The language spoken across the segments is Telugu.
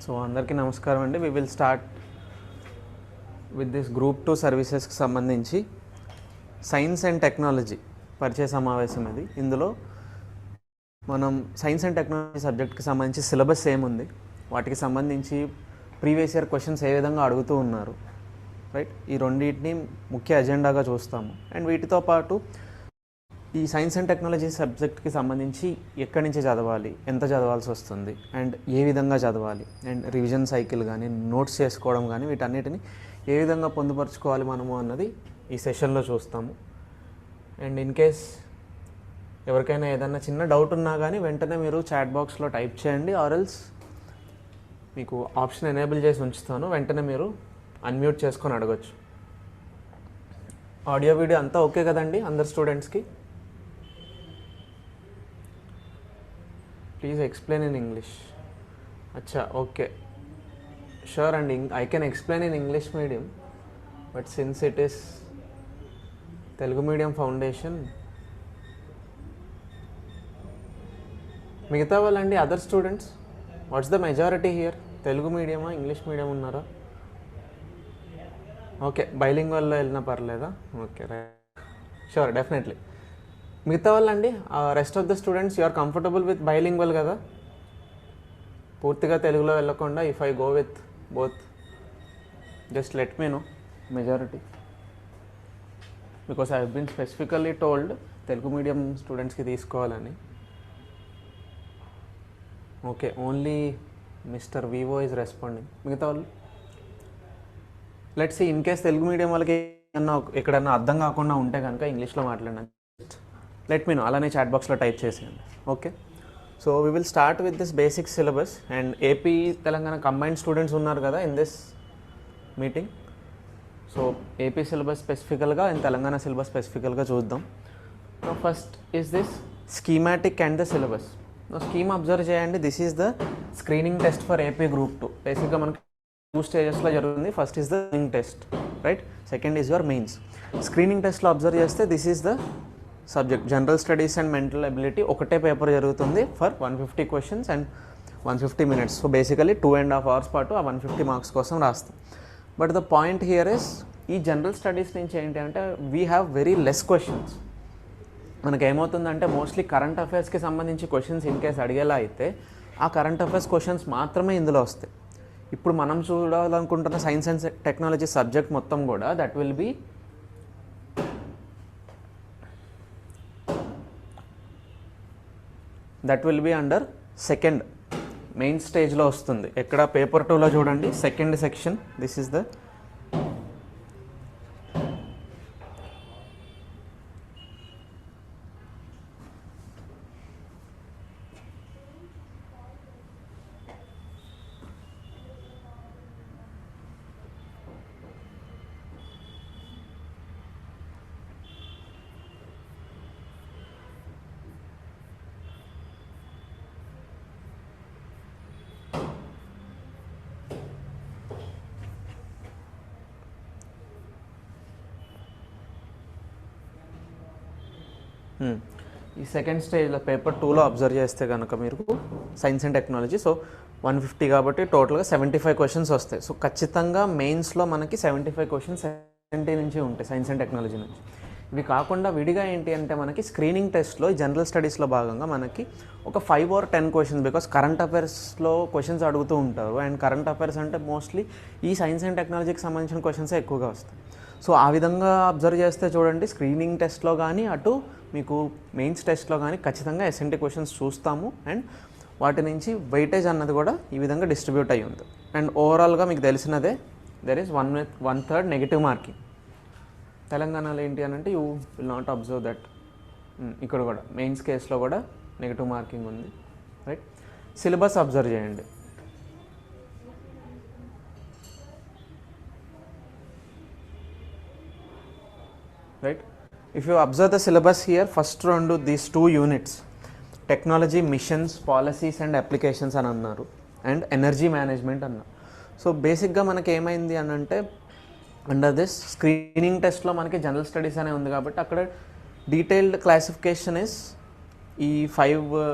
సో అందరికీ నమస్కారం అండి. We will start with this group 2 సర్వీసెస్కి సంబంధించి సైన్స్ అండ్ టెక్నాలజీ పరిచయ సమావేశం ఇది. ఇందులో మనం సైన్స్ అండ్ టెక్నాలజీ సబ్జెక్ట్కి సంబంధించి సిలబస్ ఏముంది, వాటికి సంబంధించి ప్రీవియస్ ఇయర్ క్వశ్చన్స్ ఏ విధంగా అడుగుతూ ఉన్నారు, రైట్, ఈ రెండింటిని ముఖ్య ఎజెండాగా చూస్తాము. అండ్ వీటితో పాటు ఈ సైన్స్ అండ్ టెక్నాలజీ సబ్జెక్ట్కి సంబంధించి ఎక్కడి నుంచి చదవాలి, ఎంత చదవాల్సి వస్తుంది, అండ్ ఏ విధంగా చదవాలి, అండ్ రివిజన్ సైకిల్ కానీ నోట్స్ చేసుకోవడం కానీ వీటన్నిటిని ఏ విధంగా పొందుపరుచుకోవాలి మనము అన్నది ఈ సెషన్లో చూస్తాము. అండ్ ఇన్ కేస్ ఎవరికైనా ఏదైనా చిన్న డౌట్ ఉన్నా కానీ వెంటనే మీరు చాట్ బాక్స్లో టైప్ చేయండి, ఆర్ఎల్స్ మీకు ఆప్షన్ ఎనేబుల్ చేసి ఉంచుతాను, వెంటనే మీరు అన్మ్యూట్ చేసుకొని అడగచ్చు. ఆడియో వీడియో అంతా ఓకే కదండి అందరు స్టూడెంట్స్కి? Please explain in English. అచ్చా, ఓకే, షూర్ అండి. I can explain in English medium, but since it is Telugu medium foundation, మిగతా వాళ్ళండి other students, what's the majority here? Telugu మీడియమా, ఇంగ్లీష్ మీడియం ఉన్నారా? ఓకే, బైలింగ్వల్లో వెళ్ళినా పర్లేదా? Okay, right, sure, definitely. మిగతా వాళ్ళండి, rest of the students you are comfortable with bilingual కదా? పూర్తిగా తెలుగులో వెళ్ళకుండా if I go with both, just let me no majority, because I have been specifically told Telugu medium స్టూడెంట్స్కి తీసుకోవాలని. Okay, only mister Vivo is responding. మిగతా వాళ్ళు let's see, in case Telugu medium వాళ్ళకి ఏమన్నా ఎక్కడన్నా అర్థం కాకుండా ఉంటే కనుక ఇంగ్లీష్లో మాట్లాడినా లెట్ మీ నో, అలానే చాట్ బాక్స్లో టైప్ చేసేయండి. Okay, so we will start with this basic syllabus. And AP Telangana combined students ఉన్నారు కదా in this meeting. So AP syllabus స్పెసిఫికల్గా అండ్ తెలంగాణ సిలబస్ స్పెసిఫికల్గా చూద్దాం. So first is this schematic and the syllabus. Scheme observe చేయండి. This is the screening test for AP group 2. బేసిక్గా మనకి 2 స్టేజెస్లో జరుగుతుంది. First is the screening test, right, second is your mains. Screening టెస్ట్లో అబ్జర్వ్ చేస్తే this is the subject general studies and mental ability. ఒకటే పేపర్ జరుగుతుంది for 150 questions and 150 minutes. So basically 2.5 hours పాటు ఆ 150 marks కోసం రాస్తాం. But the point here is, ఈ జనరల్ స్టడీస్ నుంచి ఏంటి అంటే we have very less questions. మనకి ఏమవుతుందంటే మోస్ట్లీ కరెంట్ అఫైర్స్కి సంబంధించి క్వశ్చన్స్ ఇన్ కేస్ అడిగేలా అయితే ఆ కరెంట్ అఫైర్స్ క్వశ్చన్స్ మాత్రమే ఇందులో వస్తాయి. ఇప్పుడు మనం చూడాలనుకుంటున్న సైన్స్ అండ్ టెక్నాలజీ సబ్జెక్ట్ మొత్తం కూడా that will be under second main స్టేజ్లో వస్తుంది. ఎక్కడ పేపర్ 2లో చూడండి, second section, this is the ఈ సెకండ్ స్టేజ్లో పేపర్ 2లో అబ్జర్వ్ చేస్తే కనుక మీరు సైన్స్ అండ్ టెక్నాలజీ, సో 150 కాబట్టి టోటల్గా 75 క్వశ్చన్స్ వస్తాయి. సో ఖచ్చితంగా మెయిన్స్లో మనకి 75 క్వశ్చన్స్ 70 నుంచి ఉంటాయి సైన్స్ అండ్ టెక్నాలజీ నుంచి. ఇవి కాకుండా విడిగా ఏంటి అంటే మనకి స్క్రీనింగ్ టెస్ట్లో జనరల్ స్టడీస్లో భాగంగా మనకి ఒక 5 or 10 క్వశ్చన్స్, బికాస్ కరెంట్ అఫైర్స్లో క్వశ్చన్స్ అడుగుతూ ఉంటారు. అండ్ కరెంట్ అఫైర్స్ అంటే మోస్ట్లీ ఈ సైన్స్ అండ్ టెక్నాలజీకి సంబంధించిన క్వశ్చన్సే ఎక్కువగా వస్తాయి. సో ఆ విధంగా అబ్జర్వ్ చేస్తే చూడండి, స్క్రీనింగ్ టెస్ట్లో కానీ అటు మీకు మెయిన్స్ టెస్ట్లో కానీ ఖచ్చితంగా ఎస్ఎన్టీ క్వశ్చన్స్ చూస్తాము. అండ్ వాటి నుంచి వెయిటేజ్ అన్నది కూడా ఈ విధంగా డిస్ట్రిబ్యూట్ అయ్యి ఉంది. అండ్ ఓవరాల్గా మీకు తెలిసినదే, దెర్ ఈస్ 1/3 నెగిటివ్ మార్కింగ్. తెలంగాణలో ఏంటి అని అంటే you will not observe that. ఇక్కడ కూడా మెయిన్స్ కేసులో కూడా నెగిటివ్ మార్కింగ్ ఉంది, రైట్. సిలబస్ అబ్జర్వ్ చేయండి. Right, if you observe the syllabus here, first round these 2 units, technology missions, policies and applications అని అన్నారు, అండ్ ఎనర్జీ మేనేజ్మెంట్ అన్నారు. సో బేసిక్గా మనకి ఏమైంది అని అంటే అండర్ దిస్ స్క్రీనింగ్ టెస్ట్లో మనకి జనరల్ స్టడీస్ అనే ఉంది కాబట్టి అక్కడ డీటెయిల్డ్ క్లాసిఫికేషన్ ఇస్ ఈ 5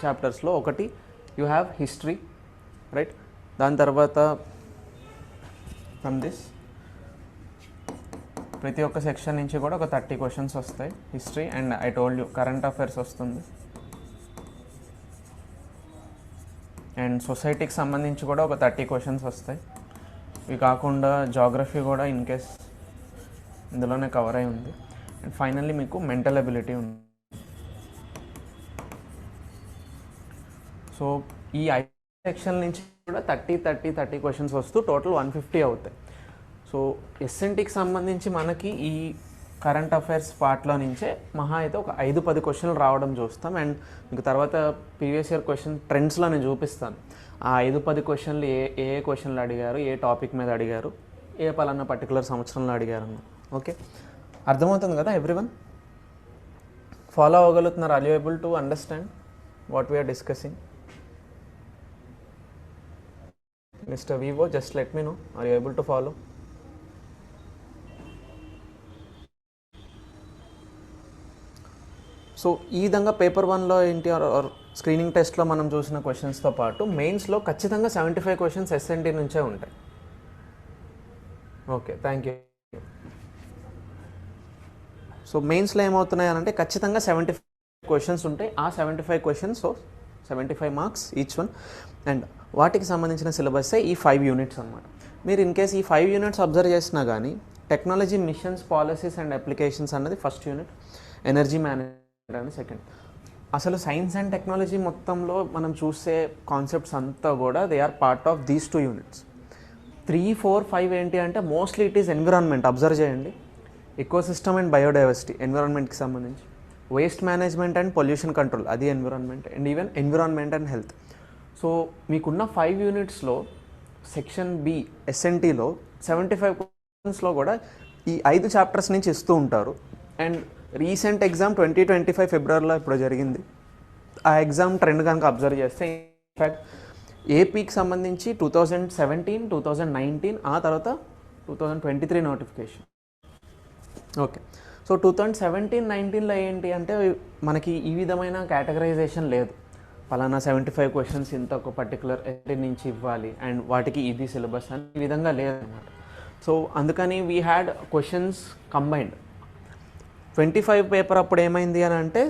చాప్టర్స్లో ఒకటి యూ హ్యావ్ హిస్టరీ, రైట్, దాని తర్వాత ఫ్రమ్ దిస్ ప్రతి ఒక్క సెక్షన్ నుంచి కూడా ఒక 30 క్వశ్చన్స్ వస్తాయి. History and I told you current affairs వస్తుంది, అండ్ సొసైటీకి సంబంధించి కూడా ఒక 30 క్వశ్చన్స్ వస్తాయి. ఇవి కాకుండా జాగ్రఫీ కూడా ఇన్ కేస్ ఇందులోనే కవర్ అయి ఉంది. అండ్ ఫైనల్లీ మీకు మెంటల్ ఎబిలిటీ ఉంది. సో ఈ 5 సెక్షన్ నుంచి కూడా 30 క్వశ్చన్స్ వస్తూ టోటల్ 150 అవుతాయి. సో ఎస్ఎన్టీకి సంబంధించి మనకి ఈ కరెంట్ అఫైర్స్ పార్ట్లో నుంచే మహా అయితే ఒక 5-10 క్వశ్చన్లు రావడం చూస్తాం. అండ్ మీకు తర్వాత ప్రీవియస్ ఇయర్ క్వశ్చన్ ట్రెండ్స్లో నేను చూపిస్తాను. ఆ 5-10 క్వశ్చన్లు ఏ క్వశ్చన్లు అడిగారు, ఏ టాపిక్ మీద అడిగారు, ఏ పలానా పర్టికులర్ సంవత్సరంలో అడిగారు. ఓకే, అర్థమవుతుంది కదా ఎవ్రీవన్? ఫాలో అవ్వగలుగుతున్నారు? Are you able to understand what we're discussing? Mister Vivo, just let me know, are you able to follow? So ఈ విధంగా పేపర్ 1లో ఏంటి ఆర్ స్క్రీనింగ్ టెస్ట్లో మనం చూసిన క్వశ్చన్స్తో పాటు మెయిన్స్లో ఖచ్చితంగా 75 క్వశ్చన్స్ ఎస్ఎన్టీ నుంచే ఉంటాయి. Okay, thank you. సో మెయిన్స్లో ఏమవుతున్నాయి అంటే ఖచ్చితంగా 75 క్వశ్చన్స్ ఉంటాయి. ఆ 75 questions, so 75 marks each one. And వాటికి సంబంధించిన సిలబస్సే ఈ 5 యూనిట్స్ అనమాట. మీరు ఇన్ కేస్ ఈ 5 యూనిట్స్ అబ్జర్వ్ చేసినా కానీ technology missions, policies and applications అన్నది ఫస్ట్ యూనిట్, ఎనర్జీ మేనేజ్మెంట్ అని సెకండ్. అసలు సైన్స్ అండ్ టెక్నాలజీ మొత్తంలో మనం చూసే కాన్సెప్ట్స్ అంతా కూడా they are part of these 2 units. 3, 4, 5 ఏంటి అంటే mostly it is environment. Observe చేయండి, ఎకోసిస్టమ్ అండ్ బయోడైవర్సిటీ ఎన్విరాన్మెంట్కి సంబంధించి, waste management and pollution control అది environment, and even environment and health. So మీకున్న 5 యూనిట్స్లో సెక్షన్ బి ఎస్ఎన్టీలో 75 క్వశ్చన్స్లో కూడా ఈ 5 చాప్టర్స్ నుంచి ఇస్తూ ఉంటారు. అండ్ రీసెంట్ ఎగ్జామ్ 2025 ఫిబ్రవరిలో ఇప్పుడు జరిగింది. ఆ ఎగ్జామ్ ట్రెండ్ కనుక అబ్జర్వ్ చేస్తే ఇన్ఫ్యాక్ట్ ఏపీకి సంబంధించి 2017, 2019, ఆ తర్వాత 2023 నోటిఫికేషన్. ఓకే, సో 2017-19లో ఏంటి అంటే మనకి ఈ విధమైన కేటగరైజేషన్ లేదు. పలానా 75 క్వశ్చన్స్ ఇంత ఒక పర్టికులర్ ఎస్ఎన్టీ నుంచి ఇవ్వాలి అండ్ వాటికి ఇది సిలబస్ అని ఈ విధంగా లేదన్నమాట. సో అందుకని we had questions combined. 25 paper అప్పుడు ఏమైంది అని అంటే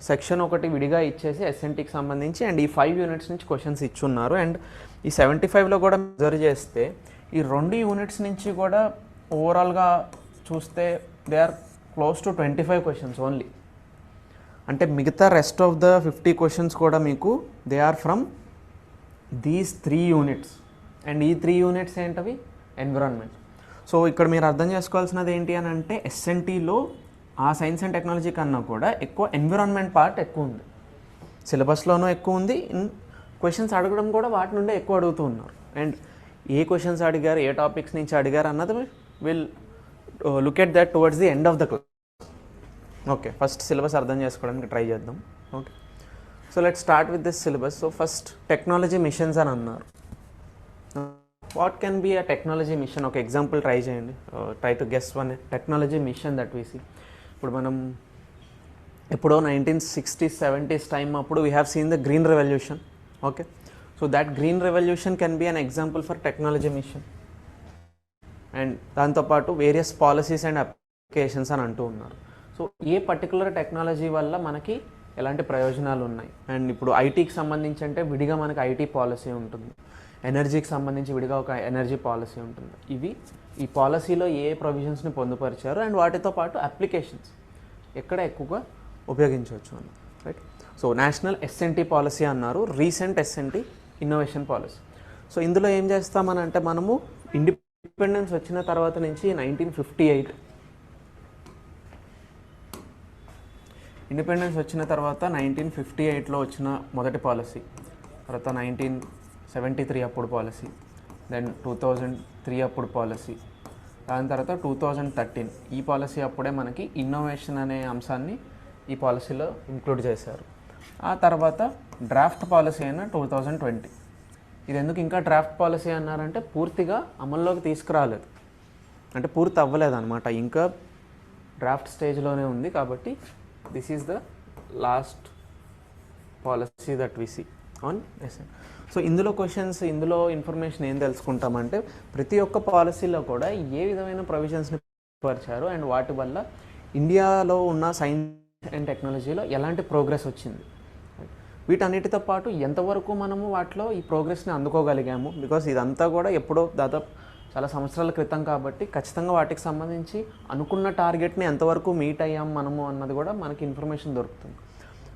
సెక్షన్ ఒకటి విడిగా ఇచ్చేసి ఎస్ఎన్టీకి సంబంధించి అండ్ ఈ 5 యూనిట్స్ నుంచి క్వశ్చన్స్ ఇచ్చున్నారు. అండ్ ఈ 75లో కూడా అబ్జర్వ్ చేస్తే ఈ 2 యూనిట్స్ నుంచి కూడా ఓవరాల్గా చూస్తే they are close to 25 questions only. అంటే మిగతా రెస్ట్ ఆఫ్ ద 50 క్వశ్చన్స్ కూడా మీకు they are from these 3 units. And ఈ 3 యూనిట్స్ ఏంటవి? ఎన్విరాన్మెంట్. సో ఇక్కడ మీరు అర్థం చేసుకోవాల్సినది ఏంటి అని అంటే ఎస్ఎన్టీలో ఆ సైన్స్ అండ్ టెక్నాలజీ కన్నా కూడా ఎక్కువ ఎన్విరాన్మెంట్ పార్ట్ ఎక్కువ ఉంది, సిలబస్లోనూ ఎక్కువ ఉంది. క్వశ్చన్స్ అడగడం కూడా వాటి నుండే ఎక్కువ అడుగుతూ ఉన్నారు. అండ్ ఏ క్వశ్చన్స్ అడిగారు, ఏ టాపిక్స్ నుంచి అడిగారు అన్నది will look at that towards the end of the class. Okay, first syllabus అర్థం చేసుకోవడానికి ట్రై చేద్దాం. Okay, so let start with this syllabus. So first technology missions అని అన్నారు. What can be a technology mission? ఒక ఎగ్జాంపుల్ ట్రై చేయండి, try to guess one technology mission that we see. ఇప్పుడు మనం ఎప్పుడో 1960s, 70s టైం అప్పుడు we have seen the green revolution. Okay, so that green revolution can be an example for technology mission. And దాంతోపాటు వేరియస్ పాలసీస్ అండ్ అప్లికేషన్స్ అని అంటూ ఉన్నారు. సో ఏ పర్టికులర్ టెక్నాలజీ వల్ల మనకి ఎలాంటి ప్రయోజనాలు ఉన్నాయి. అండ్ ఇప్పుడు ఐటీకి సంబంధించి అంటే విడిగా మనకి ఐటీ పాలసీ ఉంటుంది, ఎనర్జీకి సంబంధించి విడిగా ఒక ఎనర్జీ పాలసీ ఉంటుంది. ఇవి ఈ పాలసీలో ఏ ప్రొవిజన్స్ని పొందుపరిచారు అండ్ వాటితో పాటు అప్లికేషన్స్ ఎక్కడ ఎక్కువగా ఉపయోగించవచ్చు అని. Right, so national S&T policy అన్నారు, recent S&T innovation policy. So ఇందులో ఏం చేస్తామని అంటే మనము ఇండిపెండెన్స్ వచ్చిన తర్వాత నుంచి 1958 ఇండిపెండెన్స్ వచ్చిన తర్వాత 1958లో వచ్చిన మొదటి పాలసీ, తర్వాత 1973 అప్పుడు పాలసీ, దెన్ 2003 అప్పుడు పాలసీ, దాని తర్వాత 2013 ఈ పాలసీ అప్పుడే మనకి ఇన్నోవేషన్ అనే అంశాన్ని ఈ పాలసీలో ఇంక్లూడ్ చేశారు. ఆ తర్వాత డ్రాఫ్ట్ పాలసీ అయిన 2020. ఇది ఎందుకు ఇంకా డ్రాఫ్ట్ పాలసీ అన్నారంటే పూర్తిగా అమల్లోకి తీసుకురాలేదు, అంటే పూర్తి అవ్వలేదు అనమాట, ఇంకా డ్రాఫ్ట్ స్టేజ్లోనే ఉంది. కాబట్టి this is the last policy that we see on S and. So ఇందులో క్వశ్చన్స్, ఇందులో ఇన్ఫర్మేషన్ ఏం తెలుసుకుంటామంటే ప్రతి ఒక్క పాలసీలో కూడా ఏ విధమైన ప్రొవిజన్స్ని పరిచారు అండ్ వాటి వల్ల ఇండియాలో ఉన్న సైన్స్ అండ్ టెక్నాలజీలో ఎలాంటి ప్రోగ్రెస్ వచ్చింది, వీటన్నిటితో పాటు ఎంతవరకు మనము వాటిలో ఈ ప్రోగ్రెస్ని అందుకోగలిగాము. బికాస్ ఇదంతా కూడా ఎప్పుడో దాదాపు చాలా సంవత్సరాల క్రితం కాబట్టి ఖచ్చితంగా వాటికి సంబంధించి అనుకున్న టార్గెట్ని ఎంతవరకు మీట్ అయ్యాం మనము అన్నది కూడా మనకి ఇన్ఫర్మేషన్ దొరుకుతుంది.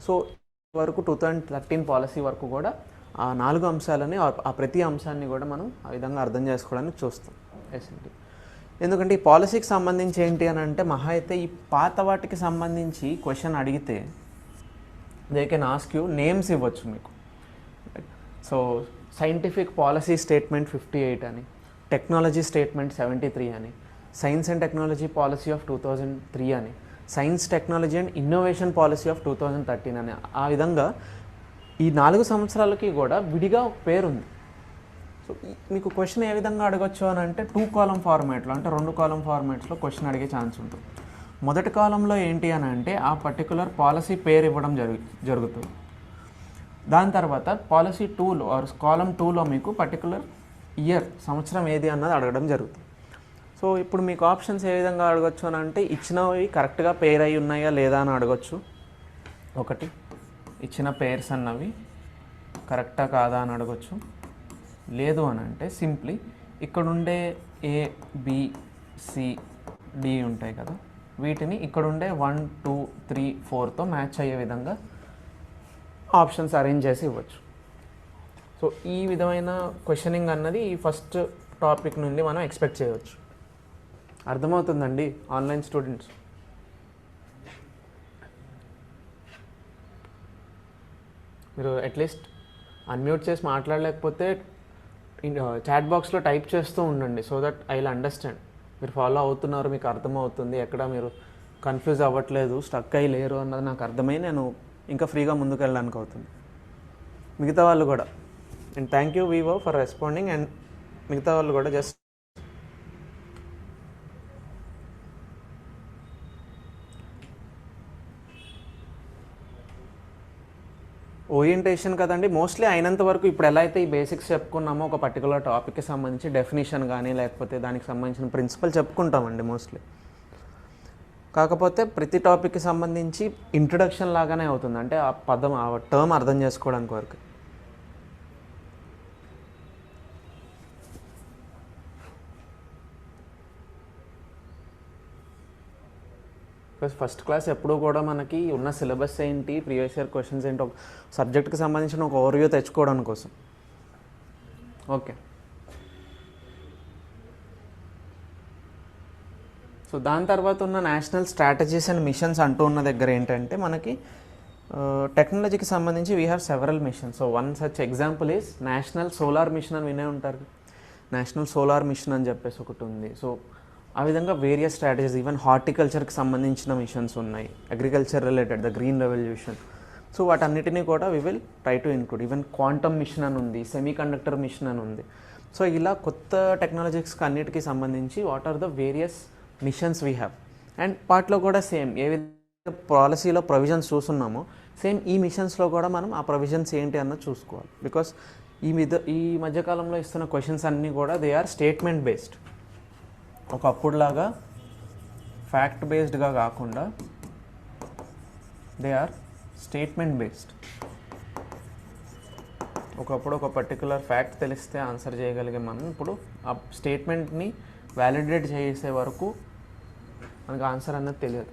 సో వరకు 2013 పాలసీ వరకు కూడా ఆ 4 అంశాలని, ఆ ప్రతి అంశాన్ని కూడా మనం ఆ విధంగా అర్థం చేసుకోవడానికి చూస్తాం ఎస్ఎన్టీ. ఎందుకంటే ఈ పాలసీకి సంబంధించి ఏంటి అని అంటే మహా అయితే ఈ పాత వాటికి సంబంధించి క్వశ్చన్ అడిగితే they can ask you names ఇవ్వచ్చు మీకు. సో సైంటిఫిక్ పాలసీ స్టేట్మెంట్ 58 అని, టెక్నాలజీ స్టేట్మెంట్ 73 అని, science and technology policy of 2003 అని, science technology and innovation policy of 2013 అని. ఆ విధంగా ఈ 4 సంవత్సరాలకి కూడా విడిగా ఒక పేరుంది. సో మీకు క్వశ్చన్ ఏ విధంగా అడగచ్చు అని అంటే 2 కాలం ఫార్మాట్లో, అంటే 2 కాలం ఫార్మాట్స్లో క్వశ్చన్ అడిగే ఛాన్స్ ఉంటుంది. మొదటి కాలంలో ఏంటి అని అంటే ఆ పర్టికులర్ పాలసీ పేరు ఇవ్వడం జరుగుతుంది. దాని తర్వాత పాలసీ 2లో ఆర్ కాలం 2లో మీకు పర్టికులర్ ఇయర్, సంవత్సరం ఏది అన్నది అడగడం జరుగుతుంది. సో ఇప్పుడు మీకు ఆప్షన్స్ ఏ విధంగా అడగచ్చు అని అంటే ఇచ్చినవి కరెక్ట్గా పేరు అయి ఉన్నాయా లేదా అని అడగచ్చు. ఒకటి, ఇచ్చిన పేర్స్ అన్నవి కరెక్టా కాదా అని అడగచ్చు. లేదు అని అంటే సింప్లీ ఇక్కడుండే ఏ, బి, సి, డి ఉంటాయి కదా, వీటిని ఇక్కడుండే 1, 2, 3, 4తో మ్యాచ్ అయ్యే విధంగా ఆప్షన్స్ అరేంజ్ చేసి ఇవ్వచ్చు. సో ఈ విధమైన క్వశ్చనింగ్ అన్నది ఈ ఫస్ట్ టాపిక్ నుండి మనం ఎక్స్పెక్ట్ చేయవచ్చు. అర్థమవుతుందండి ఆన్లైన్ స్టూడెంట్స్? మీరు అట్లీస్ట్ అన్మ్యూట్ చేసి మాట్లాడలేకపోతే చాట్ బాక్స్లో టైప్ చేస్తూ ఉండండి, so that I will understand మీరు ఫాలో అవుతున్నారు, మీకు అర్థమవుతుంది, ఎక్కడ మీరు కన్ఫ్యూజ్ అవ్వట్లేదు, స్టక్ అయ్యి లేరు అన్నది నాకు అర్థమై నేను ఇంకా ఫ్రీగా ముందుకు వెళ్ళడానికి అవుతుంది. మిగతా వాళ్ళు కూడా, and thank you Vivo for responding, and మిగతా వాళ్ళు కూడా జస్ట్ ఓరియంటేషన్ కదండి మోస్ట్లీ అయినంత వరకు. ఇప్పుడు ఎలా అయితే ఈ బేసిక్స్ చెప్పుకున్నామో ఒక పర్టికులర్ టాపిక్కి సంబంధించి డెఫినేషన్ కానీ లేకపోతే దానికి సంబంధించిన ప్రిన్సిపల్ చెప్పుకుంటామండి మోస్ట్లీ. కాకపోతే ప్రతి టాపిక్కి సంబంధించి ఇంట్రడక్షన్ లాగానే అవుతుంది, అంటే ఆ పదం, ఆ టర్మ్ అర్థం చేసుకోవడానికి వరకు. బికాస్ ఫస్ట్ క్లాస్ ఎప్పుడూ కూడా మనకి ఉన్న సిలబస్ ఏంటి, ప్రీవియస్ ఇయర్ క్వశ్చన్స్ ఏంటి, ఒక సబ్జెక్ట్కి సంబంధించిన ఒక ఓవర్వ్యూ తెచ్చుకోవడం కోసం. ఓకే, సో దాని తర్వాత ఉన్న నేషనల్ స్ట్రాటజీస్ అండ్ మిషన్స్ అంటూ ఉన్న దగ్గర ఏంటంటే మనకి టెక్నాలజీకి సంబంధించి we have several machines. So one such example is national solar machine అని వినే ఉంటారు. నేషనల్ సోలార్ మిషన్ అని చెప్పేసి ఒకటి ఉంది. సో ఆ విధంగా వేరియస్ స్ట్రాటజీస్, ఈవెన్ హార్టికల్చర్కి సంబంధించిన మిషన్స్ ఉన్నాయి, agriculture related, the green revolution. So వాటన్నిటినీ కూడా we will try to include. Even quantum mission అని ఉంది, సెమీ కండక్టర్ మిషన్ అని ఉంది. సో ఇలా కొత్త టెక్నాలజీస్కి అన్నిటికీ సంబంధించి what are the various missions we have. And వాటిలో కూడా సేమ్ ఏ విధంగా పాలసీలో ప్రొవిజన్స్ చూస్తున్నామో సేమ్ ఈ మిషన్స్లో కూడా మనం ఆ ప్రొవిజన్స్ ఏంటి అన్నది చూసుకోవాలి. బికాస్ ఈ మధ్యకాలంలో ఇస్తున్న క్వశ్చన్స్ అన్నీ కూడా దే ఆర్ స్టేట్మెంట్ బేస్డ్. ఒకప్పుడులాగా ఫ్యాక్ట్ బేస్డ్గా కాకుండా దే ఆర్ స్టేట్మెంట్ బేస్డ్. ఒకప్పుడు ఒక పర్టికులర్ ఫ్యాక్ట్ తెలిస్తే ఆన్సర్ చేయగలిగే మనం ఇప్పుడు ఆ స్టేట్మెంట్ని వ్యాలిడేట్ చేసే వరకు మనకు ఆన్సర్ అన్నది తెలియదు.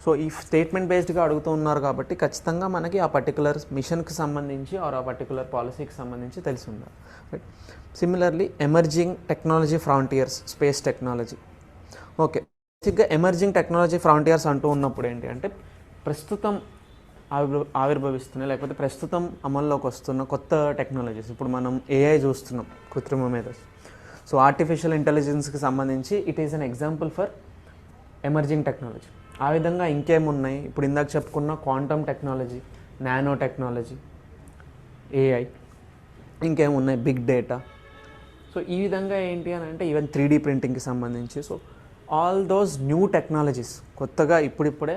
సో ఈ స్టేట్మెంట్ బేస్డ్గా అడుగుతూ ఉన్నారు కాబట్టి ఖచ్చితంగా మనకి ఆ పర్టికులర్ మిషన్కి సంబంధించి ఆర్ ఆ పర్టికులర్ పాలసీకి సంబంధించి తెలిసి ఉండాలి. Right. Similarly emerging technology frontiers, space technology. Okay, బేసిక్గా ఎమర్జింగ్ టెక్నాలజీ ఫ్రాంటియర్స్ అంటూ ఉన్నప్పుడు ఏంటి అంటే ప్రస్తుతం ఆవిర్భవిస్తున్నాయి లేకపోతే ప్రస్తుతం అమల్లోకి వస్తున్న కొత్త టెక్నాలజీస్. ఇప్పుడు మనం ఏఐ చూస్తున్నాం, కృత్రిమ మేధస్సు. సో ఆర్టిఫిషియల్ ఇంటెలిజెన్స్కి సంబంధించి it is an example for emerging technology. ఆ విధంగా ఇంకేమున్నాయి, ఇప్పుడు ఇందాక చెప్పుకున్న quantum technology, nano technology, AI, ఇంకేమున్నాయి బిగ్ డేటా. సో ఈ విధంగా ఏంటి అని అంటే ఈవెన్ 3D ప్రింటింగ్కి సంబంధించి. So all those new technologies కొత్తగా ఇప్పుడిప్పుడే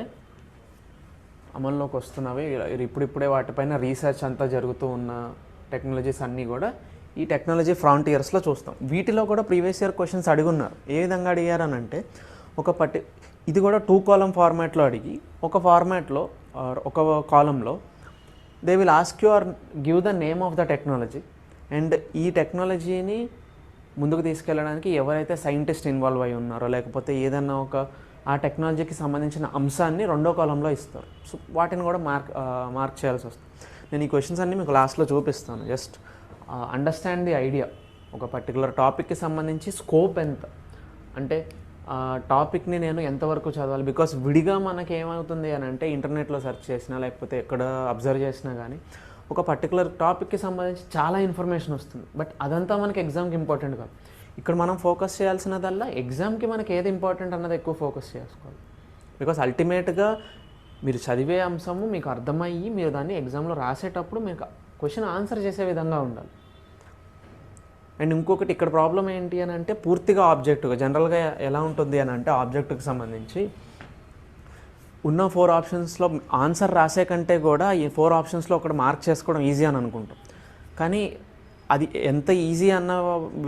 అమల్లోకి వస్తున్నవి, ఇప్పుడిప్పుడే వాటిపైన రీసెర్చ్ అంతా జరుగుతూ ఉన్న టెక్నాలజీస్ అన్నీ కూడా ఈ టెక్నాలజీ ఫ్రాంటియర్స్లో చూస్తాం. వీటిలో కూడా ప్రీవియస్ ఇయర్ క్వశ్చన్స్ అడుగున్నారు. ఏ విధంగా అడిగారనంటే ఇది కూడా 2 కాలమ్ ఫార్మాట్లో అడిగి ఒక ఫార్మాట్లో ఒక కాలంలో they will ask you or give the name of the technology and ఈ టెక్నాలజీని ముందుకు తీసుకెళ్ళడానికి ఎవరైతే సైంటిస్ట్ ఇన్వాల్వ్ అయి ఉన్నారో లేకపోతే ఏదన్నా ఆ టెక్నాలజీకి సంబంధించిన అంశాన్ని 2వ కాలంలో ఇస్తారు. సో వాటిని కూడా మార్క్ చేయాల్సి వస్తుంది. నేను ఈ క్వశ్చన్స్ అన్నీ మీకు లాస్ట్లో చూపిస్తాను. Just understand the idea. ఒక పర్టికులర్ టాపిక్కి సంబంధించి స్కోప్ ఎంత, అంటే టాపిక్ని నేను ఎంతవరకు చదవాలి. బికాస్ విడిగా మనకి ఏమవుతుంది అని అంటే ఇంటర్నెట్లో సెర్చ్ చేసినా లేకపోతే ఎక్కడ అబ్జర్వ్ చేసినా కానీ ఒక పర్టికులర్ టాపిక్కి సంబంధించి చాలా ఇన్ఫర్మేషన్ వస్తుంది. బట్ అదంతా మనకి ఎగ్జామ్కి ఇంపార్టెంట్ కాదు. ఇక్కడ మనం ఫోకస్ చేయాల్సినదల్లా ఎగ్జామ్కి మనకి ఏది ఇంపార్టెంట్ అన్నది ఎక్కువ ఫోకస్ చేసుకోవాలి. బికాస్ అల్టిమేట్గా మీరు చదివే అంశము మీకు అర్థమయ్యి మీరు దాన్ని ఎగ్జామ్లో రాసేటప్పుడు మీకు క్వశ్చన్ ఆన్సర్ చేసే విధంగా ఉండాలి. అండ్ ఇంకొకటి ఇక్కడ ప్రాబ్లం ఏంటి అని అంటే పూర్తిగా ఆబ్జెక్టుగా జనరల్గా ఎలా ఉంటుంది అని అంటే ఆబ్జెక్టుకి సంబంధించి ఉన్న 4 ఆప్షన్స్లో ఆన్సర్ రాసే కంటే కూడా ఈ 4 ఆప్షన్స్లో ఒకటి మార్క్ చేసుకోవడం ఈజీ అని అనుకుంటాం. కానీ అది ఎంత ఈజీ అన్న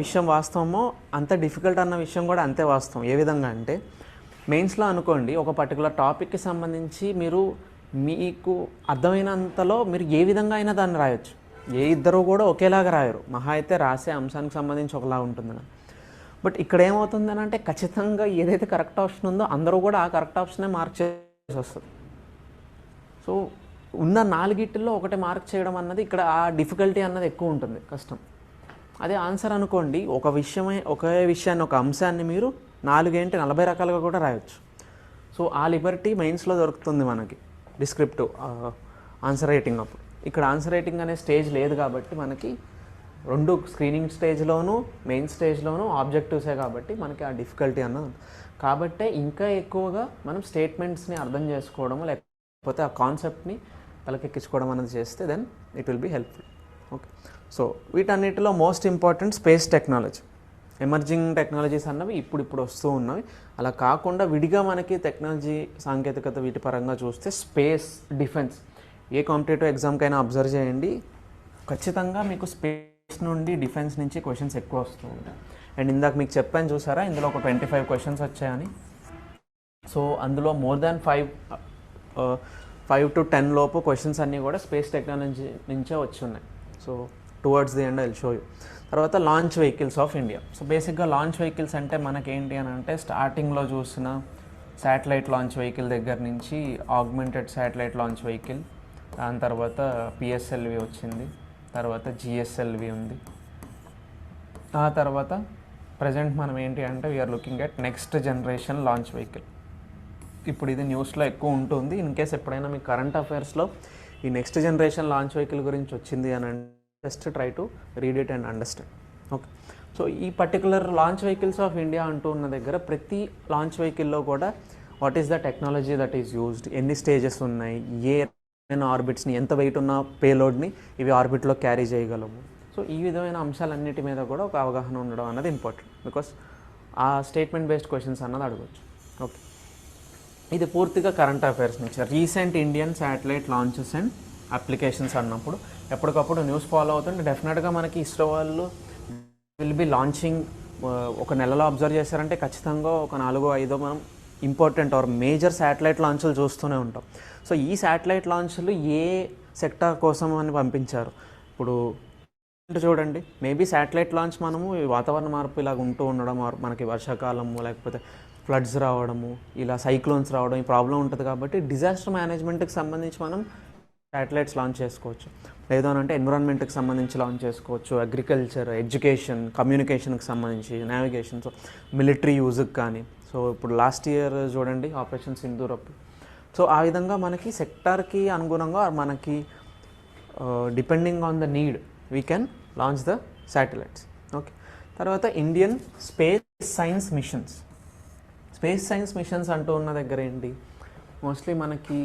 విషయం వాస్తవమో అంత డిఫికల్ట్ అన్న విషయం కూడా అంతే వాస్తవం. ఏ విధంగా అంటే మెయిన్స్లో అనుకోండి, ఒక పర్టికులర్ టాపిక్కి సంబంధించి మీకు అర్థమైనంతలో మీరు ఏ విధంగా అయినా దాన్ని రాయొచ్చు. ఇద్దరు కూడా ఒకేలాగా రాయరు, మహా అయితే రాసే అంశానికి సంబంధించి ఒకలా ఉంటుంది. బట్ ఇక్కడ ఏమవుతుంది అంటే ఖచ్చితంగా ఏదైతే కరెక్ట్ ఆప్షన్ ఉందో అందరూ కూడా ఆ కరెక్ట్ ఆప్షనే మార్క్ చేసి వస్తుంది. సో ఉన్న 4 ఒకటే మార్క్ చేయడం అన్నది ఇక్కడ ఆ డిఫికల్టీ అన్నది ఎక్కువ ఉంటుంది, కష్టం. అదే ఆన్సర్ అనుకోండి, ఒకే విషయాన్ని ఒక అంశాన్ని మీరు 40 రకాలుగా కూడా రాయొచ్చు. సో ఆ లిబర్టీ మెయిన్స్లో దొరుకుతుంది మనకి డిస్క్రిప్టివ్ ఆన్సర్ రైటింగ్ అప్పుడు. ఇక్కడ ఆన్సర్ రైటింగ్ అనే స్టేజ్ లేదు కాబట్టి మనకి 2 స్క్రీనింగ్ స్టేజ్లోనూ మెయిన్ స్టేజ్లోనూ ఆబ్జెక్టివ్సే కాబట్టి మనకి ఆ డిఫికల్టీ అన్నది. కాబట్టే ఇంకా ఎక్కువగా మనం స్టేట్మెంట్స్ని అర్థం చేసుకోవడం లేకపోతే ఆ కాన్సెప్ట్ని తలకెక్కించుకోవడం అనేది చేస్తే then it will be helpful. Okay, so వీటన్నిటిలో most important space technology. Emerging technologies అన్నవి ఇప్పుడు వస్తూ ఉన్నవి. అలా కాకుండా విడిగా మనకి టెక్నాలజీ సాంకేతికత వీటి పరంగా చూస్తే స్పేస్ డిఫెన్స్ ఏ కాంపిటేటివ్ ఎగ్జామ్కైనా అబ్జర్వ్ చేయండి, ఖచ్చితంగా మీకు స్పేస్ నుండి డిఫెన్స్ నుంచి క్వశ్చన్స్ ఎక్కువ వస్తూ ఉంటాయి. అండ్ ఇందాక మీకు చెప్పాను చూసారా, ఇందులో ఒక 25 క్వశ్చన్స్ వచ్చాయని. సో అందులో మోర్ దాన్ 5 to 10 లోపు క్వశ్చన్స్ అన్నీ కూడా స్పేస్ టెక్నాలజీ నుంచే వచ్చి ఉన్నాయి. So towards the end I will show you. తర్వాత launch vehicles of India. So బేసిక్గా లాంచ్ వెహికల్స్ అంటే మనకేంటి అని అంటే స్టార్టింగ్లో చూసిన శాటిలైట్ లాంచ్ వెహికల్ దగ్గర నుంచి ఆగ్మెంటెడ్ శాటిలైట్ లాంచ్ వెహికల్, దాని తర్వాత పిఎస్ఎల్వి వచ్చింది, తర్వాత జిఎస్ఎల్వి ఉంది. ఆ తర్వాత ప్రజెంట్ మనం ఏంటి అంటే we are looking at next generation launch vehicle. ఇప్పుడు ఇది న్యూస్లో ఎక్కువ ఉంటుంది. ఇన్ కేస్ ఎప్పుడైనా మీ కరెంట్ అఫైర్స్లో ఈ నెక్స్ట్ జనరేషన్ లాంచ్ వెహికల్ గురించి వచ్చింది అని అంటే just try to read it and understand. Okay, so ఈ particular launch vehicles of India అంటూ ఉన్న దగ్గర ప్రతి లాంచ్ వెహికల్లో కూడా what is the technology that is used, ఎన్ని స్టేజెస్ ఉన్నాయి, ఏ ఆర్బిట్స్ని, ఎంత వెయిట్ ఉన్న పేలోడ్ని ఇవి ఆర్బిట్లో క్యారీ చేయగలము. సో ఈ విధమైన అంశాలన్నిటి మీద కూడా ఒక అవగాహన ఉండడం అన్నది ఇంపార్టెంట్. బికాస్ ఆ స్టేట్మెంట్ బేస్డ్ క్వశ్చన్స్ అన్నది అడగవచ్చు. ఓకే, ఇది పూర్తిగా కరెంట్ అఫైర్స్ నుంచి. Recent Indian satellite launches and applications అన్నప్పుడు ఎప్పటికప్పుడు న్యూస్ ఫాలో అవుతుంటే డెఫినెట్గా మనకి ఇస్రో వాళ్ళు విల్ బి లాంచింగ్. ఒక నెలలో అబ్జర్వ్ చేశారంటే ఖచ్చితంగా ఒక 4-5 మనం ఇంపార్టెంట్ ఆర్ మేజర్ శాటిలైట్ లాంచ్లు చూస్తూనే ఉంటాం. సో ఈ శాటిలైట్ లాంచ్లు ఏ సెక్టార్ కోసం అని పంపించారు. ఇప్పుడు చూడండి, మేబీ శాటిలైట్ లాంచ్ మనము వాతావరణ మార్పు ఇలాగ ఉంటూ ఉండడం, మనకి వర్షాకాలము లేకపోతే ఫ్లడ్స్ రావడము, ఇలా సైక్లోన్స్ రావడం, ఈ ప్రాబ్లం ఉంటుంది. కాబట్టి డిజాస్టర్ మేనేజ్మెంట్కి సంబంధించి మనం శాటిలైట్స్ లాంచ్ చేసుకోవచ్చు. లేదు అని అంటే ఎన్విరాన్మెంట్కి సంబంధించి లాంచ్ చేసుకోవచ్చు, అగ్రికల్చర్, ఎడ్యుకేషన్, కమ్యూనికేషన్కి సంబంధించి, నావిగేషన్, సో మిలిటరీ యూజ్కి కానీ. సో ఇప్పుడు లాస్ట్ ఇయర్ చూడండి ఆపరేషన్ సింధూర్ అప్పుడు. సో ఆ విధంగా మనకి సెక్టార్కి అనుగుణంగా మనకి depending on the need we can launch the satellites. Okay, తర్వాత Indian space science missions. Space science missions అంటూ ఉన్న దగ్గర ఏంటి, మోస్ట్లీ మనకి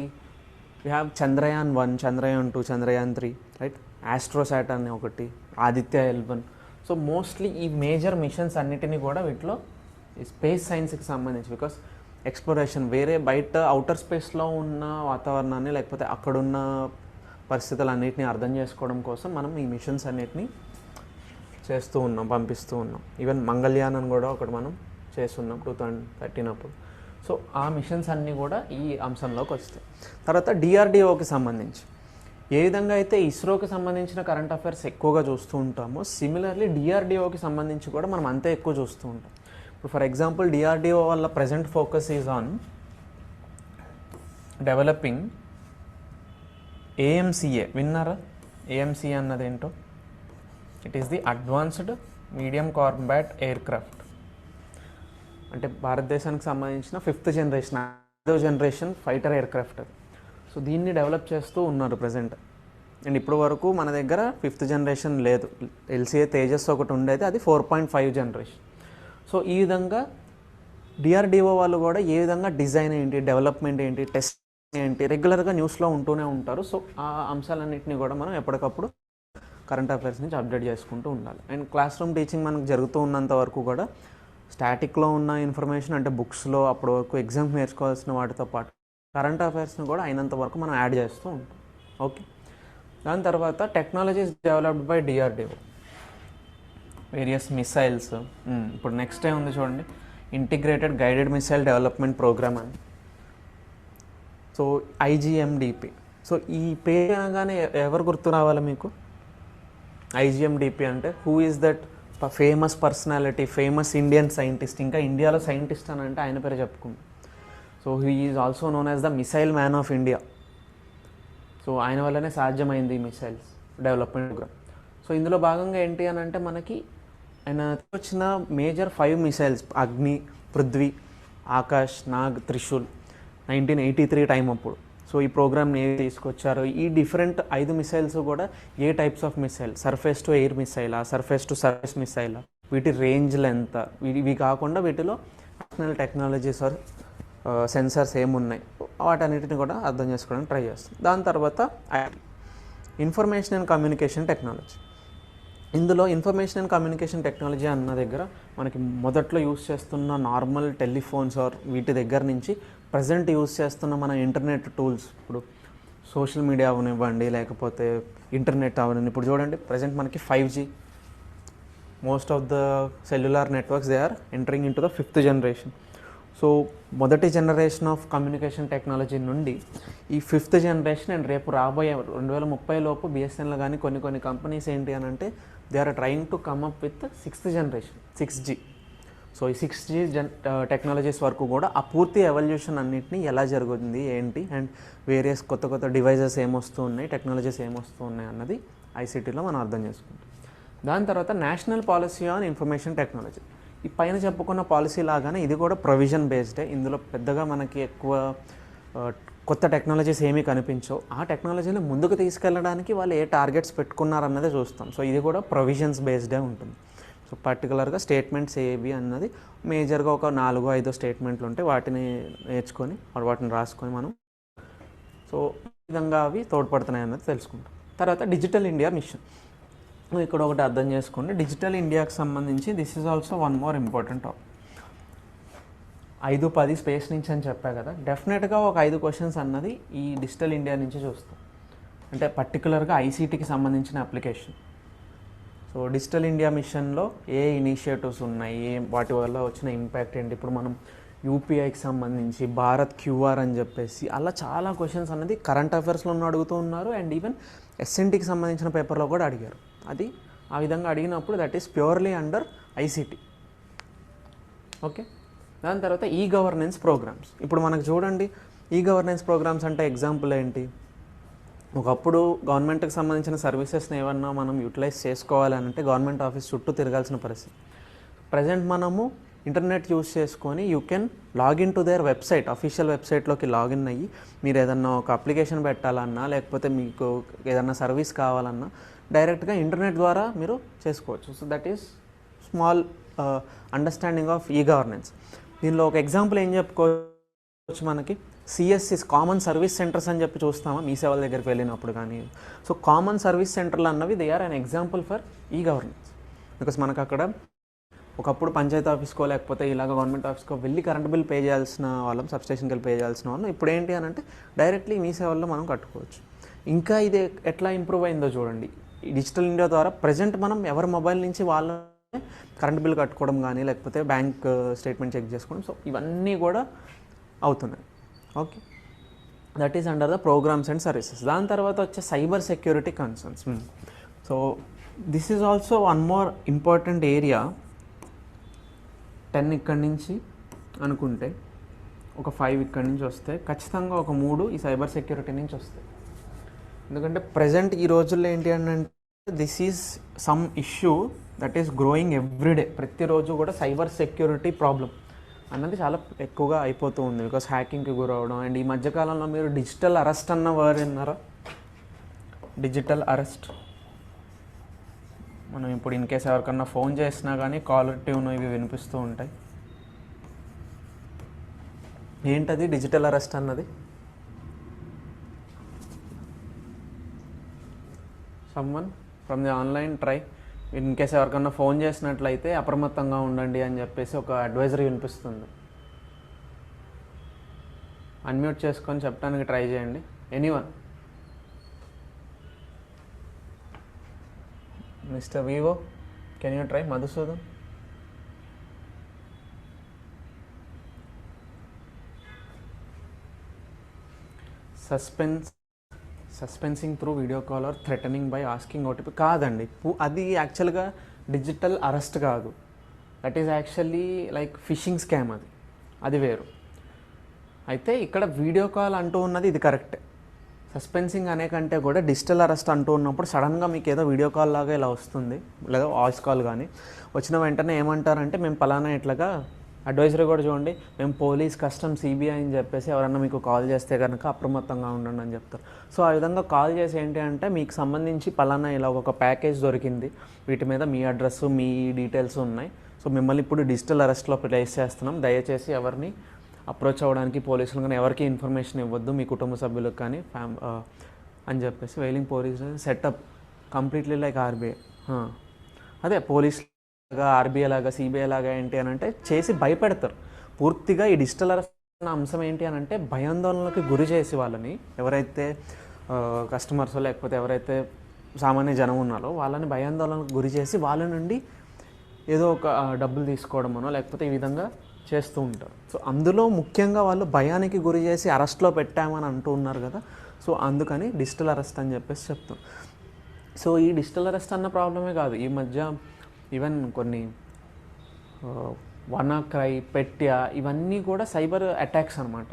we have Chandrayaan 1, Chandrayaan 2, Chandrayaan 3, right, AstroSat అని ఒకటి, ఆదిత్య L1. సో మోస్ట్లీ ఈ మేజర్ మిషన్స్ అన్నిటినీ కూడా వీటిలో ఈ స్పేస్ సైన్స్కి సంబంధించి, బికాస్ ఎక్స్ప్లోరేషన్ వేరే బయట అవుటర్ స్పేస్లో ఉన్న వాతావరణాన్ని లేకపోతే అక్కడున్న పరిస్థితులన్నిటిని అర్థం చేసుకోవడం కోసం మనం ఈ మిషన్స్ అన్నిటిని చేస్తూ ఉన్నాం, పంపిస్తూ ఉన్నాం. ఈవెన్ మంగళయాన్ కూడా ఒకటి మనం చేస్తున్నాం 2013 అప్పుడు. సో ఆ మిషన్స్ అన్నీ కూడా ఈ అంశంలోకి వస్తాయి. తర్వాత డిఆర్డిఓకి సంబంధించి ఏ విధంగా అయితే ఇస్రోకి సంబంధించిన కరెంట్ అఫైర్స్ ఎక్కువగా చూస్తూ ఉంటామో, సిమిలర్లీ డిఆర్డిఓకి సంబంధించి కూడా మనం అంతే ఎక్కువ చూస్తూ ఉంటాం. ఇప్పుడు ఫర్ ఎగ్జాంపుల్ డిఆర్డిఓ వల్ల present focus is on developing AMCA. విన్నారా ఏఎంసిఏ అన్నది ఏంటో? It is the advanced medium combat aircraft. అంటే భారతదేశానికి సంబంధించిన 5th జనరేషన్, 5వ జనరేషన్ ఫైటర్ ఎయిర్ క్రాఫ్ట్ అది. సో దీన్ని డెవలప్ చేస్తూ ఉన్నారు ప్రజెంట్. అండ్ ఇప్పుడు వరకు మన దగ్గర 5th జనరేషన్ లేదు. ఎల్సిఏ తేజస్ ఒకటి ఉండేది, అది 4.5 జనరేషన్. సో ఈ విధంగా డిఆర్డిఓ వాళ్ళు కూడా ఏ విధంగా డిజైన్ ఏంటి, డెవలప్మెంట్ ఏంటి, టెస్ట్ ఏంటి రెగ్యులర్గా న్యూస్లో ఉంటూనే ఉంటారు. సో ఆ అంశాలన్నింటినీ కూడా మనం ఎప్పటికప్పుడు కరెంట్ అఫైర్స్ నుంచి అప్డేట్ చేసుకుంటూ ఉండాలి. అండ్ క్లాస్ రూమ్ టీచింగ్ మనకు జరుగుతూ ఉన్నంత వరకు కూడా స్టాటిక్లో ఉన్న ఇన్ఫర్మేషన్, అంటే బుక్స్లో అప్పటి వరకు ఎగ్జామ్స్ నేర్చుకోవాల్సిన వాటితో పాటు కరెంట్ అఫైర్స్ని కూడా అయినంత వరకు మనం యాడ్ చేస్తూ ఉంటాం. ఓకే. దాని తర్వాత technologies developed by DRDO, various missiles. ఇప్పుడు నెక్స్ట్ ఏం ఉంది చూడండి, integrated guided missile development program అని. So IGMDP. సో ఈ పేరు అనగానే ఎవరు గుర్తు రావాలి మీకు? ఐజిఎండిపి అంటే who is that famous personality, famous Indian scientist. ఇంకా ఇండియాలో సైంటిస్ట్ అని అంటే ఆయన పేరు చెప్పుకుంటాం. So he is also known as the missile man of India. So ఆయన వల్లనే సాధ్యమైంది ఈ మిసైల్స్ డెవలప్మెంట్ ప్రోగ్రామ్. సో ఇందులో భాగంగా ఏంటి అని అంటే మనకి ఆయన వచ్చిన major 5 missiles, Agni, Prithvi, Akash, Nag, Trishul, 1983 time అప్పుడు. సో ఈ ప్రోగ్రామ్ని ఏ తీసుకొచ్చారో, ఈ డిఫరెంట్ 5 మిసైల్స్ కూడా ఏ types of missile, surface to air మిసైలా, సర్ఫేస్ టు సర్ఫేస్ మిసైలా, వీటి రేంజ్లు ఎంత, ఇవి కాకుండా వీటిలో నేషనల్ టెక్నాలజీస్ ఆర్ సెన్సార్స్ ఏమున్నాయి, వాటన్నిటిని కూడా అర్థం చేసుకోవడానికి ట్రై చేస్తాం. దాని తర్వాత ఇన్ఫర్మేషన్ అండ్ కమ్యూనికేషన్ టెక్నాలజీ. ఇందులో ఇన్ఫర్మేషన్ అండ్ కమ్యూనికేషన్ టెక్నాలజీ అన్న దగ్గర మనకి మొదట్లో యూస్ చేస్తున్న నార్మల్ టెలిఫోన్స్ ఆర్ వీటి దగ్గర నుంచి ప్రజెంట్ యూస్ చేస్తున్న మన ఇంటర్నెట్ టూల్స్, ఇప్పుడు సోషల్ మీడియా అవనివ్వండి, లేకపోతే ఇంటర్నెట్ అవనివ్వండి. ఇప్పుడు చూడండి ప్రజెంట్ మనకి 5G, most of the cellular networks they are entering in to the 5th generation. So మొదటి జనరేషన్ ఆఫ్ కమ్యూనికేషన్ టెక్నాలజీ నుండి ఈ 5th జనరేషన్ అండ్ రేపు రాబోయే 2030 లోపు బిఎస్ఎన్ఎల్ కానీ కొన్ని కంపెనీస్ ఏంటి అని అంటే they are trying to come up with 6th generation 6G. So ఈ 6G టెక్నాలజీస్ వరకు కూడా ఆ పూర్తి ఎవల్యూషన్ అన్నింటినీ ఎలా జరుగుతుంది ఏంటి, అండ్ వేరియస్ కొత్త డివైజెస్ ఏమొస్తూ ఉన్నాయి, టెక్నాలజీస్ ఏమొస్తూ ఉన్నాయి అన్నది ఐసీటీలో మనం అర్థం చేసుకుంటాం. దాని తర్వాత national policy on information technology. ఈ పైన చెప్పుకున్న పాలసీ లాగానే ఇది కూడా ప్రొవిజన్ బేస్డే. ఇందులో పెద్దగా మనకి ఎక్కువ కొత్త టెక్నాలజీస్ ఏమీ కనిపించవు. ఆ టెక్నాలజీని ముందుకు తీసుకెళ్ళడానికి వాళ్ళు ఏ టార్గెట్స్ పెట్టుకున్నారన్నదే చూస్తాం. సో ఇది కూడా ప్రొవిజన్స్ బేస్డే ఉంటుంది. సో పర్టికులర్గా స్టేట్మెంట్స్ ఏవి అన్నది మేజర్గా ఒక 4-5 స్టేట్మెంట్లు ఉంటే వాటిని నేర్చుకొని వాటిని రాసుకొని మనం సో ఈ విధంగా అవి తోడ్పడుతున్నాయి అన్నది తెలుసుకుంటాం. తర్వాత డిజిటల్ ఇండియా మిషన్. ఇక్కడ ఒకటి అర్థం చేసుకోండి, డిజిటల్ ఇండియాకి సంబంధించి this is also one more important topic. 5-10 space నుంచి అని చెప్పా కదా, డెఫినెట్గా ఒక 5 క్వశ్చన్స్ అన్నది ఈ డిజిటల్ ఇండియా నుంచి చూస్తాం. అంటే పర్టికులర్గా ఐసీటీకి సంబంధించిన అప్లికేషన్. సో డిజిటల్ ఇండియా మిషన్లో ఏ ఇనిషియేటివ్స్ ఉన్నాయి, వాటి వల్ల వచ్చిన ఇంపాక్ట్ ఏంటి. ఇప్పుడు మనం యూపీఐకి సంబంధించి భారత్ క్యూఆర్ అని చెప్పేసి అలా చాలా క్వశ్చన్స్ అనేది కరెంట్ అఫైర్స్లో అడుగుతూ ఉన్నారు. అండ్ ఈవెన్ ఎస్ఎన్టీకి సంబంధించిన పేపర్లో కూడా అడిగారు. అది ఆ విధంగా అడిగినప్పుడు that is purely under ICT. Okay. దాని తర్వాత ఈ గవర్నెన్స్ ప్రోగ్రామ్స్. ఇప్పుడు మనకు చూడండి ఈ గవర్నెన్స్ ప్రోగ్రామ్స్ అంటే ఎగ్జాంపుల్ ఏంటి, ఒకప్పుడు గవర్నమెంట్కి సంబంధించిన సర్వీసెస్ని ఏమన్నా మనం యూటిలైజ్ చేసుకోవాలంటే గవర్నమెంట్ ఆఫీస్ చుట్టూ తిరగాల్సిన పరిస్థితి. ప్రజెంట్ మనము ఇంటర్నెట్ యూస్ చేసుకొని you can login to their website, official వెబ్సైట్లోకి లాగిన్ అయ్యి మీరు ఏదన్నా ఒక అప్లికేషన్ పెట్టాలన్నా లేకపోతే మీకు ఏదన్నా సర్వీస్ కావాలన్నా డైరెక్ట్గా ఇంటర్నెట్ ద్వారా మీరు చేసుకోవచ్చు. So that is small understanding of e governance. దీనిలో ఒక ఎగ్జాంపుల్ ఏం చెప్పుకోవచ్చు, మనకి సిఎస్సిస్ కామన్ సర్వీస్ సెంటర్స్ అని చెప్పి చూస్తామా మీ సేవల దగ్గరికి వెళ్ళినప్పుడు కానీ. సో కామన్ సర్వీస్ సెంటర్లు అన్నవి they are an example for e governance. Because మనకు అక్కడ ఒకప్పుడు పంచాయతీ ఆఫీస్కో లేకపోతే ఇలాగ గవర్నమెంట్ ఆఫీస్కో వెళ్ళి కరెంట్ బిల్ పే చేయాల్సిన వాళ్ళం, సబ్స్టేషన్కి వెళ్ళి పే చేయాల్సిన వాళ్ళం. ఇప్పుడు ఏంటి అని అంటే డైరెక్ట్లీ మీ సేవల్లో మనం కట్టుకోవచ్చు. ఇంకా ఇది ఎట్లా ఇంప్రూవ్ అయిందో చూడండి. ఈ డిజిటల్ ఇండియా ద్వారా ప్రజెంట్ మనం ఎవరి మొబైల్ నుంచి వాళ్ళ కరెంట్ బిల్ కట్టుకోవడం కానీ లేకపోతే బ్యాంక్ స్టేట్మెంట్ చెక్ చేసుకోవడం, సో ఇవన్నీ కూడా అవుతున్నాయి. Okay, that is under the programs and services. దాని తర్వాత వచ్చే cyber security concerns. So this is also one more important area. 10 ఇక్కడి నుంచి అనుకుంటే ఒక 5 ఇక్కడి నుంచి వస్తే ఖచ్చితంగా ఒక 3 ఈ సైబర్ సెక్యూరిటీ నుంచి వస్తాయి. ఎందుకంటే ప్రజెంట్ ఈ రోజుల్లో ఏంటి అంటే this is some issue that is growing everyday. ప్రతిరోజు కూడా సైబర్ సెక్యూరిటీ ప్రాబ్లం అన్నది చాలా ఎక్కువగా అయిపోతూ ఉంది. బికాస్ హ్యాకింగ్కి గురవడం. అండ్ ఈ మధ్యకాలంలో మీరు డిజిటల్ అరెస్ట్ అన్న వర్డ్ విన్నారా? Digital arrest. మనం ఇప్పుడు ఇన్ కేస్ ఎవరికన్నా ఫోన్ చేసినా కానీ కాలర్ ట్యూన్ ఇవి వినిపిస్తూ ఉంటాయి. ఏంటది డిజిటల్ అరెస్ట్ అన్నది? Someone from the online try. In case ఎవరికన్నా ఫోన్ చేసినట్లయితే అప్రమత్తంగా ఉండండి అని చెప్పేసి ఒక అడ్వైజరీ వినిపిస్తుంది. అన్మ్యూట్ చేసుకొని చెప్పడానికి ట్రై చేయండి. Anyone? Mister Vivo, can you try? Madhusudan? Suspensing through video call or threatening by asking OTP కాదండి. అది యాక్చువల్గా డిజిటల్ అరెస్ట్ కాదు. That is actually like phishing scam. అది వేరు. అయితే ఇక్కడ వీడియో కాల్ అంటూ ఉన్నది ఇది కరెక్టే. సస్పెన్సింగ్ అనే కంటే కూడా డిజిటల్ అరెస్ట్ అంటూ ఉన్నప్పుడు సడన్గా మీకు ఏదో వీడియో కాల్ లాగా ఇలా వస్తుంది, లేదా వాయిస్ కాల్ కానీ వచ్చిన వెంటనే ఏమంటారంటే మేము పలానా ఇట్లాగా అడ్వైజరీ కూడా చూడండి, మేము పోలీస్, కస్టమ్, సిబిఐ అని చెప్పేసి ఎవరన్నా మీకు కాల్ చేస్తే కనుక అప్రమత్తంగా ఉండండి అని చెప్తారు. సో ఆ విధంగా కాల్ చేసి ఏంటి అంటే మీకు సంబంధించి పలానా ఇలా ఒక ప్యాకేజ్ దొరికింది, వీటి మీద మీ అడ్రస్, మీ డీటెయిల్స్ ఉన్నాయి, సో మిమ్మల్ని ఇప్పుడు డిజిటల్ అరెస్ట్లో ప్లేస్ చేస్తున్నాం, దయచేసి ఎవరిని అప్రోచ్ అవ్వడానికి పోలీసులు కానీ ఎవరికి ఇన్ఫర్మేషన్ ఇవ్వద్దు, మీ కుటుంబ సభ్యులకు కానీ అని చెప్పేసి wailing police setup completely like RBI. అదే పోలీస్ లాగా, ఆర్బీఐ లాగా, సిబిఐ లాగా ఏంటి అని అంటే చేసి భయపెడతారు. పూర్తిగా ఈ డిజిటల్ అరెస్ట్ అన్న అంశం ఏంటి అని అంటే భయాందోళనకి గురి చేసి వాళ్ళని, ఎవరైతే కస్టమర్స్ లేకపోతే ఎవరైతే సామాన్య జనం ఉన్నారో వాళ్ళని భయాందోళనకు గురి చేసి వాళ్ళ నుండి ఏదో ఒక డబ్బులు తీసుకోవడమనో లేకపోతే ఈ విధంగా చేస్తూ ఉంటారు. సో అందులో ముఖ్యంగా వాళ్ళు భయానికి గురి చేసి అరెస్ట్లో పెట్టామని అంటూ ఉన్నారు కదా. సో అందుకని డిజిటల్ అరెస్ట్ అని చెప్పేసి చెప్తాం. సో ఈ డిజిటల్ అరెస్ట్ అన్న ప్రాబ్లమే కాదు, ఈ మధ్య ఈవెన్ కొన్ని వనాక్రై, పెట్యా ఇవన్నీ కూడా సైబర్ అటాక్స్ అనమాట.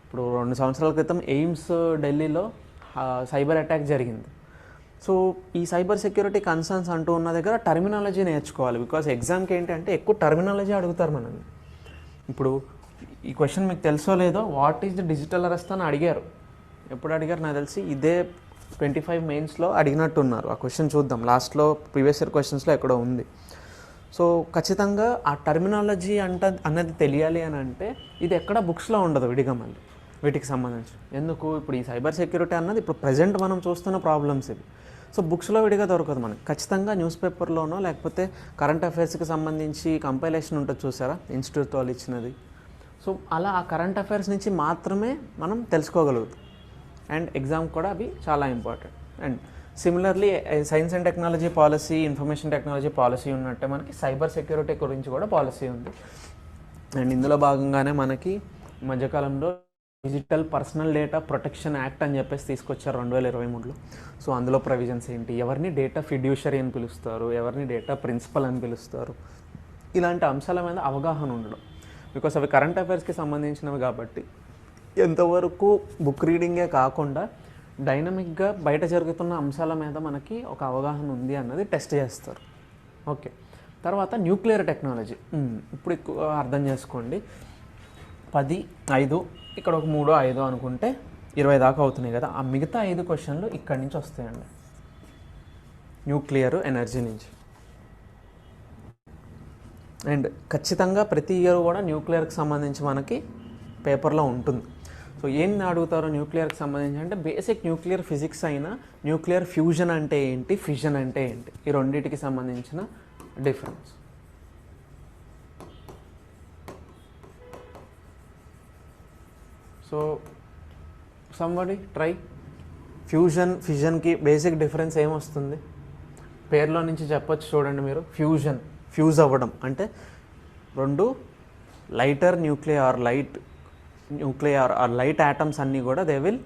ఇప్పుడు 2 సంవత్సరాల క్రితం ఎయిమ్స్ ఢిల్లీలో సైబర్ అటాక్ జరిగింది. సో ఈ సైబర్ సెక్యూరిటీ కన్సర్న్స్ అంటూ ఉన్న దగ్గర టర్మినాలజీ నేర్చుకోవాలి. బికాస్ ఎగ్జామ్కి ఏంటంటే ఎక్కువ టర్మినాలజీ అడుగుతారు మనల్ని. ఇప్పుడు ఈ క్వశ్చన్ మీకు తెలుసో లేదో, what is the digital arrest అని అడిగారు. ఎప్పుడు అడిగారు నాకు తెలిసి ఇదే 25 మెయిన్స్లో అడిగినట్టున్నారు. ఆ క్వశ్చన్ చూద్దాం, లాస్ట్లో ప్రీవియస్ ఇయర్ క్వశ్చన్స్లో ఎక్కడో ఉంది. సో ఖచ్చితంగా ఆ టర్మినాలజీ అన్నది తెలియాలి అని అంటే ఇది ఎక్కడ బుక్స్లో ఉండదు విడిగా మళ్ళీ వీటికి సంబంధించి. ఎందుకు? ఇప్పుడు ఈ సైబర్ సెక్యూరిటీ అన్నది ఇప్పుడు ప్రజెంట్ మనం చూస్తున్న ప్రాబ్లమ్స్ ఇవి. సో బుక్స్లో విడిగా దొరకదు మనకి. ఖచ్చితంగా న్యూస్ పేపర్లోనో లేకపోతే కరెంట్ అఫైర్స్కి సంబంధించి కంపైలేషన్ ఉంటుంది చూసారా, ఇన్స్టిట్యూట్ వాళ్ళు ఇచ్చినది. సో అలా ఆ కరెంట్ అఫైర్స్ నుంచి మాత్రమే మనం తెలుసుకోగలుగుతాం. అండ్ ఎగ్జామ్ కూడా అవి చాలా important. And similarly science and technology policy, information technology policy ఉన్నట్టే మనకి సైబర్ సెక్యూరిటీ గురించి కూడా పాలసీ ఉంది. అండ్ ఇందులో భాగంగానే మనకి మధ్యకాలంలో digital personal data protection act అని చెప్పేసి తీసుకొచ్చారు 2023లో. సో అందులో ప్రొవిజన్స్ ఏంటి, ఎవరిని డేటా ఫిడ్యూషరీ అని పిలుస్తారు, ఎవరిని డేటా ప్రిన్సిపల్ అని పిలుస్తారు, ఇలాంటి అంశాల మీద అవగాహన ఉండడం. బికాస్ అవి కరెంట్ అఫైర్స్కి సంబంధించినవి కాబట్టి ఎంతవరకు బుక్ రీడింగే కాకుండా డైనమిక్గా బయట జరుగుతున్న అంశాల మీద మనకి ఒక అవగాహన ఉంది అన్నది టెస్ట్ చేస్తారు. ఓకే, తర్వాత న్యూక్లియర్ టెక్నాలజీ. ఇప్పుడు ఎక్కువ అర్థం చేసుకోండి. 10, 5 ఇక్కడ ఒక 3, 5 అనుకుంటే 20 దాకా అవుతున్నాయి కదా. ఆ మిగతా 5 క్వశ్చన్లు ఇక్కడి నుంచి వస్తాయండి, న్యూక్లియర్ ఎనర్జీ నుంచి. అండ్ ఖచ్చితంగా ప్రతి ఇయర్ కూడా న్యూక్లియర్కి సంబంధించి మనకి పేపర్లో ఉంటుంది. సో ఏం అడుగుతారో న్యూక్లియర్కి సంబంధించి అంటే బేసిక్ న్యూక్లియర్ ఫిజిక్స్ అయినా న్యూక్లియర్ ఫ్యూజన్ అంటే ఏంటి, ఫిజన్ అంటే ఏంటి, ఈ రెండింటికి సంబంధించిన డిఫరెన్స్. సో somebody try ఫిజన్కి బేసిక్ డిఫరెన్స్ ఏమొస్తుంది? పేరులో నుంచి చెప్పొచ్చు చూడండి మీరు. ఫ్యూజ్ అవ్వడం అంటే రెండు lighter nuclear or light atoms అన్నీ కూడా దే విల్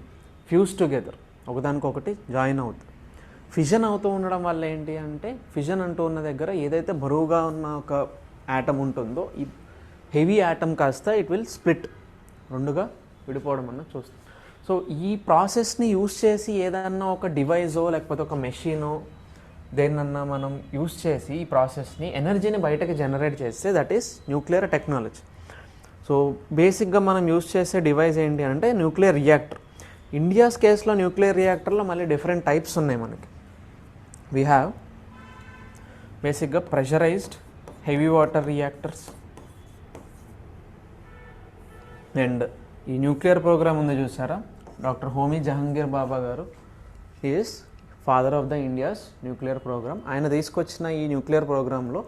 ఫ్యూజ్ టుగెదర్, ఒకదానికొకటి జాయిన్ అవుతాయి. ఫిజన్ అవుతూ ఉండడం వల్ల ఏంటి అంటే, ఫిజన్ అంటూ ఉన్న దగ్గర ఏదైతే బరువుగా ఉన్న ఒక యాటమ్ ఉంటుందో ఈ హెవీ యాటమ్ కాస్త ఇట్ విల్ స్ప్లిట్, రెండుగా విడిపోవడం అన్నది చూస్తాం. సో ఈ ప్రాసెస్ని యూస్ చేసి ఏదన్నా ఒక డివైజో లేకపోతే ఒక మెషినో దేన్నన్నా మనం యూస్ చేసి ఈ ప్రాసెస్ని ఎనర్జీని బయటకి జనరేట్ చేస్తే that is nuclear technology. So బేసిక్గా మనం యూస్ చేసే డివైస్ ఏంటి అంటే న్యూక్లియర్ రియాక్టర్. ఇండియాస్ కేసులో న్యూక్లియర్ రియాక్టర్లో మళ్ళీ డిఫరెంట్ టైప్స్ ఉన్నాయి మనకి. వీ హ్యావ్ బేసిక్గా pressurised heavy water reactors. And ఈ న్యూక్లియర్ ప్రోగ్రామ్ ఉంది చూసారా, డాక్టర్ హోమీ జహంగీర్ బాబా గారు is father of the India's nuclear program. ఆయన తీసుకొచ్చిన ఈ న్యూక్లియర్ ప్రోగ్రాంలో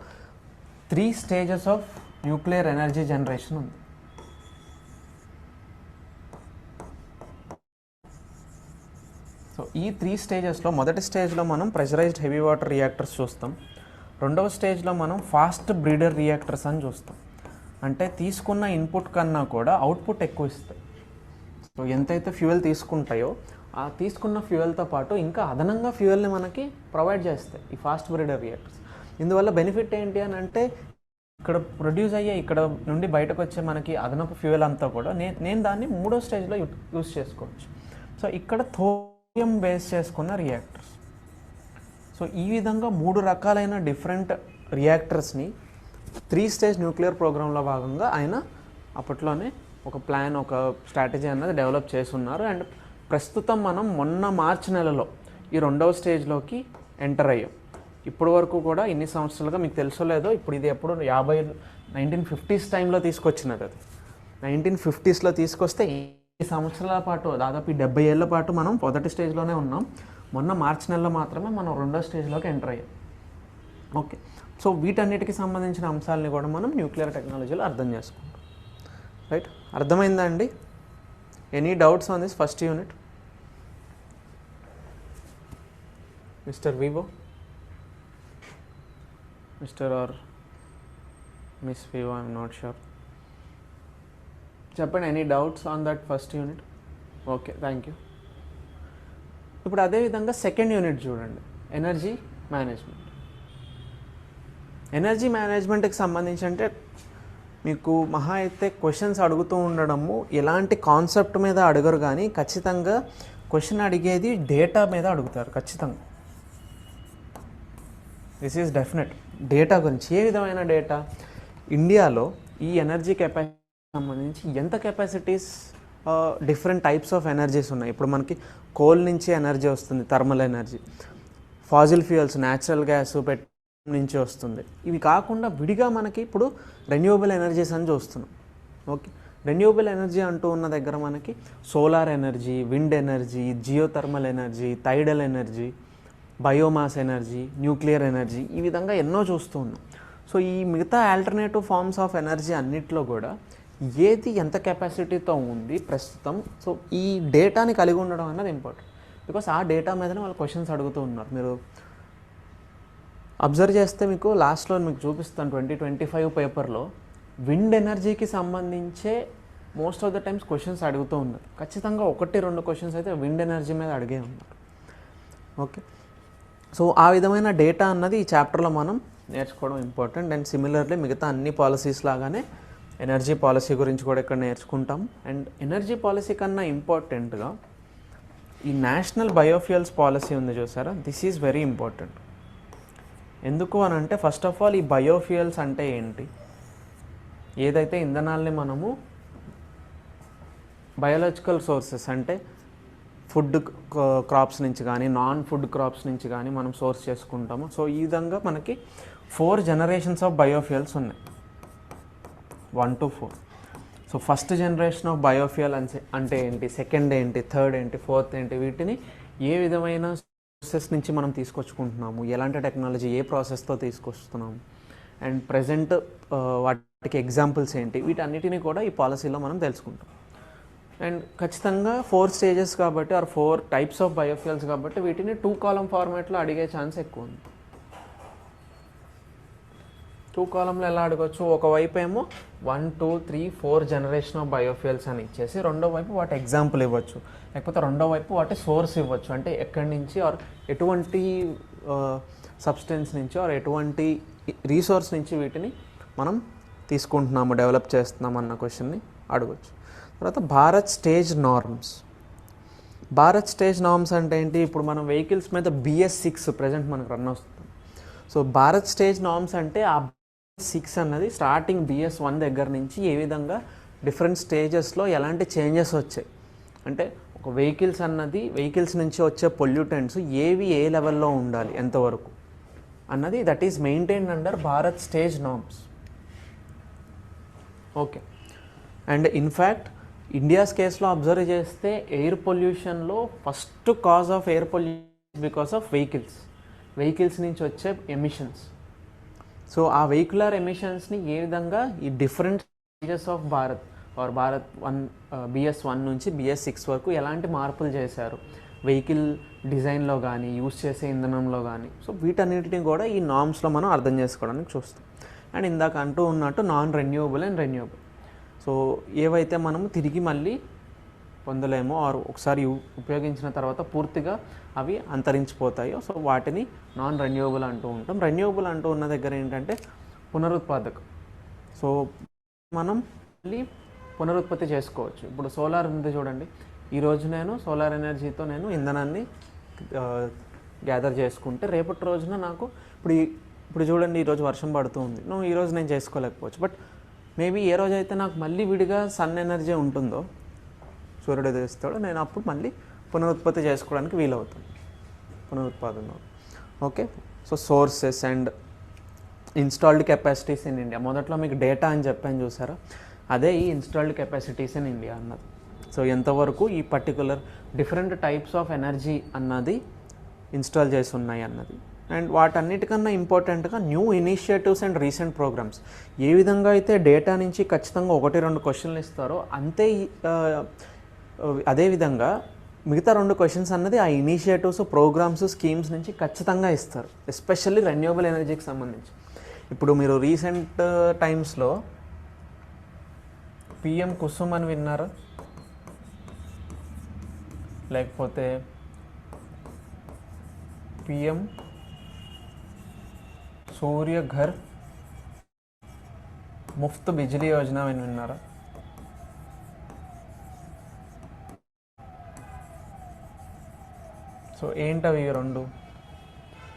3 stages of nuclear energy generation ఉంది. సో ఈ 3 స్టేజెస్లో మొదటి స్టేజ్లో మనం ప్రెషరైజ్డ్ హెవీ వాటర్ రియాక్టర్స్ చూస్తాం. రెండవ స్టేజ్లో మనం ఫాస్ట్ బ్రీడర్ రియాక్టర్స్ అని చూస్తాం. అంటే తీసుకున్న ఇన్పుట్ కన్నా కూడా అవుట్పుట్ ఎక్కువ ఇస్తాయి. సో ఎంతైతే ఫ్యూయల్ తీసుకుంటాయో ఆ తీసుకున్న ఫ్యూయల్తో పాటు ఇంకా అదనంగా ఫ్యూయల్ని మనకి ప్రొవైడ్ చేస్తాయి ఈ ఫాస్ట్ బ్రీడర్ రియాక్టర్స్. ఇందువల్ల బెనిఫిట్ ఏంటి అని అంటే, ఇక్కడ ప్రొడ్యూస్ అయ్యే ఇక్కడ నుండి బయటకు వచ్చే మనకి అదనపు ఫ్యూయల్ అంతా కూడా నేను దాన్ని 3వ స్టేజ్లో యూస్ చేసుకోవచ్చు. సో ఇక్కడ థోరియం బేస్ చేసుకున్న రియాక్టర్స్. సో ఈ విధంగా 3 రకాలైన డిఫరెంట్ రియాక్టర్స్ని 3 స్టేజ్ న్యూక్లియర్ ప్రోగ్రాంలో భాగంగా ఆయన అప్పట్లోనే ఒక ప్లాన్, ఒక స్ట్రాటజీ అన్నది డెవలప్ చేస్తున్నారు. అండ్ ప్రస్తుతం మనం మొన్న మార్చి నెలలో ఈ 2వ స్టేజ్లోకి ఎంటర్ అయ్యాం. ఇప్పటి వరకు కూడా ఇన్ని సంవత్సరాలుగా మీకు తెలుసో లేదో, ఇప్పుడు ఇది ఎప్పుడు 1950s టైంలో తీసుకొచ్చినది. అది 1950sలో తీసుకొస్తే ఈ సంవత్సరాల పాటు దాదాపు 70 ఏళ్ల పాటు మనం మొదటి స్టేజ్లోనే ఉన్నాం. మొన్న మార్చి నెలలో మాత్రమే మనం 2వ స్టేజ్లోకి ఎంటర్ అయ్యాం. ఓకే, సో వీటన్నిటికి సంబంధించిన అంశాలని కూడా మనం న్యూక్లియర్ టెక్నాలజీలో అర్థం చేసుకుంటాం. రైట్, అర్థమైందా అండి? Any doubts on this first unit? Mister Vivo, mister or miss Vivo, I'm not sure. చెప్పండి, any doubts on that first unit? Okay, thank you. ఇప్పుడు అదేవిధంగా సెకండ్ యూనిట్ చూడండి, ఎనర్జీ మేనేజ్మెంట్. ఎనర్జీ మేనేజ్మెంట్కి సంబంధించి అంటే మీకు మహా అయితే క్వశ్చన్స్ అడుగుతూ ఉండడము, ఎలాంటి కాన్సెప్ట్ మీద అడగరు కానీ ఖచ్చితంగా క్వశ్చన్ అడిగేది డేటా మీద అడుగుతారు ఖచ్చితంగా. This is definite. డేటా గురించి, ఏ విధమైన డేటా, ఇండియాలో ఈ ఎనర్జీ కెపాసిటీ సంబంధించి ఎంత capacities, different types of energies ఉన్నాయి. ఇప్పుడు మనకి కోల్ నుంచి ఎనర్జీ వస్తుంది, thermal energy. Fossil fuels, natural gas, petrol నుంచి వస్తుంది. ఇవి కాకుండా విడిగా మనకి ఇప్పుడు రెన్యూవబుల్ ఎనర్జీస్ అని చూస్తున్నాం. ఓకే, రెన్యూవబుల్ ఎనర్జీ అంటూ ఉన్న దగ్గర మనకి solar energy, wind energy, geothermal energy, టైడల్ energy, biomass energy, nuclear energy, ఈ విధంగా ఎన్నో చూస్తూ ఉన్నాం. సో ఈ మిగతా ఆల్టర్నేటివ్ ఫార్మ్స్ ఆఫ్ ఎనర్జీ అన్నిట్లో కూడా ఏది ఎంత కెపాసిటీతో ఉంది ప్రస్తుతం, సో ఈ డేటాని కలిగి ఉండడం అన్నది ఇంపార్టెంట్. బికాస్ ఆ డేటా మీదనే వాళ్ళు క్వశ్చన్స్ అడుగుతూ ఉన్నారు. మీరు అబ్జర్వ్ చేస్తే మీకు లాస్ట్లో మీకు చూపిస్తాను 2025 పేపర్లో విండ్ ఎనర్జీకి సంబంధించే most of the times questions అడుగుతూ ఉన్నారు. ఖచ్చితంగా 1-2 క్వశ్చన్స్ అయితే విండ్ ఎనర్జీ మీద అడిగే ఉన్నారు. ఓకే, సో ఆ విధమైన డేటా అన్నది ఈ చాప్టర్లో మనం నేర్చుకోవడం ఇంపార్టెంట్. అండ్ సిమిలర్లీ మిగతా అన్ని పాలసీస్ లాగానే ఎనర్జీ పాలసీ గురించి కూడా ఇక్కడ నేర్చుకుంటాం. అండ్ ఎనర్జీ పాలసీ కన్నా ఇంపార్టెంట్గా ఈ నేషనల్ బయోఫ్యూయల్స్ పాలసీ ఉంది చూసారా, దిస్ ఈజ్ వెరీ ఇంపార్టెంట్. ఎందుకు అని అంటే, ఫస్ట్ ఆఫ్ ఆల్ ఈ బయోఫ్యూయల్స్ అంటే ఏంటి, ఏదైతే ఇంధనాల్ని మనము బయోలాజికల్ సోర్సెస్ అంటే ఫుడ్ క్రాప్స్ నుంచి కానీ నాన్ ఫుడ్ క్రాప్స్ నుంచి కానీ మనం సోర్స్ చేసుకుంటాము. సో ఈ విధంగా మనకి 4 జనరేషన్స్ ఆఫ్ బయోఫ్యూయల్స్ ఉన్నాయి, 1 to 4. So first generation of biofuel అంటే ఏంటి, సెకండ్ ఏంటి, థర్డ్ ఏంటి, ఫోర్త్ ఏంటి, వీటిని ఏ విధమైన సోర్సెస్ నుంచి మనం తీసుకొచ్చుకుంటున్నాము, ఎలాంటి టెక్నాలజీ ఏ ప్రాసెస్తో తీసుకొస్తున్నాము, అండ్ ప్రజెంట్ వాటికి ఎగ్జాంపుల్స్ ఏంటి, వీటన్నిటిని కూడా ఈ పాలసీలో మనం తెలుసుకుంటాం. అండ్ ఖచ్చితంగా 4 స్టేజెస్ కాబట్టి ఆర్ 4 టైప్స్ ఆఫ్ బయోఫ్యూయల్స్ కాబట్టి వీటిని 2 కాలమ్ ఫార్మాట్లో అడిగే ఛాన్స్ ఎక్కువ ఉంది. 2 కాలంలో ఎలా అడగచ్చు, ఒకవైపు ఏమో 1, 2, 3, 4 జనరేషన్ ఆఫ్ బయోఫ్యూయల్స్ అని ఇచ్చేసి రెండో వైపు వాటి ఎగ్జాంపుల్ ఇవ్వచ్చు, లేకపోతే రెండో వైపు వాటి సోర్స్ ఇవ్వచ్చు, అంటే ఎక్కడి నుంచి ఆర్ ఎటువంటి సబ్స్టెన్స్ నుంచి ఆర్ ఎటువంటి రీసోర్స్ నుంచి వీటిని మనం తీసుకుంటున్నాము, డెవలప్ చేస్తున్నాము అన్న క్వశ్చన్ని అడగచ్చు. తర్వాత Bharat stage norms. Bharat stage norms అంటే ఏంటి, ఇప్పుడు మనం వెహికల్స్ మీద BS6 ప్రజెంట్ మనకు రన్ వస్తుంది. సో భారత్ స్టేజ్ నార్మ్స్ అంటే ఆ BS6 అన్నది స్టార్టింగ్ BS1 దగ్గర నుంచి ఏ విధంగా డిఫరెంట్ స్టేజెస్లో ఎలాంటి చేంజెస్ వచ్చాయి, అంటే ఒక వెహికల్స్ నుంచి వచ్చే పొల్యూటెంట్స్ ఏవి ఏ లెవెల్లో ఉండాలి ఎంతవరకు అన్నది that is maintained under Bharat stage norms. Okay. And in fact India's కేసులో అబ్జర్వ్ చేస్తే ఎయిర్ పొల్యూషన్లో first cause of air pollution because of vehicles నుంచి వచ్చే ఎమిషన్స్. సో ఆ వెహికులర్ ఎమిషన్స్ని ఏ విధంగా ఈ different stages of Bharat or Bharat BS1 నుంచి BS6 వరకు ఎలాంటి మార్పులు చేశారు వెహికల్ డిజైన్లో కానీ యూస్ చేసే ఇంధనంలో కానీ. సో వీటన్నిటిని కూడా ఈ నార్మ్స్లో మనం అర్థం చేసుకోవడానికి చూస్తాం. అండ్ ఇందాక అంటూ ఉన్నట్టు non renewable and renewable. So ఏవైతే మనము తిరిగి మళ్ళీ పొందలేమో ఆర్ ఒకసారి ఉపయోగించిన తర్వాత పూర్తిగా అవి అంతరించిపోతాయో సో వాటిని నాన్ రెన్యూవబుల్ అంటూ ఉంటాం. రెన్యూవబుల్ అంటూ ఉన్న దగ్గర ఏంటంటే పునరుత్పాదకం. సో మనం మళ్ళీ పునరుత్పత్తి చేసుకోవచ్చు. ఇప్పుడు సోలార్ ఉంది చూడండి, ఈరోజు నేను సోలార్ ఎనర్జీతో నేను ఇంధనాన్ని గ్యాదర్ చేసుకుంటే రేపటి రోజున నాకు ఇప్పుడు చూడండి ఈరోజు వర్షం పడుతూ ఉంది, ఈరోజు నేను చేసుకోలేకపోవచ్చు, బట్ మేబీ ఏ రోజైతే నాకు మళ్ళీ విడిగా సన్ ఎనర్జీ ఉంటుందో, సూర్యుడు ఉదయిస్తాడో, నేను అప్పుడు మళ్ళీ పునరుత్పత్తి చేసుకోవడానికి వీలవుతుంది, పునరుత్పాదన. Okay. So sources and installed capacities in India. మొదట్లో మీకు డేటా అని చెప్పాను చూసారా, అదే ఈ ఇన్స్టాల్డ్ కెపాసిటీస్ ఇన్ ఇండియా అన్నది. సో ఎంతవరకు ఈ particular different types of energy అన్నది ఇన్స్టాల్ చేసి ఉన్నాయి అన్నది. అండ్ వాటన్నిటికన్నా ఇంపార్టెంట్గా new initiatives and recent programmes. ఏ విధంగా అయితే డేటా నుంచి ఖచ్చితంగా 1-2 క్వశ్చన్లు ఇస్తారో అంతే అదేవిధంగా మిగతా 2 క్వశ్చన్స్ అన్నది ఆ ఇనిషియేటివ్స్, ప్రోగ్రామ్స్, స్కీమ్స్ నుంచి ఖచ్చితంగా ఇస్తారు, ఎస్పెషల్లీ రెన్యూవబుల్ ఎనర్జీకి సంబంధించి. ఇప్పుడు మీరు రీసెంట్ టైమ్స్లో PM కుసుమ్ అని విన్నారా, లేకపోతే PM సూర్య ఘర్ ముఫ్త్ బిజిలీ యోజన అని విన్నారా? సో ఏంటవి 2,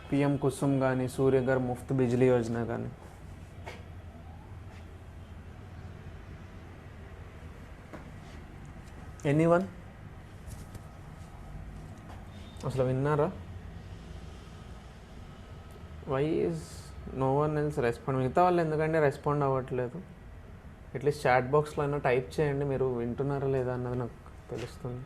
PM కుసుమ్ కానీ సూర్య ఘర్ ముఫ్త్ బిజిలీ యోజన కానీ? ఎనీవన్ అసలు విన్నారా? Why is no one else respond? మిగతా వాళ్ళు ఎందుకంటే రెస్పాండ్ అవ్వట్లేదు? అట్లీస్ట్ చాట్ బాక్స్లో అయినా టైప్ చేయండి, మీరు వింటున్నారా లేదా అన్నది నాకు తెలుస్తుంది.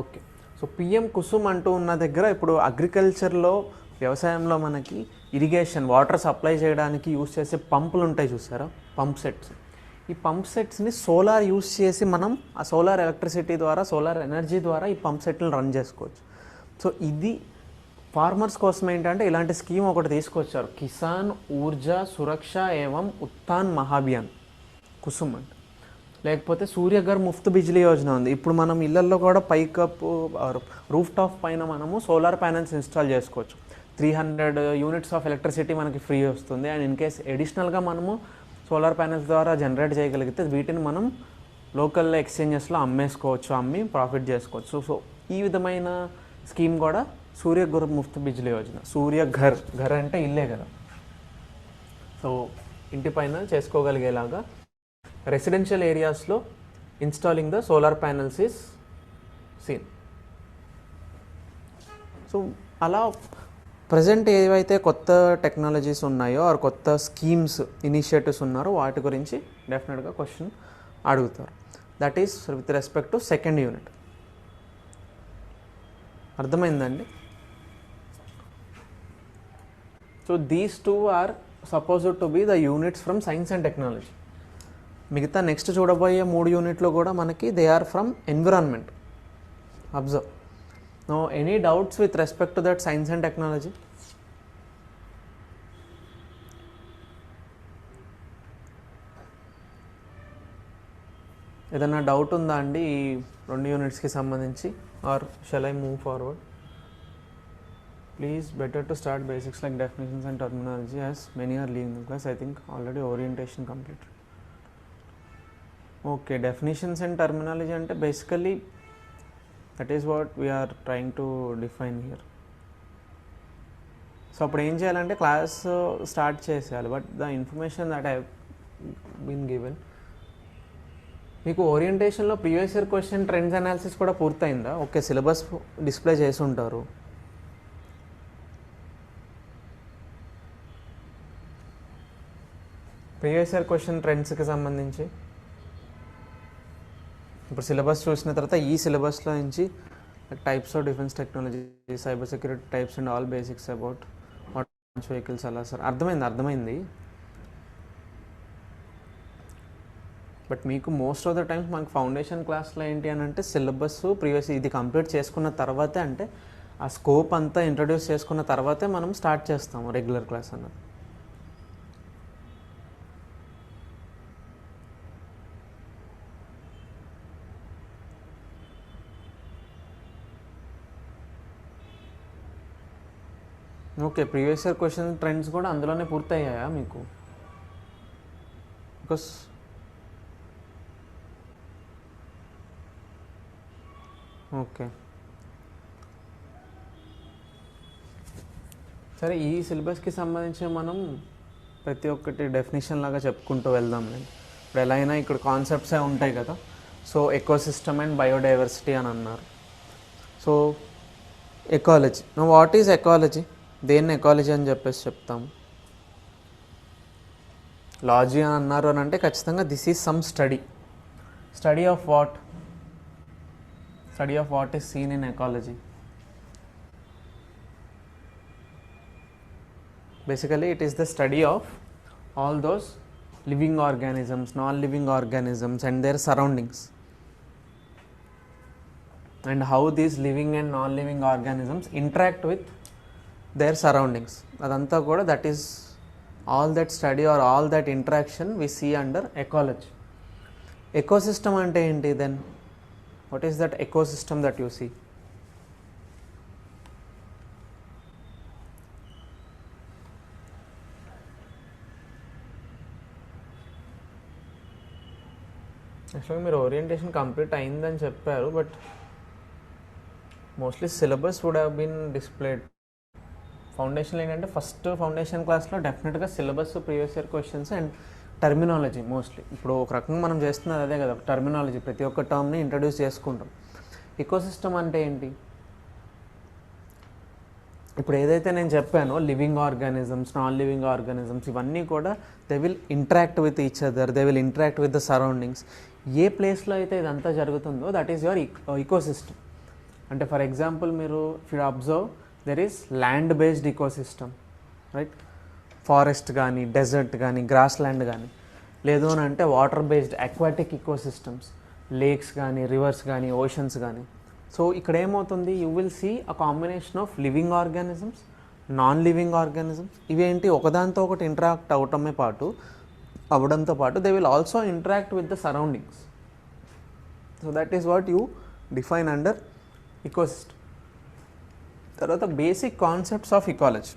ఓకే. సో PM కుసుమ్ అంటూ ఉన్న దగ్గర ఇప్పుడు అగ్రికల్చర్లో, వ్యవసాయంలో మనకి ఇరిగేషన్ వాటర్ సప్లై చేయడానికి యూస్ చేసే పంపులు ఉంటాయి చూసారా, పంప్ సెట్స్. ఈ పంప్ సెట్స్ని సోలార్ యూస్ చేసి మనం ఆ సోలార్ ఎలక్ట్రిసిటీ ద్వారా, సోలార్ ఎనర్జీ ద్వారా ఈ పంప్ సెట్లను రన్ చేసుకోవచ్చు. సో ఇది ఫార్మర్స్ కోసం ఏంటంటే ఇలాంటి స్కీమ్ ఒకటి తీసుకొచ్చారు, కిసాన్ ఊర్జా సురక్ష ఏవం ఉత్థాన్ మహాభియాన్ కుసుమ్ అంటే. లేకపోతే సూర్యఘర్ ముఫ్త్ బిజిలీ యోజన ఉంది. ఇప్పుడు మనం ఇళ్లల్లో కూడా పైకప్పు రూఫ్ టాప్ పైన మనము సోలార్ ప్యానెల్స్ ఇన్స్టాల్ చేసుకోవచ్చు. 300 యూనిట్స్ ఆఫ్ ఎలక్ట్రిసిటీ మనకి ఫ్రీ వస్తుంది. అండ్ ఇన్ కేస్ ఎడిషనల్గా మనము సోలార్ ప్యానెల్స్ ద్వారా జనరేట్ చేయగలిగితే వీటిని మనం లోకల్ ఎక్స్చేంజెస్లో అమ్మి ప్రాఫిట్ చేసుకోవచ్చు. సో ఈ విధమైన స్కీమ్ కూడా సూర్యఘర్ ముఫ్త్ బిజిలీ యోజన. సూర్యఘర్ అంటే ఇల్లే కదా, సో ఇంటి పైన చేసుకోగలిగేలాగా రెసిడెన్షియల్ ఏరియాస్లో installing the solar panels is seen. So అలా ప్రజెంట్ ఏవైతే కొత్త టెక్నాలజీస్ ఉన్నాయో ఆర్ కొత్త స్కీమ్స్, ఇనిషియేటివ్స్ ఉన్నారో వాటి గురించి డెఫినెట్గా క్వశ్చన్ అడుగుతారు. That is with respect to second unit. అర్థమైందండి? So these 2 are supposed to be the units from science and technology. మిగతా నెక్స్ట్ చూడబోయే 3 యూనిట్లో కూడా మనకి they are from environment. Observe. No any doubts with respect to that science and technology? ఏదైనా డౌట్ ఉందా అండి ఈ 2 యూనిట్స్కి సంబంధించి, or shall I move forward? Please better to start basics like definitions and terminology as many are leaving the class. I think already orientation complete. Okay, definitions and terminology అంటే basically that is what we are trying to define here. So అప్పుడు ఏం చేయాలంటే క్లాస్ స్టార్ట్ చేసేయాలి. But the information that I been given, మీకు ఓరియంటేషన్లో previous year question trends analysis కూడా పూర్తయిందా? ఓకే, సిలబస్ డిస్ప్లే చేసి ఉంటారు. ప్రీవియస్ ఇయర్ క్వశ్చన్ ట్రెండ్స్కి సంబంధించి ఇప్పుడు సిలబస్ చూసిన తర్వాత ఈ సిలబస్లో నుంచి types of defence technology, cyber security types and all basics about autonomous vehicles అలా సార్. అర్థమైంది. బట్ మీకు మోస్ట్ ఆఫ్ ద టైమ్స్ మనకు ఫౌండేషన్ క్లాస్లో ఏంటి అని అంటే సిలబస్ ప్రీవియస్ ఇది కంప్లీట్ చేసుకున్న తర్వాతే, అంటే ఆ స్కోప్ అంతా ఇంట్రడ్యూస్ చేసుకున్న తర్వాతే మనం స్టార్ట్ చేస్తాము రెగ్యులర్ క్లాస్ అన్నది. Okay, previous year question trends కూడా అందులోనే పూర్తయ్యాయా మీకు? బికాస్ ఓకే సరే, ఈ సిలబస్కి సంబంధించి మనం ప్రతి ఒక్కటి డెఫినేషన్ లాగా చెప్పుకుంటూ వెళ్దాం. ఇప్పుడు ఎలా అయినా ఇక్కడ కాన్సెప్ట్సే ఉంటాయి కదా. సో ఎకోసిస్టమ్ అండ్ బయోడైవర్సిటీ అని అన్నారు. So ecology, what is ecology? దేన్ని ఎకాలజీ అని చెప్పేసి చెప్తాము. లాజీ అని అన్నారు అని అంటే ఖచ్చితంగా this is some study of what? Study of what is seen in ecology. Basically, it is the study of all those living organisms, non-living organisms and their surroundings, and how these living and non-living organisms interact with their surroundings. Adantha kuda that is all that study or all that interaction we see under ecology. Ecosystem ante enti then? What is that ecosystem that you see? యాక్చువల్గా మీరు ఓరియంటేషన్ కంప్లీట్ అయిందని చెప్పారు, but mostly syllabus would have been displayed. ఫౌండేషన్లో ఏంటంటే ఫస్ట్ ఫౌండేషన్ క్లాస్లో డెఫినెట్గా syllabus, previous year questions and terminology mostly. ఇప్పుడు ఒక రకంగా మనం చేస్తున్నది అదే కదా, టర్మినాలజీ. ప్రతి ఒక్క టర్మ్ని ఇంట్రడ్యూస్ చేసుకుంటాం. ఎకోసిస్టమ్ అంటే ఏంటి? ఇప్పుడు ఏదైతే నేను చెప్పానో living organisms, non living organisms, ఇవన్నీ కూడా they will interact with each other, they will interact with the surroundings. ఏ ప్లేస్లో అయితే ఇదంతా జరుగుతుందో దట్ ఈస్ యువర్ ఈకోసిస్టమ్. అంటే ఫర్ ఎగ్జాంపుల్ మీరు if you observe there is land based ecosystem, right? Forest కానీ, డెజర్ట్ కానీ, గ్రాస్ ల్యాండ్ కానీ, లేదు అని అంటే water based aquatic ecosystems, lakes కానీ, రివర్స్ కానీ, ఓషన్స్ కానీ. సో ఇక్కడ ఏమవుతుంది, you will see a combination of living organisms, non living organisms. ఇవేంటి ఒకదాంతో ఒకటి ఇంటరాక్ట్ అవ్వడంతో పాటు they will also interact with the surroundings. So that is what you define under ecosystem. తర్వాత basic concepts of ecology.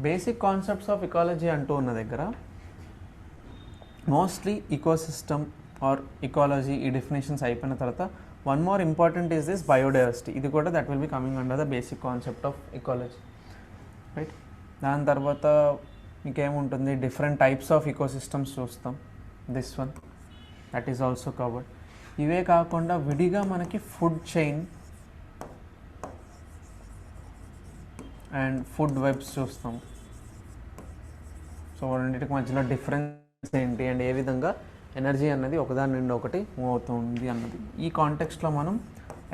Basic concepts of ecology అంటూ ఉన్న దగ్గర మోస్ట్లీ ఈకోసిస్టమ్ ఆర్ ఇకాలజీ ఈ డెఫినేషన్స్ అయిపోయిన తర్వాత one more important is this biodiversity. ఇది కూడా that will be coming under the basic concept of ecology, right? దాని తర్వాత మీకేముంటుంది, డిఫరెంట్ టైప్స్ ఆఫ్ ఈకోసిస్టమ్స్ చూస్తాం. This one that is also covered. ఇవే కాకుండా విడిగా మనకి food chain and food webs చూస్తాం. సో రెండింటికి మధ్యలో డిఫరెన్స్ ఏంటి అండ్ ఏ విధంగా ఎనర్జీ అన్నది ఒకదాని నుండి ఒకటి మూవ్ అవుతుంది అన్నది. ఈ కాంటెక్స్ట్లో మనం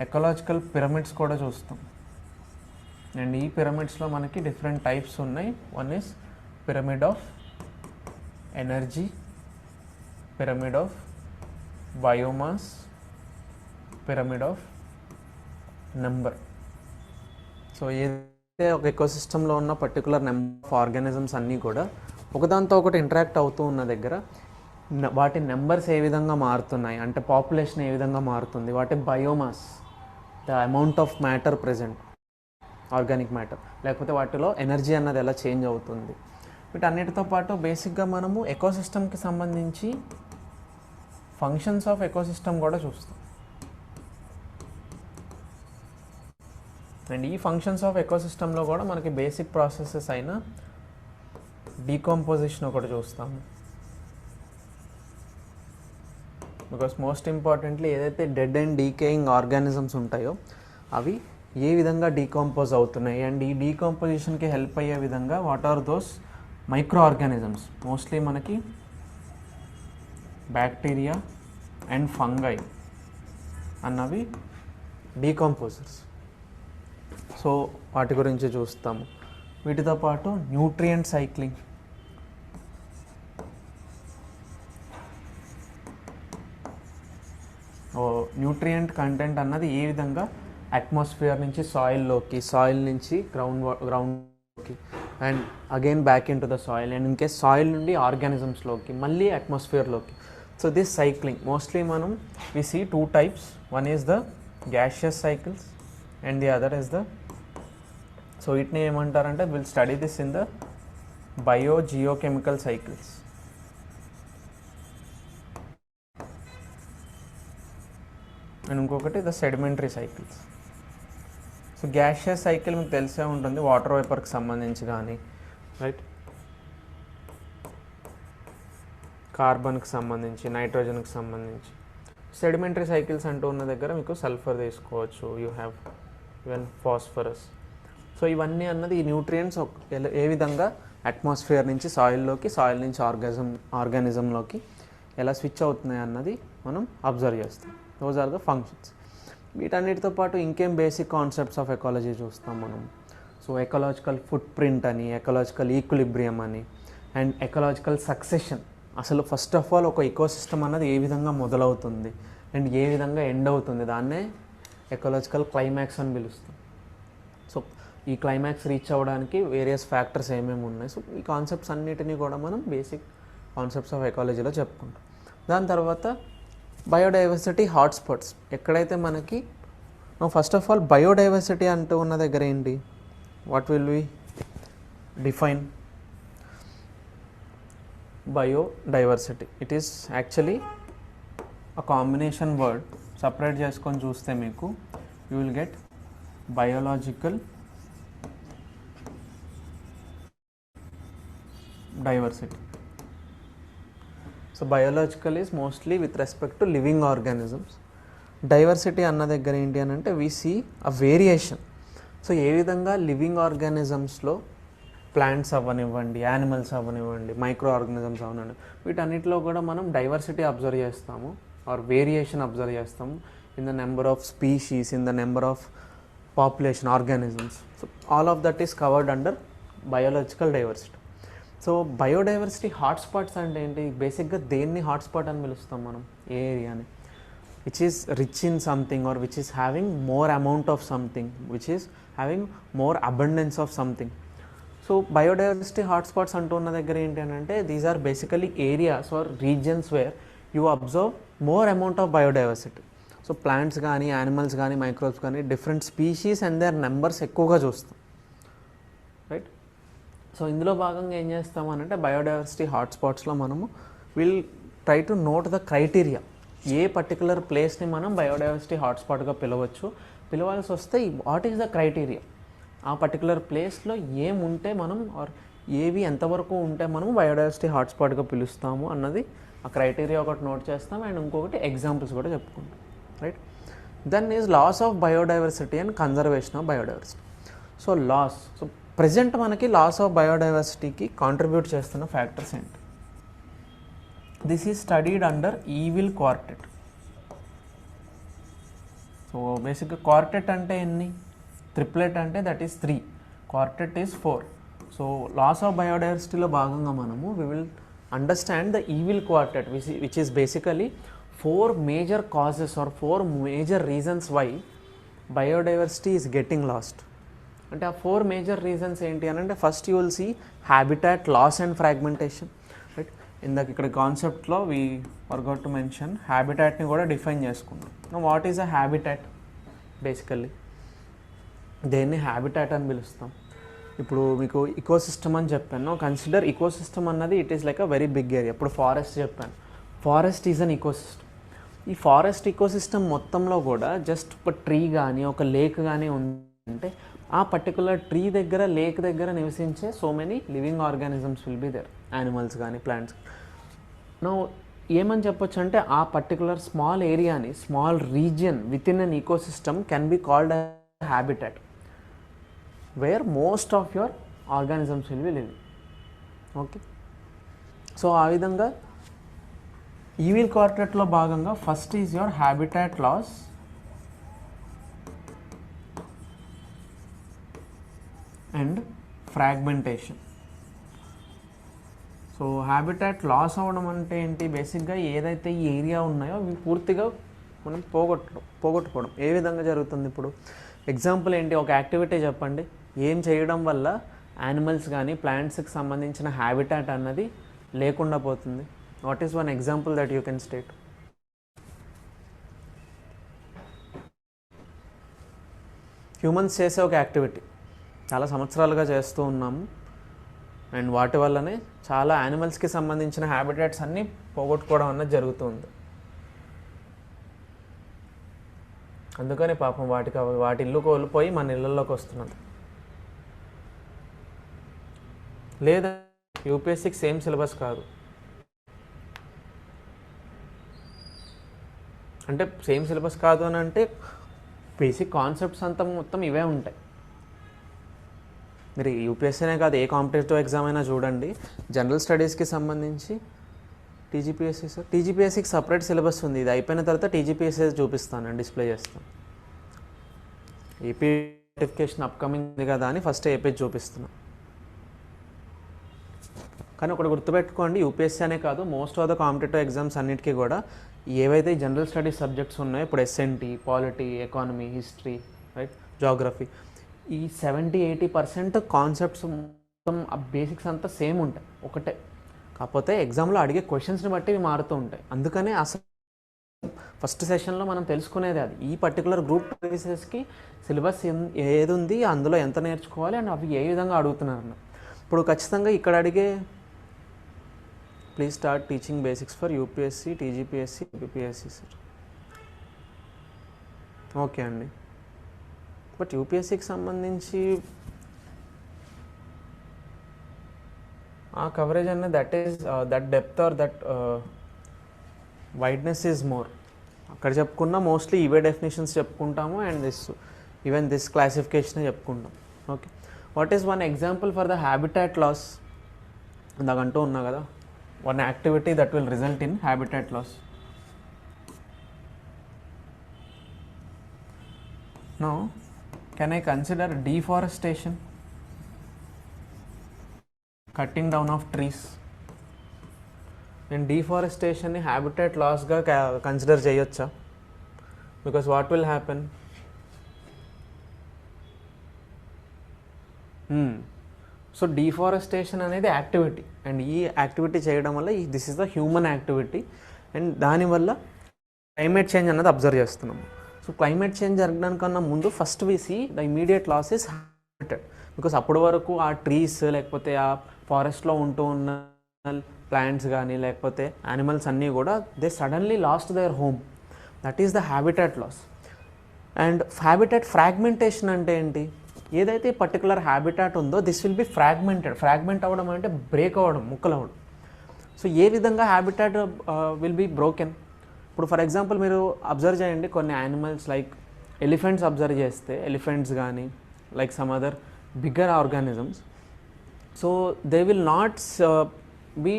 ఎకలాజికల్ పిరమిడ్స్ కూడా చూస్తాం. అండ్ ఈ పిరమిడ్స్లో మనకి డిఫరెంట్ టైప్స్ ఉన్నాయి. One is pyramid of energy, pyramid of biomass, pyramid of number. So ఏదైతే ఒక ఎకోసిస్టంలో ఉన్న పర్టికులర్ నెంబర్ ఆఫ్ ఆర్గానిజమ్స్ అన్నీ కూడా ఒకదాంతో ఒకటి ఇంటరాక్ట్ అవుతూ ఉన్న దగ్గర వాటి నెంబర్స్ ఏ విధంగా మారుతున్నాయి అంటే పాపులేషన్ ఏ విధంగా మారుతుంది, వాటి biomass, the amount of matter present, organic matter, లేకపోతే వాటిలో ఎనర్జీ అన్నది ఎలా చేంజ్ అవుతుంది. వీటన్నిటితో పాటు బేసిక్గా మనము ఎకోసిస్టమ్కి సంబంధించి ఫంక్షన్స్ ఆఫ్ ఎకోసిస్టమ్ కూడా చూస్తాం. అండ్ ఈ ఫంక్షన్స్ ఆఫ్ ఎకోసిస్టంలో కూడా మనకి బేసిక్ ప్రాసెసెస్ అయిన డీకంపోజిషన్ ఒకటి చూస్తాము. బికాస్ మోస్ట్ ఇంపార్టెంట్లీ ఏదైతే డెడ్ అండ్ డీకేయింగ్ ఆర్గానిజమ్స్ ఉంటాయో అవి ఏ విధంగా డీకంపోజ్ అవుతున్నాయి అండ్ ఈ డీకంపోజిషన్కి హెల్ప్ అయ్యే విధంగా what are those micro organisms, mostly మనకి బ్యాక్టీరియా అండ్ ఫంగై అన్నవి డీకంపోజర్స్. సో వాటి గురించి చూస్తాము. వీటితో పాటు న్యూట్రియంట్ సైక్లింగ్, న్యూట్రియంట్ కంటెంట్ అన్నది ఏ విధంగా అట్మాస్ఫియర్ నుంచి సాయిల్లోకి, సాయిల్ నుంచి గ్రౌండ్లోకి and again back in to the soil and in case soil నుండి ఆర్గానిజమ్స్లోకి మళ్ళీ అట్మాస్ఫియర్లోకి. సో దిస్ సైక్లింగ్ మోస్ట్లీ మనం we see two types. One is the gaseous cycles and the other is the, so వీటిని ఏమంటారంటే will study this in the biogeochemical cycles. And ఇంకొకటి the sedimentary cycles. So gaseous cycle మీకు తెలిసే ఉంటుంది, వాటర్ వేపర్కి సంబంధించి కానీ, రైట్, కార్బన్కి సంబంధించి, నైట్రోజన్కి సంబంధించి. సెడిమెంటరీ సైకిల్స్ అంటూ ఉన్న దగ్గర మీకు సల్ఫర్ తీసుకోవచ్చు, you have even phosphorus. So ఇవన్నీ అన్నది ఈ న్యూట్రియంట్స్ ఏ విధంగా అట్మాస్ఫియర్ నుంచి సాయిల్లోకి, సాయిల్ నుంచి ఆర్గానిజంలోకి ఎలా స్విచ్ అవుతున్నాయి అన్నది మనం అబ్జర్వ్ చేస్తాం. Those are the functions. వీటన్నిటితో పాటు ఇంకేం బేసిక్ కాన్సెప్ట్స్ ఆఫ్ ఎకాలజీ చూస్తాం మనం. సో ఎకలాజికల్ ఫుట్ ప్రింట్ అని, ఎకలాజికల్ ఈక్విలిబ్రియం అని అండ్ ఎకలాజికల్ సక్సెషన్. అసలు ఫస్ట్ ఆఫ్ ఆల్ ఒక ఎకోసిస్టమ్ అన్నది ఏ విధంగా మొదలవుతుంది అండ్ ఏ విధంగా ఎండ్ అవుతుంది, దాన్నే ఎకలాజికల్ క్లైమాక్స్ అని పిలుస్తాం. సో ఈ క్లైమాక్స్ రీచ్ అవ్వడానికి వేరియస్ ఫ్యాక్టర్స్ ఏమేమి ఉన్నాయి. సో ఈ కాన్సెప్ట్స్ అన్నిటినీ కూడా మనం బేసిక్ కాన్సెప్ట్స్ ఆఫ్ ఎకాలజీలో చెప్పుకుంటాం. దాని తర్వాత బయోడైవర్సిటీ హాట్స్పాట్స్. ఎక్కడైతే మనకి ఫస్ట్ ఆఫ్ ఆల్ బయోడైవర్సిటీ అంటూ ఉన్న దగ్గర ఏంటి, what will we define biodiversity? It is actually a combination word. Separate చేసుకొని చూస్తే మీకు you will get biological diversity. So biological is mostly with respect to living organisms. Diversity అన్న దగ్గర ఏంటి అని అంటే we see a variation. So ఏ విధంగా లివింగ్ ఆర్గానిజమ్స్లో ప్లాంట్స్ అవ్వనివ్వండి, యానిమల్స్ అవ్వనివ్వండి, మైక్రో ఆర్గానిజమ్స్ అవ్వనివ్వండి, వీటన్నిటిలో కూడా మనం డైవర్సిటీ అబ్జర్వ్ చేస్తాము ఆర్ వేరియేషన్ అబ్జర్వ్ చేస్తాము in the number of species, in the number of population organisms. So all of that is covered under biological diversity. So biodiversity hotspots అంటే ఏంటి? బేసిక్గా దేన్ని హాట్స్పాట్ అని పిలుస్తాం మనం? ఏ ఏరియాని which is rich in something or which is having more amount of something, which is having more abundance of something. So biodiversity hotspots అంటూ ఉన్న దగ్గర ఏంటి అని అంటే these are basically areas or regions where you observe more amount of biodiversity. So plants కానీ, యానిమల్స్ కానీ, మైక్రోబ్స్ కానీ, different species and their numbers ఎక్కువగా చూస్తాం, రైట్? సో ఇందులో భాగంగా ఏం చేస్తామనంటే బయోడైవర్సిటీ హాట్స్పాట్స్లో మనము will try to note the criteria. A particular ప్లేస్ని మనం బయోడైవర్సిటీ హాట్స్పాట్గా పిలవాల్సి వస్తే వాట్ ఈస్ ద క్రైటీరియా? ఆ పర్టికులర్ ప్లేస్లో ఏముంటే మనం ఆర్ ఏవి ఎంతవరకు ఉంటే మనం బయోడైవర్సిటీ హాట్స్పాట్గా పిలుస్తాము అన్నది ఆ క్రైటీరియా ఒకటి నోట్ చేస్తాం అండ్ ఇంకొకటి ఎగ్జాంపుల్స్ కూడా చెప్పుకుంటాం, right? Then is loss of biodiversity and conservation of biodiversity. So loss, so present మనకి లాస్ ఆఫ్ బయోడైవర్సిటీకి కాంట్రిబ్యూట్ చేస్తున్న ఫ్యాక్టర్స్ ఏంటి? This is studied under evil quartet. So బేసిక్గా క్వార్టెట్ అంటే ఎన్ని? ట్రిప్లెట్ అంటే that is 3, quartet is 4. So loss of బయోడైవర్సిటీలో భాగంగా మనము we will understand the evil quartet, which is basically 4 major causes or 4 major reasons why biodiversity is getting lost. అంటే ఆ 4 మేజర్ రీజన్స్ ఏంటి అని అంటే first you will see habitat loss and fragmentation, right. ఇందాక ఇక్కడ కాన్సెప్ట్లో వీ ఫర్గాట్ టు మెన్షన్ హ్యాబిటాట్ని కూడా డిఫైన్ చేసుకున్నాం. What is a habitat? Basically దేన్ని హ్యాబిటాట్ అని పిలుస్తాం. ఇప్పుడు మీకు ఇకోసిస్టమ్ అని చెప్పాను. కన్సిడర్ ఇకోసిస్టమ్ అన్నది it is like a very big area. ఇప్పుడు ఫారెస్ట్ చెప్పాను, ఫారెస్ట్ ఈజ్ అన్ ఇకోసిస్టమ్. ఈ ఫారెస్ట్ ఇకోసిస్టమ్ మొత్తంలో కూడా జస్ట్ ఒక ట్రీ కానీ ఒక లేక్ కానీ ఉందంటే ఆ పర్టికులర్ ట్రీ దగ్గర లేక్ దగ్గర నివసించే so many living organisms will be there, animals కానీ ప్లాంట్స్. నో ఏమని చెప్పొచ్చు అంటే ఆ పర్టికులర్ స్మాల్ ఏరియాని, small region within an ecosystem can be called a habitat where most of your organisms will be living. Okay, so ఆ విధంగా ఈవిల్ క్వార్టెట్లో భాగంగా first is your habitat loss and fragmentation. So habitat loss అవ్వడం అంటే ఏంటి? బేసిక్గా ఏదైతే ఈ ఏరియా ఉన్నాయో అవి పూర్తిగా మనం పోగొట్టుకోవడం. ఏ విధంగా జరుగుతుంది? ఇప్పుడు ఎగ్జాంపుల్ ఏంటి? ఒక యాక్టివిటీ చెప్పండి, ఏం చేయడం వల్ల యానిమల్స్ కానీ ప్లాంట్స్కి సంబంధించిన హ్యాబిటాట్ అన్నది లేకుండా పోతుంది. What is one example that you can state? Humans చేసే ఒక యాక్టివిటీ చాలా సంవత్సరాలుగా చేస్తూ ఉన్నాము అండ్ వాటి వల్లనే చాలా యానిమల్స్కి సంబంధించిన హ్యాబిటాట్స్ అన్నీ పోగొట్టుకోవడం అన్నది జరుగుతుంది. అందుకని పాపం వాటి ఇల్లు కోల్పోయి మన ఇళ్ళల్లోకి వస్తున్నది. లేదా యూపీఎస్సీకి సేమ్ సిలబస్ కాదు అంటే సేమ్ సిలబస్ కాదు అని అంటే బేసిక్ కాన్సెప్ట్స్ అంతా మొత్తం ఇవే ఉంటాయి. మీరు యూపీఎస్సీనే కాదు ఏ కాంపిటేటివ్ ఎగ్జామ్ అయినా చూడండి, జనరల్ స్టడీస్కి సంబంధించి టీజీపీఎస్సీ సార్, టీజీపీఎస్సీకి సపరేట్ సిలబస్ ఉంది. ఇది అయిపోయిన తర్వాత టీజీపీఎస్సీ చూపిస్తాను, డిస్ప్లే చేస్తాను. ఏపీ నోటిఫికేషన్ అప్కమింగ్ ఉంది కదా అని ఫస్ట్ ఏపీ చూపిస్తున్నాను. కానీ ఒకటి గుర్తుపెట్టుకోండి, యూపీఎస్సీ అనే కాదు most of the competitive exams అన్నిటికీ కూడా ఏవైతే జనరల్ స్టడీస్ సబ్జెక్ట్స్ ఉన్నాయో, ఇప్పుడు S and T, polity, economy, history, right, geography, ఈ 70-80% కాన్సెప్ట్స్ మొత్తం ఆ బేసిక్స్ అంతా సేమ్ ఉంటాయి, ఒకటే. కాకపోతే ఎగ్జామ్లో అడిగే క్వశ్చన్స్ని బట్టి ఇవి మారుతూ ఉంటాయి. అందుకనే అసలు ఫస్ట్ సెషన్లో మనం తెలుసుకునేది అది, ఈ పర్టికులర్ గ్రూప్ సర్వీసెస్కి సిలబస్ ఏది ఉంది, అందులో ఎంత నేర్చుకోవాలి అండ్ అవి ఏ విధంగా అడుగుతున్నారన్న. ఇప్పుడు ఖచ్చితంగా ఇక్కడ అడిగే please start teaching basics for UPSC, TGPSC, UPSC sir. Okay అండి, బట్ యూపీఎస్సీకి సంబంధించి ఆ కవరేజ్ అన్నది that depth or that wideness is more. అక్కడ చెప్పుకున్నా మోస్ట్లీ ఇవే డెఫినేషన్స్ చెప్పుకుంటాము అండ్ ఈవెన్ దిస్ క్లాసిఫికేషనే చెప్పుకుంటాం. Okay, what is one example for the habitat loss? ఇందాకంటూ ఉన్నా కదా, one activity that will result in habitat loss. Now can I consider deforestation, cutting down of trees? నేను deforestation ని habitat loss గా కన్సిడర్ చేయొచ్చా? Because what will happen, so deforestation అనేది యాక్టివిటీ అండ్ ఈ యాక్టివిటీ చేయడం వల్ల this is the human activity and దానివల్ల క్లైమేట్ చేంజ్ అన్నది అబ్జర్వ్ చేస్తున్నాము. సో క్లైమేట్ చేంజ్ జరగడానికన్నా ముందు first we see the immediate loss is habitat. Because అప్పటి వరకు ఆ ట్రీస్ లేకపోతే ఆ ఫారెస్ట్లో ఉంటూ ఉన్న ప్లాంట్స్ కానీ లేకపోతే యానిమల్స్ అన్నీ కూడా they suddenly lost their home. That is the habitat loss. And habitat fragmentation అంటే ఏంటి? ఏదైతే పర్టికులర్ హ్యాబిటాట్ ఉందో this will be fragmented. Fragment అవ్వడం అంటే బ్రేక్ అవ్వడం, ముక్కలు అవ్వడం. సో ఏ విధంగా హ్యాబిటాట్ విల్ బి బ్రోకెన్? ఇప్పుడు ఫర్ ఎగ్జాంపుల్ మీరు అబ్జర్వ్ చేయండి, కొన్ని యానిమల్స్ లైక్ ఎలిఫెంట్స్ అబ్జర్వ్ చేస్తే, ఎలిఫెంట్స్ కానీ like some other bigger organisms, so they will not be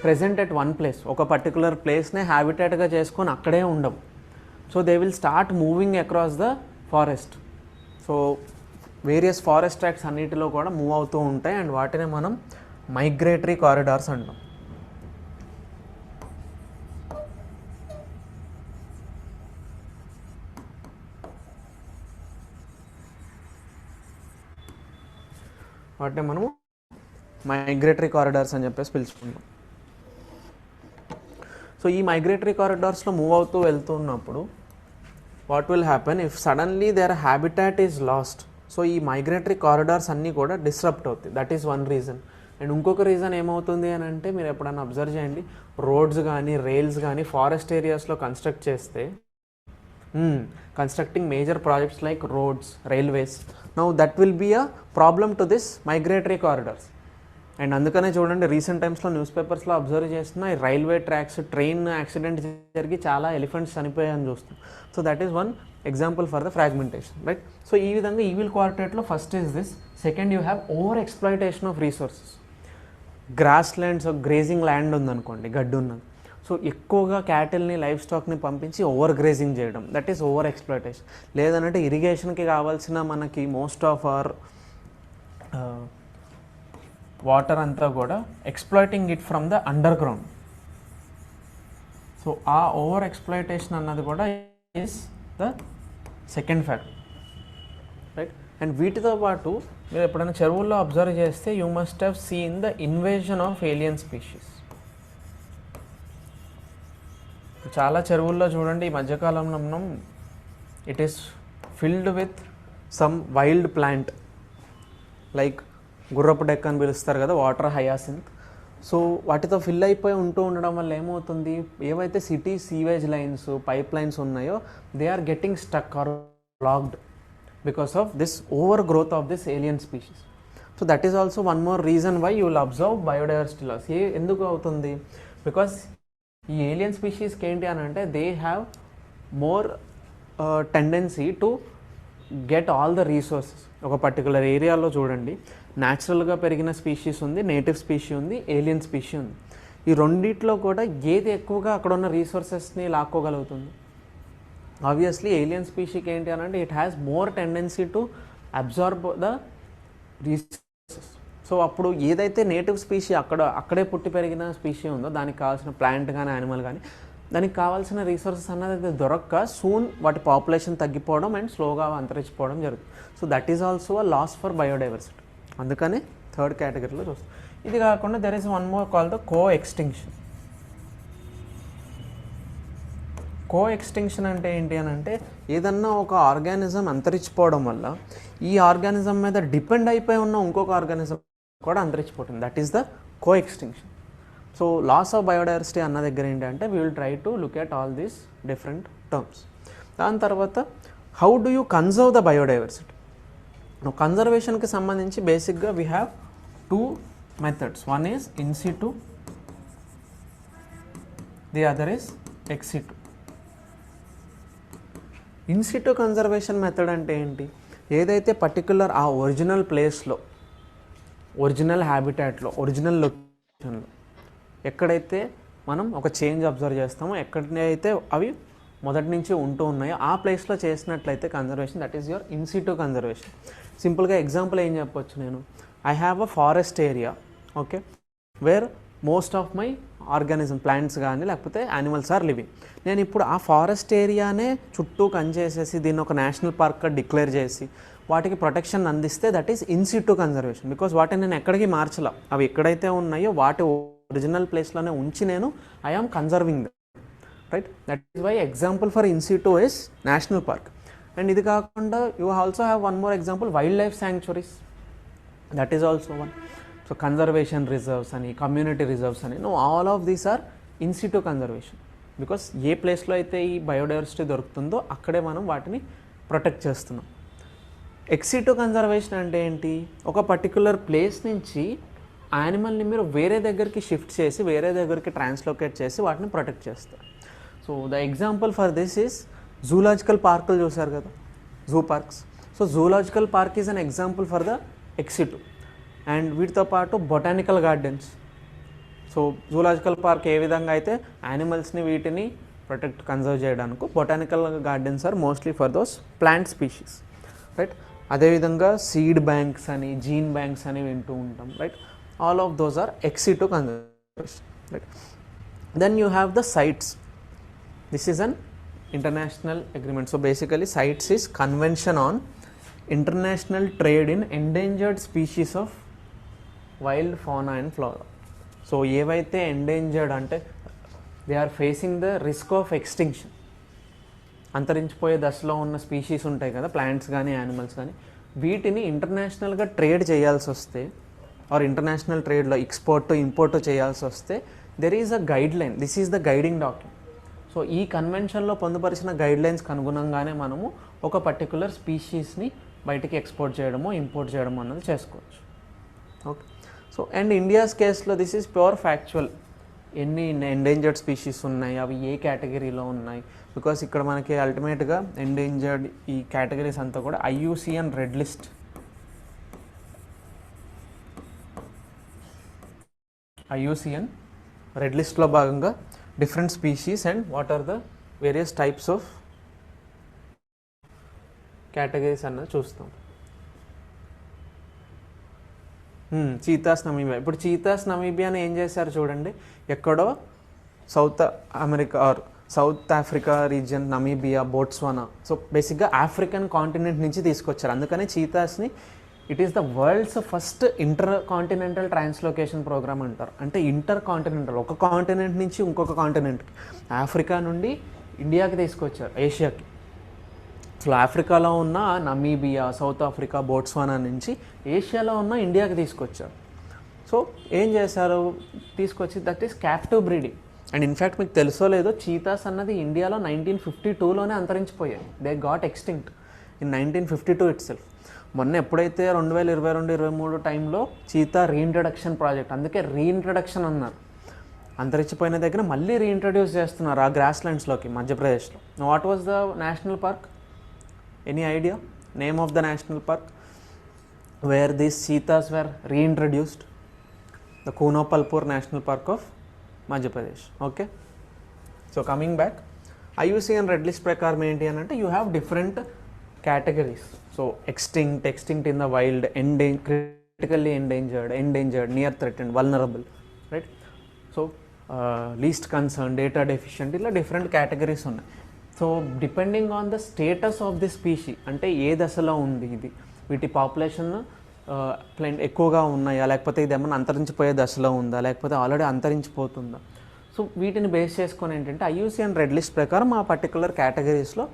present at one place. ఒక పర్టికులర్ ప్లేస్నే హ్యాబిటాట్గా చేసుకొని అక్కడే ఉండవు. So they will start moving across the forest. So various forest tracts అన్నిటిలో కూడా మూవ్ అవుతూ ఉంటాయి అండ్ వాటినే మనం మైగ్రేటరీ కారిడార్స్ అంటాం. వాటిని మనము మైగ్రేటరీ కారిడార్స్ అని చెప్పేసి పిలుచుకుంటాం. సో ఈ మైగ్రేటరీ కారిడార్స్లో మూవ్ అవుతూ వెళ్తున్నప్పుడు what will happen if suddenly their habitat is lost. So ఈ మైగ్రేటరీ కారిడార్స్ అన్నీ కూడా డిస్రప్ట్ అవుతాయి. That is one reason. And ఇంకొక రీజన్ ఏమవుతుంది అని అంటే, మీరు ఎప్పుడైనా అబ్జర్వ్ చేయండి, రోడ్స్ కానీ రైల్స్ కానీ ఫారెస్ట్ ఏరియాస్లో కన్స్ట్రక్ట్ చేస్తే, constructing major projects like roads, railways, now that will be a problem to this migratory corridors. And అందుకనే చూడండి, రీసెంట్ టైమ్స్లో న్యూస్ పేపర్స్లో అబ్జర్వ్ చేస్తున్న ఈ రైల్వే ట్రాక్స్, ట్రైన్ యాక్సిడెంట్ జరిగి చాలా ఎలిఫెంట్స్ చనిపోయాయని చూస్తాం. So that is one example for the fragmentation, right. So ఈ విధంగా ఈవిల్ క్వార్టెట్లో first is this. Second, you have over exploitation of resources. Grass lands, grazing land ఉందనుకోండి, గడ్డి ఉన్నది, సో ఎక్కువగా క్యాటిల్ని, లైఫ్ స్టాక్ని పంపించి ఓవర్ గ్రేజింగ్ చేయడం, దట్ ఈస్ ఓవర్ ఎక్స్ప్లాయిటేషన్. లేదనంటే ఇరిగేషన్కి కావాల్సిన మనకి మోస్ట్ ఆఫ్ అవర్ వాటర్ అంతా కూడా exploiting it from the under ground. So ఆ ఓవర్ ఎక్స్ప్లాయిటేషన్ అన్నది కూడా is the second factor, right. And వీటితో పాటు మీరు ఎప్పుడైనా చెరువుల్లో అబ్జర్వ్ చేస్తే you must have seen the invasion of alien species. చాలా చెరువుల్లో చూడండి, ఈ మధ్యకాలంలో మనం it is filled with some wild plant like గుర్రపు డెక్ అని పిలుస్తారు కదా, వాటర్ హయాసింత్. సో వాటితో ఫిల్ అయిపోయి ఉండడం వల్ల ఏమవుతుంది, ఏవైతే city sewage lines, pipe lines ఉన్నాయో they are getting stuck or blocked because of this overgrowth of this alien species. So that is also one more reason why you will observe biodiversity loss. ఎందుకు అవుతుంది, బికాస్ ఈ ఏలియన్ స్పీషీస్కి ఏంటి అని అంటే they have more tendency to get all the resources. ఒక పర్టికులర్ ఏరియాలో చూడండి, న్యాచురల్గా పెరిగిన స్పీషీస్ ఉంది, నేటివ్ స్పీషీ ఉంది, ఏలియన్ స్పీషీ ఉంది. ఈ రెండిట్లో కూడా ఏది ఎక్కువగా అక్కడ ఉన్న రీసోర్సెస్ని లాక్కోగలుగుతుంది? ఆబ్వియస్లీ ఏలియన్ స్పీషీకి ఏంటి అని అంటే it has more tendency to absorb the resources. So అప్పుడు ఏదైతే నేటివ్ స్పీషీ అక్కడే పుట్టి పెరిగిన స్పీషీ ఉందో దానికి కావాల్సిన ప్లాంట్ కానీ యానిమల్ కానీ దానికి కావాల్సిన రీసోర్సెస్ అన్నది అయితే దొరక్క సూన్ వాటి పాపులేషన్ తగ్గిపోవడం అండ్ స్లోగా అంతరించిపోవడం జరుగుతుంది. So that is also a loss for biodiversity. అందుకని థర్డ్ కేటగిరీలో చూస్తాం. ఇది కాకుండా there is one more call the co extinction. Co extinction అంటే ఏంటి అని అంటే, ఏదన్నా ఒక ఆర్గానిజం అంతరించిపోవడం వల్ల ఈ ఆర్గానిజం మీద డిపెండ్ అయిపోయి ఉన్న ఇంకొక ఆర్గానిజం కూడా అంతరించిపోతుంది. That is the co extinction. So loss of biodiversity అన్న దగ్గర ఏంటంటే we will try to look at all these different terms. దాని తర్వాత how do you conserve the biodiversity. కన్జర్వేషన్కి సంబంధించి బేసిక్గా we have two methods. One is in situ, the other is ex situ. In situ conservation method అంటే ఏంటి, ఏదైతే పర్టికులర్ ఆ ఒరిజినల్ ప్లేస్లో, ఒరిజినల్ హ్యాబిటాట్లో, ఒరిజినల్ లొకేషన్లో ఎక్కడైతే మనం ఒక చేంజ్ అబ్జర్వ్ చేస్తామో, ఎక్కడైతే అవి మొదటి నుంచి ఉంటూ ఉన్నాయో ఆ ప్లేస్లో చేసినట్లయితే conservation, that is your in situ conservation. సింపుల్గా ఎగ్జాంపుల్ ఏం చెప్పొచ్చు, నేను I have a forest area, okay, wear most of my organism, plants కానీ లేకపోతే యానిమల్స్ ఆర్ లివింగ్. నేను ఇప్పుడు ఆ ఫారెస్ట్ ఏరియానే చుట్టూ కంచేసేసి దీన్ని ఒక నేషనల్ పార్క్గా డిక్లేర్ చేసి వాటికి ప్రొటెక్షన్ అందిస్తే that is in situ conservation. Because వాటిని నేను ఎక్కడికి మార్చలా, అవి ఎక్కడైతే ఉన్నాయో వాటి ఒరిజినల్ ప్లేస్లోనే ఉంచి నేను I am conserving them, right. That is why example for in situ is national park. And ఇది కాకుండా you also have one more example, wild life sanctuaries, that is also one. So conservation reserves అని, కమ్యూనిటీ రిజర్వ్స్ అని, all of these are in situ conservation. Because ఏ ప్లేస్లో అయితే ఈ బయోడైవర్సిటీ దొరుకుతుందో అక్కడే మనం వాటిని ప్రొటెక్ట్ చేస్తున్నాం. ఎక్స్ సిటు కన్జర్వేషన్ అంటే ఏంటి, ఒక పర్టికులర్ ప్లేస్ నుంచి యానిమల్ని మీరు వేరే దగ్గరికి షిఫ్ట్ చేసి వేరే దగ్గరికి ట్రాన్స్లోకేట్ చేసి వాటిని ప్రొటెక్ట్ చేస్తారు. So the example for this is zoological పార్కులు చూసారు కదా, zoo parks. So zoological park is an example for the ex situ. And వీటితో పాటు botanical gardens. So zoological park ఏ విధంగా అయితే యానిమల్స్ని వీటిని ప్రొటెక్ట్ కన్జర్వ్ చేయడానికి, botanical gardens are mostly for those plant species, right. అదేవిధంగా సీడ్ బ్యాంక్స్ అని, జీన్ బ్యాంక్స్ అని వింటూ ఉంటాం, right. All of those are ex situ conservation, right. Then you have the CITES. This is an international agreement. So basically CITES is convention on international trade in endangered species of wild fauna and flora. So ఏవైతే ఎండేంజర్డ్ అంటే they are facing the risk of extinction, అంతరించిపోయే దశలో ఉన్న స్పీషీస్ ఉంటాయి కదా, ప్లాంట్స్ కానీ యానిమల్స్ కానీ, వీటిని ఇంటర్నేషనల్గా ట్రేడ్ చేయాల్సి వస్తే ఆర్ ఇంటర్నేషనల్ ట్రేడ్లో ఎక్స్పోర్ట్ ఇంపోర్ట్ చేయాల్సి వస్తే there is a guide line, this is the guiding document. So ఈ కన్వెన్షన్లో పొందుపరిచిన గైడ్ లైన్స్కి అనుగుణంగానే మనము ఒక పర్టికులర్ స్పీషీస్ని బయటికి ఎక్స్పోర్ట్ చేయడమో ఇంపోర్ట్ చేయడమో అన్నది చేసుకోవచ్చు. ఓకే. సో అండ్ ఇండియాస్ కేసులో దిస్ ఈజ్ ప్యూర్ ఫ్యాక్చువల్, ఎన్ని ఎండేంజర్డ్ స్పీషీస్ ఉన్నాయి, అవి ఏ కేటగిరీలో ఉన్నాయి, బికాస్ ఇక్కడ మనకి అల్టిమేట్గా ఎండేంజర్డ్ ఈ కేటగిరీస్ అంతా కూడా IUCN red list, IUCN red లిస్ట్లో భాగంగా different species and what are the various types of categories అన్నది చూస్తాం. Cheetahs Namibia. ఇప్పుడు చీతాస్ నమీబియాని ఏం చేశారు చూడండి, ఎక్కడో South America or South Africa region, Namibia, Botswana, so బేసిక్గా ఆఫ్రికన్ కాంటినెంట్ నుంచి తీసుకొచ్చారు. అందుకని చీతాస్ని it is the world's first inter continental translocation programme అంటారు. అంటే ఇంటర్ కాంటినెంటల్, ఒక కాంటినెంట్ నుంచి ఇంకొక కాంటినెంట్కి, ఆఫ్రికా నుండి ఇండియాకి తీసుకొచ్చారు, ఏషియాకి. అసలు ఆఫ్రికాలో ఉన్న నమీబియా, సౌత్ ఆఫ్రికా, బోట్స్వానా నుంచి ఏషియాలో ఉన్న ఇండియాకి తీసుకొచ్చారు. సో ఏం చేశారు, తీసుకొచ్చి that is captive breeding. And in fact మీకు తెలుసో లేదో, చీతాస్ అన్నది ఇండియాలో 1952లోనే అంతరించిపోయాయి. They got extinct in 1952 itself. మొన్న ఎప్పుడైతే 2022-23 టైంలో చీతా రీఇంట్రడక్షన్ ప్రాజెక్ట్, అందుకే రీఇంట్రడక్షన్ అన్నారు, అంతరించిపోయిన దగ్గర మళ్ళీ రీఇంట్రడ్యూస్ చేస్తున్నారు ఆ గ్రాస్ ల్యాండ్స్లోకి మధ్యప్రదేశ్లో. What was the national park? Any idea name of the national park wear these cheetahs wear రీఇంట్రడ్యూస్డ్? The కూనోపల్పూర్ national park of Madhya Pradesh. Okay. So coming back, IUCN red list ప్రకారం ఏంటి అని అంటే, you have different categories. So extinct in the wild, critically endangered, near threatened, vulnerable, right? So least concerned, data deficient, ఇలా different categories ఉన్నాయి. So depending on the status of the species, అంటే ఏ దశలో ఉంది ఇది, వీటి పాపులేషన్ ఎక్కువగా ఉన్నాయా, లేకపోతే ఇది ఏమన్నా అంతరించిపోయే దశలో ఉందా, లేకపోతే ఆల్రెడీ అంతరించిపోతుందా, సో వీటిని బేస్ చేసుకొని ఏంటంటే IUCN రెడ్ లిస్ట్ ప్రకారం ఆ పర్టికులర్ కేటగిరీస్లో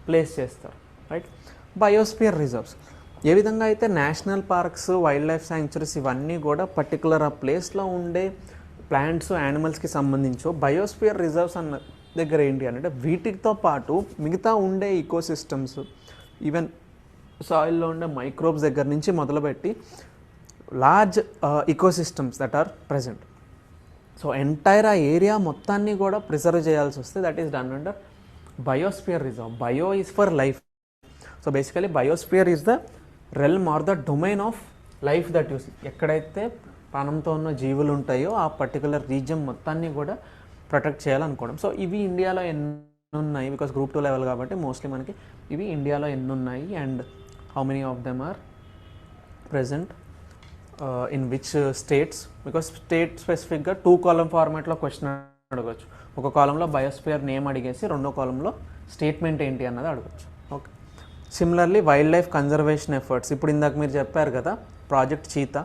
ప్లేస్ చేస్తారు, రైట్? బయోస్పియర్ రిజర్వ్స్, ఏ విధంగా అయితే national parks, wild life sanctuaries ఇవన్నీ కూడా పర్టికులర్ ఆ ప్లేస్లో ఉండే ప్లాంట్స్, యానిమల్స్కి సంబంధించో, బయోస్పియర్ రిజర్వ్స్ అన్న దగ్గర ఏంటి అంటే వీటితో పాటు మిగతా ఉండే ఈకోసిస్టమ్స్, ఈవెన్ సాయిల్లో ఉండే మైక్రోబ్స్ దగ్గర నుంచి మొదలుపెట్టి large ecosystems that are present. So entire ఆ ఏరియా మొత్తాన్ని కూడా ప్రిజర్వ్ చేయాల్సి వస్తే that is done under biosphere reserve. Bio is for life. So basically biosphere is the realm or the domain of life that uses. ఎక్కడైతే ప్రాణంతో ఉన్న జీవులు ఉంటాయో ఆ పర్టికులర్ రీజియన్ మొత్తాన్ని కూడా ప్రొటెక్ట్ చేయాలనుకోవడం. సో ఇవి ఇండియాలో ఎన్ని ఉన్నాయి, బికాస్ గ్రూప్ 2 లెవెల్ కాబట్టి మోస్ట్లీ మనకి ఇవి ఇండియాలో ఎన్ని ఉన్నాయి and how many of them are present in which states, because state స్పెసిఫిక్గా 2 కాలమ్ ఫార్మాట్లో క్వశ్చన్ అడగచ్చు. ఒక కాలంలో బయోస్పియర్ నేమ్ అడిగేసి రెండో కాలంలో స్టేట్మెంట్ ఏంటి అన్నది అడగచ్చు. Okay. Similarly wild life conservation efforts, ఇప్పుడు ఇందాక మీరు చెప్పారు కదా project cheetah,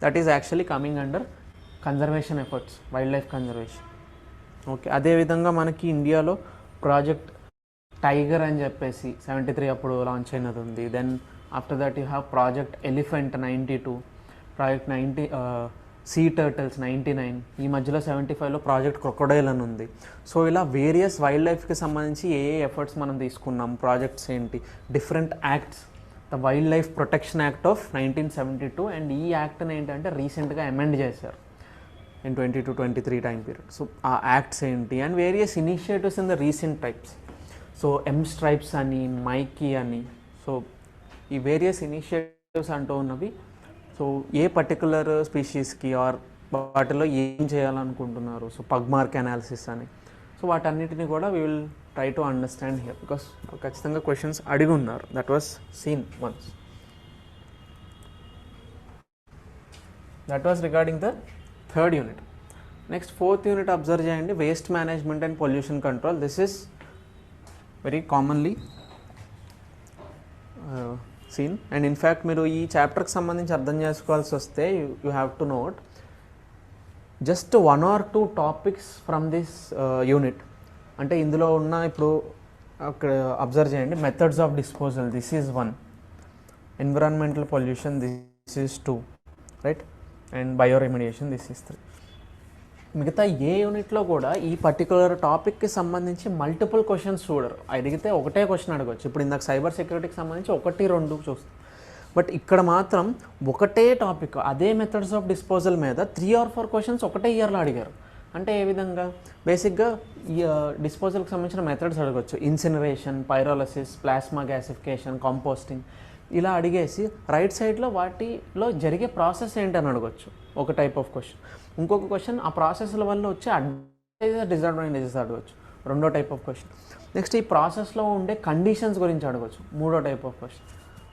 that is actually coming under conservation efforts, wild life conservation. Okay. అదేవిధంగా మనకి ఇండియాలో ప్రాజెక్ట్ టైగర్ అని చెప్పేసి 73 అప్పుడు లాంచ్ అయినది ఉంది. Then after that you have project elephant 92, project 90 sea turtles 99, ఈ మధ్యలో 75లో ప్రాజెక్ట్ క్రొకొడైల్ అని ఉంది. సో ఇలా వేరియస్ వైల్డ్ లైఫ్కి సంబంధించి ఏ ఎఫర్ట్స్ మనం తీసుకున్నాం, ప్రాజెక్ట్స్ ఏంటి, different acts, the wild life protection act of 1972, and ఈ యాక్ట్ని ఏంటంటే రీసెంట్గా అమెండ్ చేశారు ఇన్ 22-23 టైం పీరియడ్. సో ఆ యాక్ట్స్ ఏంటి and various initiatives in the recent types. So stripes అని, మైకీ అని, సో ఈ వేరియస్ ఇనిషియేటివ్స్ అంటూ ఉన్నవి. సో ఏ పర్టికులర్ స్పీషీస్కి ఆర్ వాటిలో ఏం చేయాలనుకుంటున్నారు, సో పగ్ మార్క్ అనాలిసిస్ అని, సో వాటన్నిటిని కూడా we will try to understand here, because ఖచ్చితంగా క్వశ్చన్స్ అడిగి ఉన్నారు. That was seen once. That was regarding the 3rd unit. Next 4th unit observe చేయండి, waste management and pollution control. This is very commonly seen. And in fact మీరు ఈ చాప్టర్కి సంబంధించి అర్థం చేసుకోవాల్సి వస్తే you have to note just 1 or 2 topics from this unit. అంటే ఇందులో ఉన్న ఇప్పుడు అక్కడ అబ్జర్వ్ చేయండి, methods of disposal this is 1, environmental pollution this is 2, right, and bioremediation this is 3. మిగతా ఏ యూనిట్లో కూడా ఈ పర్టికులర్ టాపిక్కి సంబంధించి మల్టిపుల్ క్వశ్చన్స్ చూడరు. అడిగితే ఒకటే క్వశ్చన్ అడగవచ్చు. ఇప్పుడు ఇందాక సైబర్ సెక్యూరిటీకి సంబంధించి 1, 2 చూస్తాం. బట్ ఇక్కడ మాత్రం ఒకటే టాపిక్ అదే మెథడ్స్ ఆఫ్ డిస్పోజల్ మీద 3 or 4 క్వశ్చన్స్ ఒకటే ఇయర్లో అడిగారు. అంటే ఏ విధంగా బేసిక్గా ఈ డిస్పోజల్కి సంబంధించిన మెథడ్స్ అడగవచ్చు. ఇన్సినరేషన్, పైరోలసిస్, ప్లాస్మా గ్యాసిఫికేషన్, కంపోస్టింగ్, ఇలా అడిగేసి రైట్ సైడ్లో వాటిలో జరిగే ప్రాసెస్ ఏంటని అడగవచ్చు, ఒక టైప్ ఆఫ్ క్వశ్చన్. ఇంకొక క్వశ్చన్ ఆ ప్రాసెస్ల వల్ల వచ్చే అడ్వాంటేజెస్ డిసడ్వాంటేజెస్ అడగవచ్చు, రెండో టైప్ ఆఫ్ క్వశ్చన్. నెక్స్ట్ ఈ ప్రాసెస్లో ఉండే కండిషన్స్ గురించి అడగవచ్చు, మూడో టైప్ ఆఫ్ క్వశ్చన్.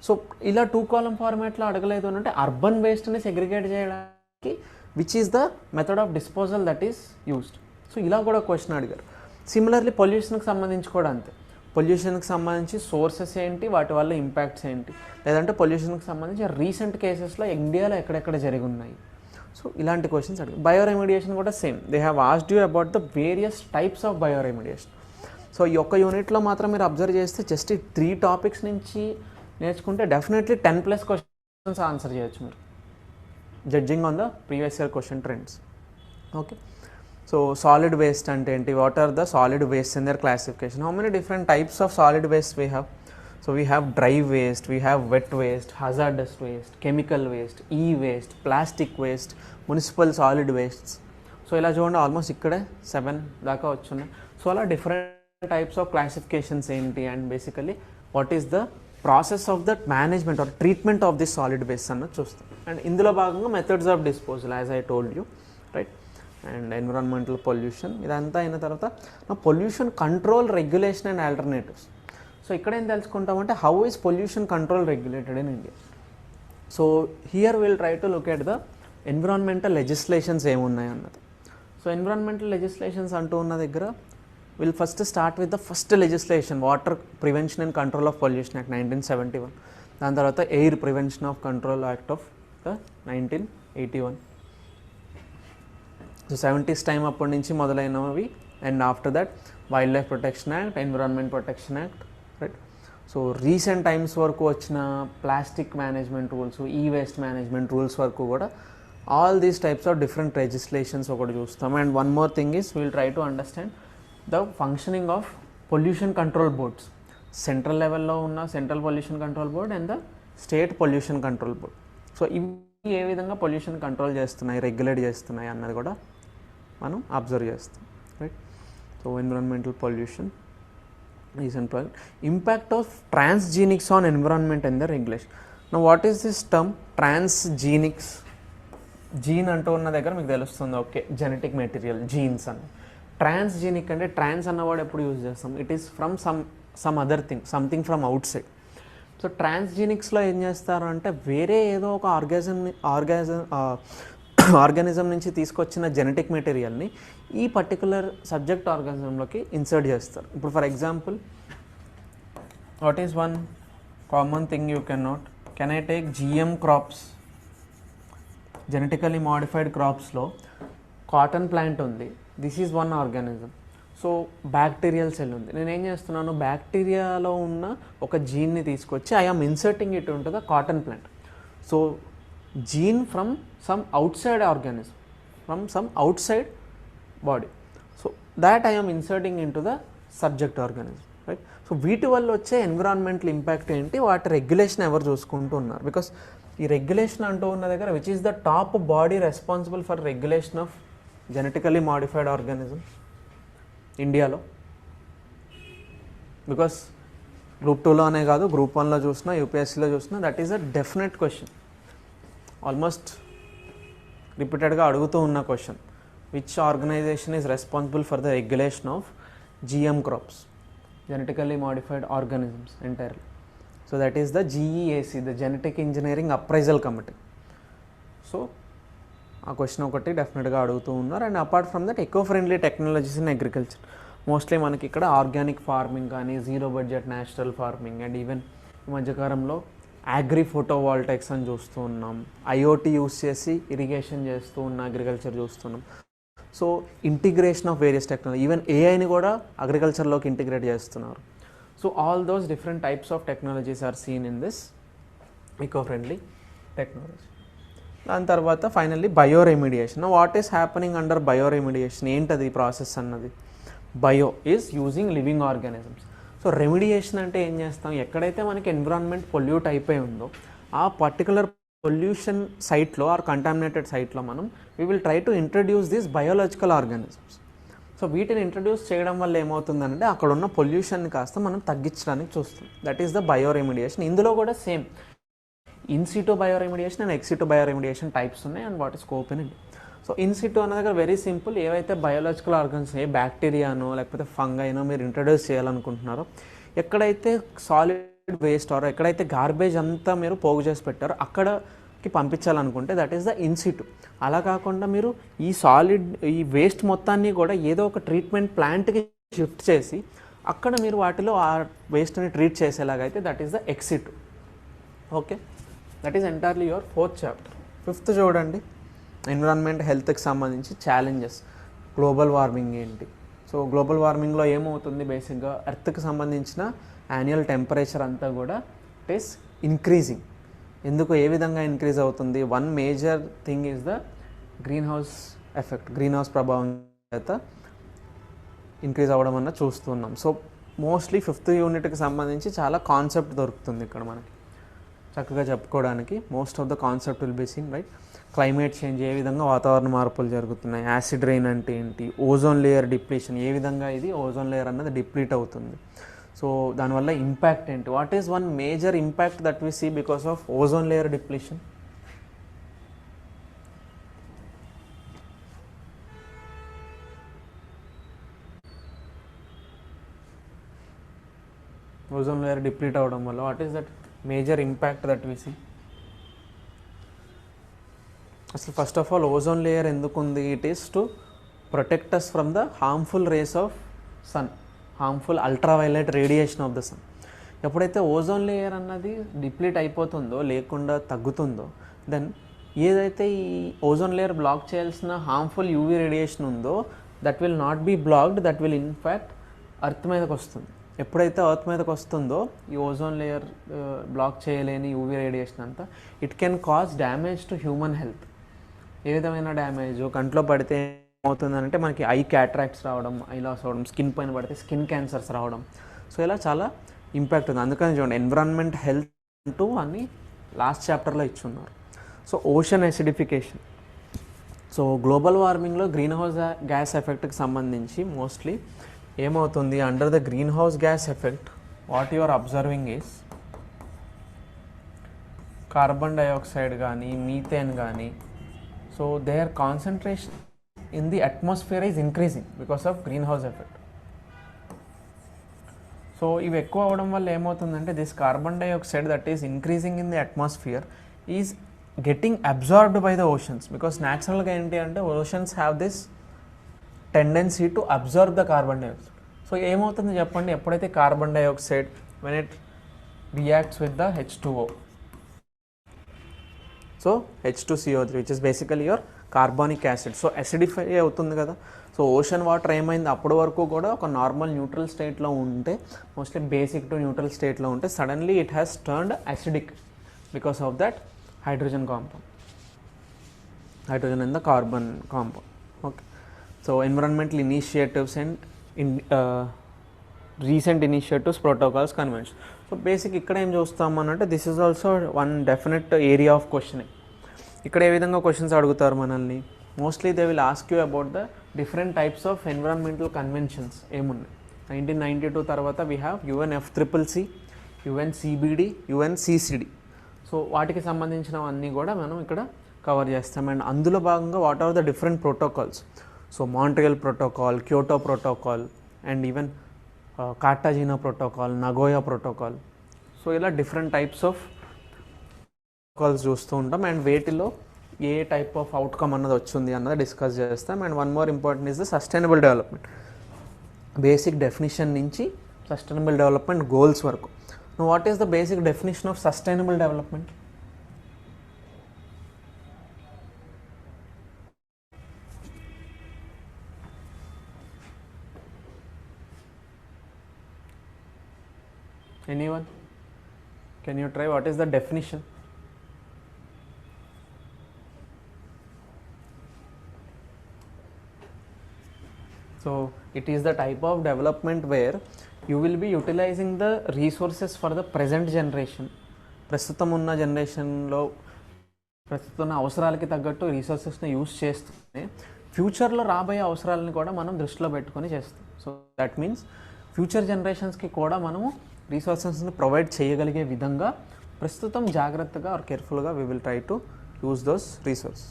సో ఇలా 2 column ఫార్మాట్లో అడగలేదు అని అంటే అర్బన్ వేస్ట్ని సెగ్రిగేట్ చేయడానికి which is the method of disposal that is used. So ఇలా కూడా క్వశ్చన్ అడిగారు. సిమిలర్లీ పొల్యూషన్కి సంబంధించి కూడా అంతే. పొల్యూషన్కి సంబంధించి సోర్సెస్ ఏంటి, వాటి వల్ల ఇంపాక్ట్స్ ఏంటి, లేదంటే పొల్యూషన్కి సంబంధించి రీసెంట్ కేసెస్లో ఇండియాలో ఎక్కడెక్కడ జరిగి ఉన్నాయి. సో ఇలాంటి క్వశ్చన్స్ అడిగారు. బయోరెమిడియేషన్ కూడా same. They have asked you about the various types of bioremediation. So ఈ ఒక్క యూనిట్లో మాత్రం మీరు అబ్జర్వ్ చేస్తే జస్ట్ ఈ 3 topics నుంచి నేర్చుకుంటే డెఫినెట్లీ 10+ క్వశ్చన్స్ ఆన్సర్ చేయొచ్చు మీరు, judging on the previous year question trends. Okay, so solid waste అంటే ఏంటి, what are the solid waste in their classification, how many different types of solid waste we have. So we have dry waste, we have wet waste, hazardous waste, chemical waste, waste, plastic waste, municipal solid wastes. So ఇలా చూడండి ఆల్మోస్ట్ ఇక్కడే 7 దాకా వచ్చున్నాయి. సో అలా డిఫరెంట్ టైప్స్ ఆఫ్ క్లాసిఫికేషన్స్ ఏంటి and basically what is the process of that management or treatment of this solid waste అన్నది చూస్తాం. అండ్ ఇందులో భాగంగా methods of disposal as I told you, right, and environmental pollution. ఇదంతా అయిన తర్వాత pollution control, regulation and alternatives. So ఇక్కడ ఏం తెలుసుకుంటామంటే how is pollution control regulated in India. So here will try to look at the environmental legislations ఏమున్నాయి అన్నది. సో ఎన్విరాన్మెంటల్ లెజిస్లేషన్స్ అంటూ ఉన్న దగ్గర will first start with the first legislation, water prevention and control of pollution act 1971. దాని తర్వాత air prevention of control act of the 1981. So 70s time అప్పటి నుంచి మొదలైనవి. And after that wild life protection act, environment protection act, right. So recent times వరకు వచ్చిన plastic management rules, waste management rules వరకు కూడా all these types of different legislations ఒకటి చూస్తాం. And one more thing is will try to understand the functioning of pollution control boards. Central లెవెల్లో ఉన్న central pollution control board and the state pollution control board. So ఇవి ఏ విధంగా పొల్యూషన్ కంట్రోల్ చేస్తున్నాయి, రెగ్యులేట్ చేస్తున్నాయి అన్నది కూడా మనం అబ్జర్వ్ చేస్తాం, right. So environmental pollution, recent project, impact of transgenics on environment and the regulation. Now what is this term transgenics? Gene అంటూ ఉన్న దగ్గర మీకు తెలుస్తుంది, ఓకే, జెనెటిక్ మెటీరియల్, జీన్స్ అని. ట్రాన్స్జీనిక్ అంటే ట్రాన్స్ అన్నవాడు ఎప్పుడు యూజ్ చేస్తాం, it is from some other thing, something from outside. So ట్రాన్స్జీనిక్స్లో ఏం చేస్తారు అంటే వేరే ఏదో ఒక ఆర్గానిజం నుంచి తీసుకొచ్చిన జెనెటిక్ మెటీరియల్ని ఈ పర్టికులర్ సబ్జెక్ట్ ఆర్గానిజంలోకి ఇన్సర్ట్ చేస్తారు. ఇప్పుడు for example, what is one common thing you can not, can I take GM crops, genetically modified క్రాప్స్లో కాటన్ ప్లాంట్ ఉంది, this is one organism. So bacterial cell ఉంది, నేనేం చేస్తున్నాను, బ్యాక్టీరియాలో ఉన్న ఒక జీన్ని తీసుకొచ్చి I'm inserting it into the cotton plant. So gene from some outside organism, from some outside body, so that I'm inserting into the subject organism, right. So వీటి వల్ల వచ్చే ఎన్విరాన్మెంటల్ ఇంపాక్ట్ ఏంటి, వాటి రెగ్యులేషన్ ఎవరు చూసుకుంటూ ఉన్నారు? బికాస్ ఈ రెగ్యులేషన్ అంటూ ఉన్న దగ్గర which is the top body responsible for regulation of genetically modified organism ఇండియాలో? బికాస్ గ్రూప్ 2లోనే కాదు, గ్రూప్ 1లో చూసినా, యూపీఎస్సీలో చూసినా, that is a definite question, almost రిపీటెడ్గా అడుగుతూ ఉన్న question. Which organization is responsible for the regulation of GM crops, genetically modified organisms entirely? So that is the GEAC, the genetic engineering appraisal committee. So ఆ క్వశ్చన్ ఒకటి డెఫినెట్గా అడుగుతూ ఉన్నారు. And apart from that eco friendly technologies in agriculture, mostly మనకి ఇక్కడ ఆర్గానిక్ ఫార్మింగ్ కానీ, zero budget natural farming, and even ఈ మధ్యకాలంలో అగ్రి ఫోటోవాల్టైక్స్ అని చూస్తూ ఉన్నాం, ఐఓటీ యూస్ చేసి ఇరిగేషన్ చేస్తూ ఉన్న అగ్రికల్చర్ చూస్తున్నాం. So integration of various technology, even ఏఐని కూడా అగ్రికల్చర్లోకి ఇంటిగ్రేట్ చేస్తున్నారు. So all those different types of technologies are seen in this eco friendly technology. దాని తర్వాత finally bioremediation. What is happening under bioremediation? ఏంటది ప్రాసెస్ అన్నది? Bio is using living organisms. So remediation అంటే ఏం చేస్తాం, ఎక్కడైతే మనకి ఎన్విరాన్మెంట్ పొల్యూట్ అయిపోయి ఉందో ఆ పర్టికులర్ పొల్యూషన్ సైట్లో ఆర్ కంటామినేటెడ్ సైట్లో మనం we will try to introduce these biological organisms. So వీటిని ఇంట్రడ్యూస్ చేయడం వల్ల ఏమవుతుందంటే అక్కడ ఉన్న పొల్యూషన్ని కాస్త మనం తగ్గించడానికి చూస్తాం. That is the bioremediation. ఇందులో కూడా same in situ bioremediation and ex situ bioremediation types ఉన్నాయి and what is scope in it. So in situ అన్న దగ్గర వెరీ సింపుల్, ఏవైతే బయోలాజికల్ ఆర్గన్స్ ఏ బ్యాక్టీరియానో లేకపోతే ఫంగైనో మీరు ఇంట్రడ్యూస్ చేయాలనుకుంటున్నారో, ఎక్కడైతే సాలిడ్ వేస్ట్ ఆర్ ఎక్కడైతే గార్బేజ్ అంతా మీరు పోగు చేసి పెట్టారో అక్కడకి పంపించాలనుకుంటే దట్ ఈస్ ద ఇన్సిటో. అలా కాకుండా మీరు ఈ వేస్ట్ మొత్తాన్ని కూడా ఏదో ఒక ట్రీట్మెంట్ ప్లాంట్కి షిఫ్ట్ చేసి అక్కడ మీరు వాటిలో ఆ వేస్ట్ని ట్రీట్ చేసేలాగైతే that is the ex situ. Okay, that is entirely your 4th chapter. 5th చూడండి, ఎన్విరాన్మెంట్ హెల్త్కి సంబంధించి ఛాలెంజెస్. గ్లోబల్ వార్మింగ్ ఏంటి? సో గ్లోబల్ వార్మింగ్లో ఏమవుతుంది, బేసిక్గా ఎర్త్కి సంబంధించిన యాన్యువల్ టెంపరేచర్ అంతా కూడా ఇట్ ఈస్ ఇంక్రీజింగ్. ఎందుకు, ఏ విధంగా ఇంక్రీజ్ అవుతుంది? One major thing is the green house effect. Green house ప్రభావం చేత ఇంక్రీజ్ అవ్వడం అన్న చూస్తున్నాం. సో మోస్ట్లీ 5th యూనిట్కి సంబంధించి చాలా కాన్సెప్ట్ దొరుకుతుంది ఇక్కడ మనకి చక్కగా చెప్పుకోవడానికి. Most of the concept will be seen, right? Climate change, ఏ విధంగా వాతావరణ మార్పులు జరుగుతున్నాయి, యాసిడ్ రెయిన్ అంటే ఏంటి, ఓజోన్ లేయర్ డిప్లీషన్, ఏ విధంగా ఇది ఓజోన్ లేయర్ అన్నది డిప్లీట్ అవుతుంది. సో దానివల్ల ఇంపాక్ట్ ఏంటి, what is one major impact that we see because of ozone layer depletion? Ozone layer deplete అవ్వడం వల్ల what is that major impact that we see? అసలు first of all ozone layer ఎందుకు ఉంది? It is to protect us from the harmful rays of sun, harmful ultraviolet radiation of the sun. ఎప్పుడైతే ఓజోన్ లేయర్ అన్నది డిప్లీట్ అయిపోతుందో, లేకుండా తగ్గుతుందో, దెన్ ఏదైతే ఈ ఓజోన్ లేయర్ బ్లాక్ చేయాల్సిన హార్మ్ఫుల్ యూవీ రేడియేషన్ ఉందో that will not be blocked, that will in fact earth మీదకి వస్తుంది. ఎప్పుడైతే అర్త్ మీదకి వస్తుందో ఈ ఓజోన్ లేయర్ బ్లాక్ చేయలేని యూవీ రేడియేషన్ అంతా it can cause damage to human health. ఏ విధమైన డ్యామేజ్? కంట్లో పడితే ఏమవుతుందంటే మనకి ఐ క్యాట్రాక్ట్స్ రావడం, ఐ లాస్ అవ్వడం, స్కిన్ పైన పడితే స్కిన్ క్యాన్సర్స్ రావడం. సో ఇలా చాలా ఇంపాక్ట్ ఉంది. అందుకని చూడండి, ఎన్విరాన్మెంట్ హెల్త్ అంటూ అని లాస్ట్ చాప్టర్లో ఇచ్చున్నారు. So ocean acidification. So global వార్మింగ్లో గ్రీన్ హౌస్ గ్యాస్ ఎఫెక్ట్కి సంబంధించి మోస్ట్లీ ఏమవుతుంది, under the greenhouse gas effect what you are observing is carbon dioxide కానీ మీథేన్ కానీ, so their concentration in the atmosphere is increasing because of greenhouse effect. So ఇవి ఎక్కువ అవ్వడం వల్ల ఏమవుతుందంటే this carbon dioxide that is increasing in the atmosphere is getting absorbed by the oceans. Because న్యాచురల్గా ఏంటి అంటే oceans have this tendency to observe the carbon dioxide. So ఏమవుతుంది చెప్పండి, ఎప్పుడైతే carbon dioxide when it reacts with the H2O, so H2CO3 which is basically your carbonic acid. So acidify అవుతుంది కదా. సో ఓషన్ వాటర్ ఏమైంది, అప్పటి వరకు కూడా ఒక నార్మల్ న్యూట్రల్ స్టేట్లో ఉంటే, మోస్ట్లీ బేసిక్ టు న్యూట్రల్ స్టేట్లో ఉంటే, suddenly it has turned acidic because of that hydrogen compound, hydrogen in the carbon compound. Okay, so environmental initiatives and recent initiatives, protocols, convention. So basic ఇక్కడ ఏం చూస్తామనంటే this is also one definite area of questioning. ఇక్కడ ఏ విధంగా క్వశ్చన్స్ అడుగుతారు మనల్ని, mostly they will ask you about the different types of environmental conventions ఏమున్నాయి. 1992 తర్వాత we have UNFCCC, UNCBD, UNCCD. So వాటికి సంబంధించినవన్నీ కూడా మనం ఇక్కడ కవర్ చేస్తాం. అండ్ అందులో భాగంగా what are the different protocols. So Montreal protocol, Kyoto protocol, and even Cartagena protocol, Nagoya protocol. So ఇలా డిఫరెంట్ టైప్స్ ఆఫ్ ప్రోటోకాల్స్ చూస్తూ ఉంటాం. అండ్ వేటిలో ఏ టైప్ ఆఫ్ అవుట్కమ్ అన్నది వచ్చింది అన్నది డిస్కస్ చేస్తాం. And one more important is the sustainable development. Basic definition నుంచి సస్టైనబుల్ డెవలప్మెంట్ గోల్స్ వరకు. Now, what is the basic definition of sustainable development? Anyone? Can you try? What is the definition? So it is the type of development where you will be utilizing the resources for the present generation. ప్రస్తుతం ఉన్న జనరేషన్లో ప్రస్తుతం ఉన్న అవసరాలకి తగ్గట్టు రీసోర్సెస్ని యూస్ చేస్తూనే ఫ్యూచర్లో రాబోయే అవసరాలని కూడా మనం దృష్టిలో పెట్టుకొని చేస్తాం. సో దట్ మీన్స్ ఫ్యూచర్ జనరేషన్స్కి కూడా మనము రీసోర్సెస్ని ప్రొవైడ్ చేయగలిగే విధంగా ప్రస్తుతం జాగ్రత్తగా ఆర్ కేర్ఫుల్గా we will try to use those resource.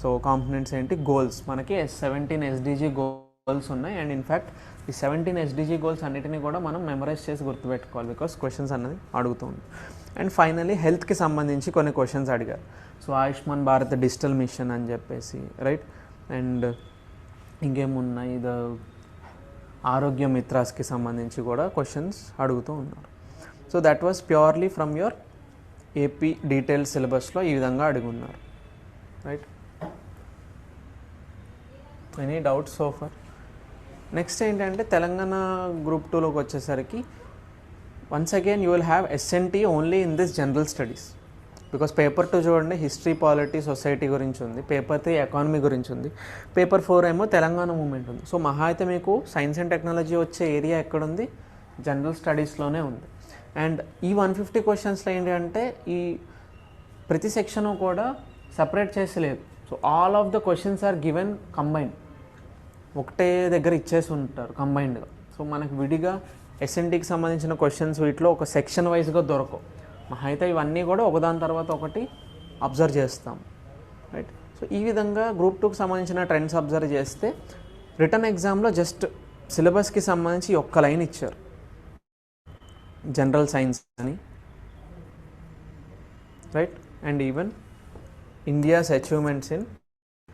So components ఏంటి? గోల్స్. మనకి 17 SDG గోల్స్ ఉన్నాయి. అండ్ ఇన్ఫ్యాక్ట్ ఈ 17 SDG గోల్స్ అన్నిటినీ కూడా మనం మెమరైజ్ చేసి గుర్తుపెట్టుకోవాలి, బికాస్ క్వశ్చన్స్ అన్నది అడుగుతుంది. అండ్ ఫైనలీ హెల్త్కి సంబంధించి కొన్ని క్వశ్చన్స్ అడిగారు. So Ayushman Bharat digital machine అని చెప్పేసి, రైట్. అండ్ ఇంకేమున్నాయి, ద ఆరోగ్య మిత్రాస్కి సంబంధించి కూడా క్వశ్చన్స్ అడుగుతూ ఉన్నారు. So that was purely from your AP detail సిలబస్లో ఈ విధంగా అడుగున్నారు, right. Any doubts so far? Next ఏంటంటే తెలంగాణ గ్రూప్ 2లోకి వచ్చేసరికి once again you will have SNT only in this general studies, because paper 2 చూడండి హిస్టరీ, పాలిటీ, సొసైటీ గురించి ఉంది. పేపర్ 3 ఎకానమీ గురించి ఉంది. పేపర్ 4 ఏమో తెలంగాణ మూమెంట్ ఉంది. సో మహా అయితే మీకు సైన్స్ అండ్ టెక్నాలజీ వచ్చే ఏరియా ఎక్కడుంది? జనరల్ స్టడీస్లోనే ఉంది. అండ్ ఈ 150 క్వశ్చన్స్లో ఏంటి అంటే ఈ ప్రతి సెక్షను కూడా సపరేట్ చేసలేదు. So all of the questions are given combined, ఒకటే దగ్గర ఇచ్చేసి ఉంటారు కంబైన్డ్గా. సో మనకు విడిగా SNTకి సంబంధించిన క్వశ్చన్స్ వీటిలో ఒక సెక్షన్ వైజ్గా దొరకవు. అయితే ఇవన్నీ కూడా ఒకదాని తర్వాత ఒకటి అబ్జర్వ్ చేస్తాం, రైట్. సో ఈ విధంగా గ్రూప్ 2కి సంబంధించిన ట్రెండ్స్ అబ్జర్వ్ చేస్తే రిటర్న్ ఎగ్జామ్లో జస్ట్ సిలబస్కి సంబంధించి ఒక్క లైన్ ఇచ్చారు, జనరల్ సైన్స్ అని, right. And even India's achievements in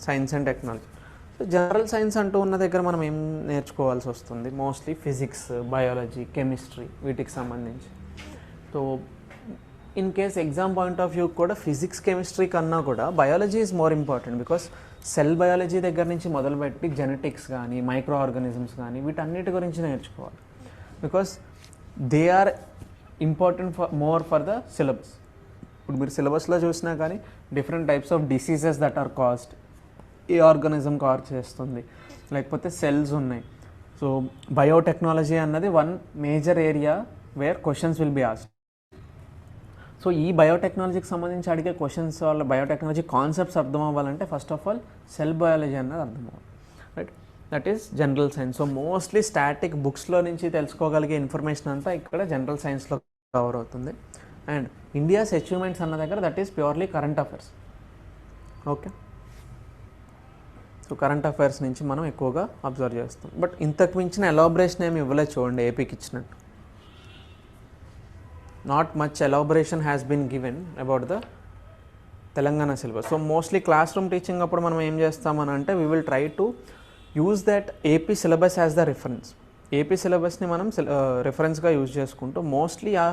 science and technology. So general science అంటూ ఉన్న దగ్గర మనం ఏం నేర్చుకోవాల్సి వస్తుంది? మోస్ట్లీ ఫిజిక్స్, బయాలజీ, కెమిస్ట్రీ వీటికి సంబంధించి. So in case exam point of view కూడా ఫిజిక్స్, కెమిస్ట్రీ కన్నా కూడా biology is more important, because cell biology దగ్గర నుంచి మొదలుపెట్టి జెనెటిక్స్ కానీ, మైక్రో ఆర్గానిజమ్స్ కానీ వీటన్నిటి గురించి నేర్చుకోవాలి, because they are important for the syllabus. ఇప్పుడు మీరు సిలబస్లో చూసినా కానీ different types of diseases that are caused, ఏ ఆర్గానిజం కాజ్ చేస్తుంది, లేకపోతే సెల్స్ ఉన్నాయి. సో బయోటెక్నాలజీ అన్నది one major area where questions will be asked. So ఈ బయోటెక్నాలజీకి సంబంధించి అడిగే క్వశ్చన్స్ వాళ్ళ బయోటెక్నాలజీ కాన్సెప్ట్స్ అర్థం అవ్వాలంటే first of all cell biology అన్నది అర్థం అవ్వాలి, right. That is general science. So mostly static బుక్స్లో నుంచి తెలుసుకోగలిగే ఇన్ఫర్మేషన్ అంతా ఇక్కడ జనరల్ సైన్స్లో కవర్ అవుతుంది. అండ్ ఇండియాస్ అచీవ్మెంట్స్ అన్న దగ్గర that is purely current affairs, okay. So current affairs నుంచి మనం ఎక్కువగా అబ్జర్వ్ చేస్తాం. బట్ ఇంతకు మించిన ఎలాబరేషన్ ఏమి ఇవ్వలేదు చూడండి ఏపీకి ఇచ్చినట్టు. Not much elaboration has been given about the Telangana syllabus. So mostly classroom teaching అప్పుడు మనం ఏం చేస్తామని అంటే we will try to use that AP syllabus as the reference. AP సిలబస్ని మనం రిఫరెన్స్గా యూజ్ చేసుకుంటూ మోస్ట్లీ ఆ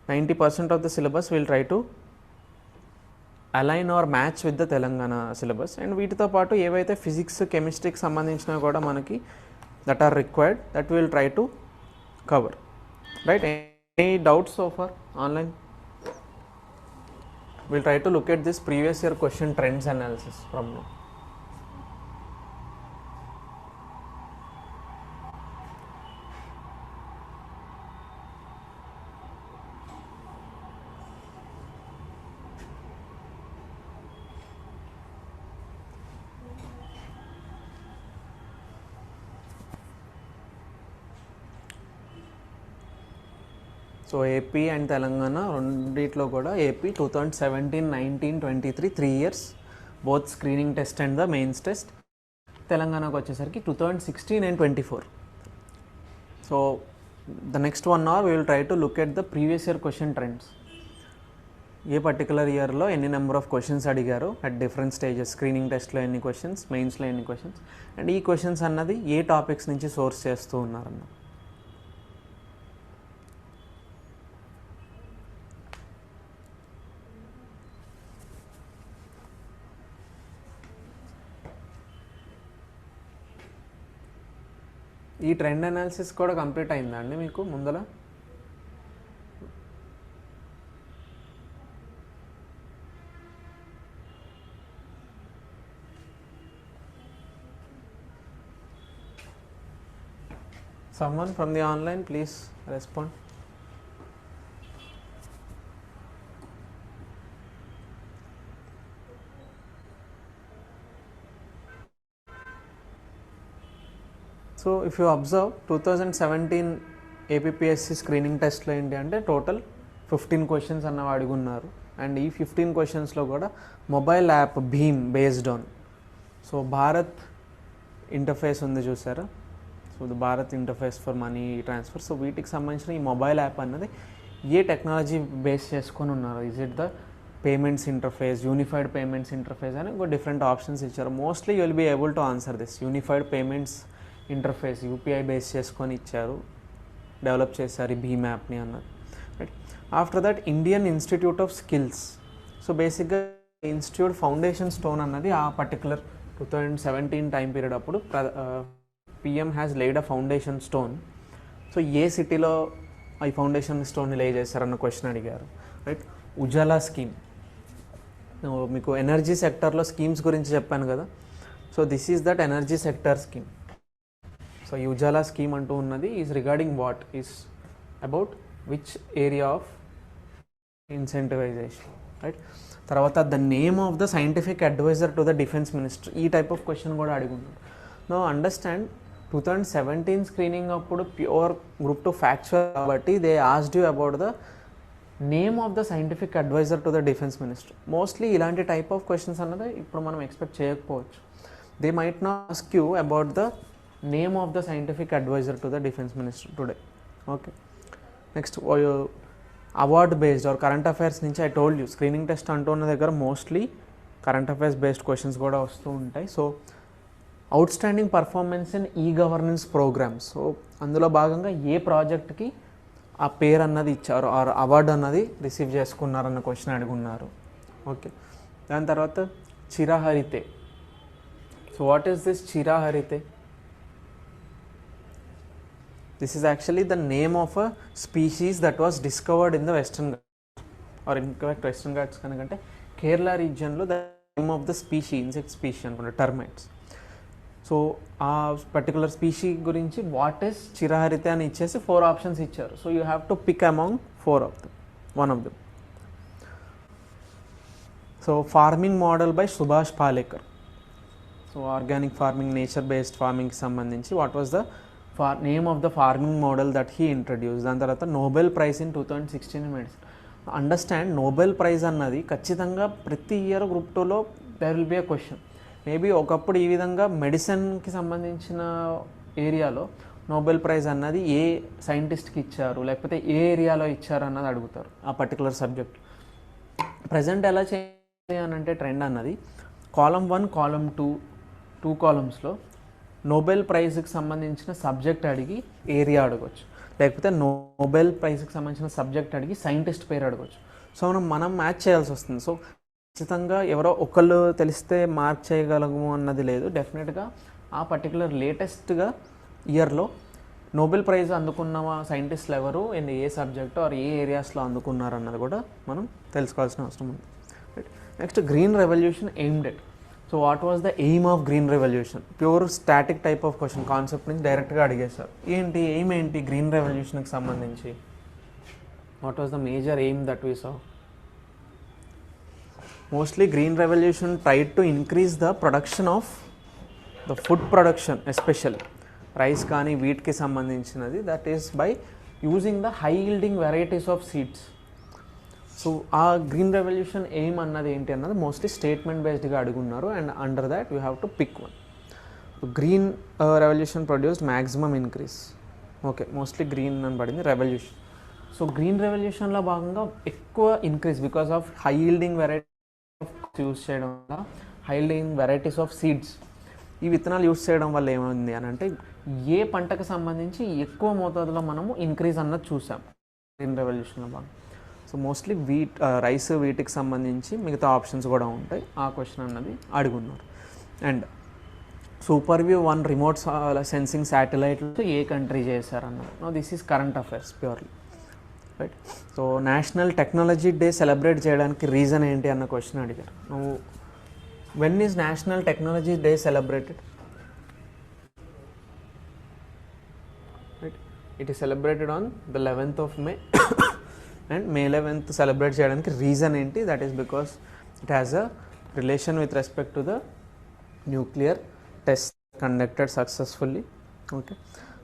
90% of the syllabus will try to align or match with the Telangana syllabus. And వీటితో పాటు ఏవైతే ఫిజిక్స్, కెమిస్ట్రీకి సంబంధించినవి కూడా మనకి that are required that will try to cover, right. Any doubts so far online? We'll try to look at this previous year question trends analysis from now. So AP and Telangana రెండిట్లో కూడా AP 2017, 19, 23 3 years both screening test and the mains test. తెలంగాణకు వచ్చేసరికి 2016 and 24. So the next 1 hour we will try to look at the previous year question trends. A particular ఇయర్లో ఎన్ని నెంబర్ ఆఫ్ క్వశ్చన్స్ అడిగారు అట్ డిఫరెంట్ స్టేజెస్, స్క్రీనింగ్ టెస్ట్లో ఎన్ని క్వశ్చన్స్, మెయిన్స్లో ఎన్ని క్వశ్చన్స్, అండ్ ఈ క్వశ్చన్స్ అన్నది ఏ టాపిక్స్ నుంచి సోర్స్ చేస్తూ ఉన్నారన్న. ఈ ట్రెండ్ అనాలిసిస్ కూడా కంప్లీట్ అయిందా అండి మీకు ముందర? Someone from the online, please respond. So if you observe 2017 APPSC screening టెస్ట్లో ఏంటి అంటే టోటల్ 15 క్వశ్చన్స్ అన్నవి అడుగున్నారు. అండ్ ఈ 15 క్వశ్చన్స్లో కూడా మొబైల్ యాప్ భీమ్ based on, so Bharat interface ఉంది చూసారా, so the Bharat interface for money transfer. So వీటికి సంబంధించిన ఈ మొబైల్ యాప్ అన్నది ఏ టెక్నాలజీ బేస్ చేసుకొని ఉన్నారు? Is it the payments interface, unified payments interface అని ఇంకో డిఫరెంట్ ఆప్షన్స్ ఇచ్చారు. Mostly you will be able to answer this. Unified payments interface UPI base చేసుకొని ఇచ్చారు, డెవలప్ చేశారు ఈ భీమ్ యాప్ని అన్నది. Right. After that Indian institute of skills. So బేసిక్గా ఇన్స్టిట్యూట్ ఫౌండేషన్ స్టోన్ అన్నది ఆ పర్టికులర్ 2017 టైం పీరియడ్ అప్పుడు PM has laid a foundation stone. So ఏ సిటీలో ఈ ఫౌండేషన్ స్టోన్ని లే చేశారన్న క్వశ్చన్ అడిగారు. రైట్. ఉజాలా స్కీమ్, మీకు ఎనర్జీ సెక్టర్లో స్కీమ్స్ గురించి చెప్పాను కదా, so this is that energy sector scheme. So ఈ ఉజాలా స్కీమ్ అంటూ ఉన్నది is regarding what is about which area of incentivisation. Right. తర్వాత the name of the scientific advisor to the defence minister, ఈ టైప్ ఆఫ్ క్వశ్చన్ కూడా అడుగుతున్నారు. నో అండర్స్టాండ్ 2017 స్క్రీనింగ్ అప్పుడు ప్యూర్ గ్రూప్ 2 ఫ్యాక్చువల్ కాబట్టి they asked you about the name of the scientific advisor to the defence minister. Mostly ఇలాంటి టైప్ ఆఫ్ క్వశ్చన్స్ అన్నది ఇప్పుడు మనం ఎక్స్పెక్ట్ చేయకపోవచ్చు. They might not ask you about the name of the scientific advisor to the defence minister today. Okay. Next award based or current affairs నుంచి I told you screening test అంటూ ఉన్న దగ్గర mostly current affairs based questions కూడా వస్తూ ఉంటాయి. So outstanding performance in e governance programmes, so అందులో భాగంగా ఏ ప్రాజెక్ట్కి ఆ పేరు అన్నది ఇచ్చారు ఆర్ అవార్డు అన్నది రిసీవ్ చేసుకున్నారన్న క్వశ్చన్ అడుగున్నారు. ఓకే. దాని తర్వాత చిరాహరితే. సో వాట్ ఈస్ దిస్ చిరాహరితే? This is actually the name of a species that was discovered in the Western Ghats or incorrect Western Ghats కనుకంటే కేరళ రీజియన్లో the name of the species insect species అనుకుంటా టర్మైట్స్. సో ఆ పర్టికులర్ స్పీషీ గురించి వాట్ ఈస్ చిరాహరితే అని ఇచ్చేసి 4 ఆప్షన్స్ ఇచ్చారు. So you have to pick among 4 of them, one of them. So farming model by Subhash Palekar. So organic farming, nature based ఫార్మింగ్కి సంబంధించి what was the name of the farming model that he introduce. దాని తర్వాత Nobel prize in 2016 medicine. Understand Nobel prize అన్నది ఖచ్చితంగా ప్రతి ఇయర్ గ్రూప్ 2లో there will be a question. Maybe ఒకప్పుడు ఈ విధంగా మెడిసిన్కి సంబంధించిన ఏరియాలో నోబెల్ ప్రైజ్ అన్నది ఏ సైంటిస్ట్కి ఇచ్చారు లేకపోతే ఏ ఏరియాలో ఇచ్చారు అన్నది అడుగుతారు ఆ పర్టికులర్ సబ్జెక్ట్. ప్రజెంట్ ఎలా చేయాలి అని అంటే ట్రెండ్ అన్నది కాలమ్ 1, కాలమ్ 2 కాలమ్స్లో నోబెల్ ప్రైజ్కి సంబంధించిన సబ్జెక్ట్ అడిగి ఏరియా అడగవచ్చు, లేకపోతే నోబెల్ ప్రైజ్కి సంబంధించిన సబ్జెక్ట్ అడిగి సైంటిస్ట్ పేరు అడగవచ్చు. సో మనం మ్యాచ్ చేయాల్సి వస్తుంది. సో ఖచ్చితంగా ఎవరో ఒకళ్ళు తెలిస్తే మార్క్ చేయగలము అన్నది లేదు. డెఫినెట్గా ఆ పర్టికులర్ లేటెస్ట్గా ఇయర్లో నోబెల్ ప్రైజ్ అందుకున్న సైంటిస్టులు ఎవరు అండ్ ఏ సబ్జెక్టు ఆర్ ఏ ఏరియాస్లో అందుకున్నారు అన్నది కూడా మనం తెలుసుకోవాల్సిన అవసరం ఉంది. Next green revolution aimed at. So what was the aim of green revolution? Pure static type of question, concept నుంచి డైరెక్ట్గా అడిగేశారు. ఏంటి ఎయిమ్ ఏంటి గ్రీన్ రెవల్యూషన్కి సంబంధించి? What was the major aim that we saw? Mostly green revolution tried to increase the production of the food production, especially rice కానీ వీట్కి సంబంధించినది. That is by using the high yielding varieties of seeds. So ఆ గ్రీన్ రెవల్యూషన్ ఎయిమ్ అన్నది ఏంటి అన్నది మోస్ట్లీ స్టేట్మెంట్ బేస్డ్గా అడుగున్నారు. And under that you have to pick one. Green revolution produced maximum increase. Okay, mostly green అని పడింది రెవల్యూషన్. సో గ్రీన్ రెవల్యూషన్లో భాగంగా ఎక్కువ increase because of high yielding variety use చేయడం వల్ల, high yielding varieties of seeds, ఈ విత్తనాలు యూస్ చేయడం వల్ల ఏమైంది అని అంటే ఏ పంటకు సంబంధించి ఎక్కువ మోతాదులో మనము ఇంక్రీజ్ అన్నది చూసాం గ్రీన్ రెవల్యూషన్లో భాగంగా. సో మోస్ట్లీ రైస్ వీటికి సంబంధించి మిగతా ఆప్షన్స్ కూడా ఉంటాయి. ఆ క్వశ్చన్ అన్నది అడుగున్నారు. And superview 1 remote sensing satellite ఏ కంట్రీ చేశారన్నది. No this is current affairs purely, right. So national technology day celebrate చేయడానికి రీజన్ ఏంటి అన్న క్వశ్చన్ అడిగారు. నువ్వు when is national technology day celebrated? Right, it is celebrated on the 11th of May and May 11th celebrate చేయడానికి రీజన్ ఏంటి? That is because it has a relation with respect to the nuclear test conducted successfully. Okay,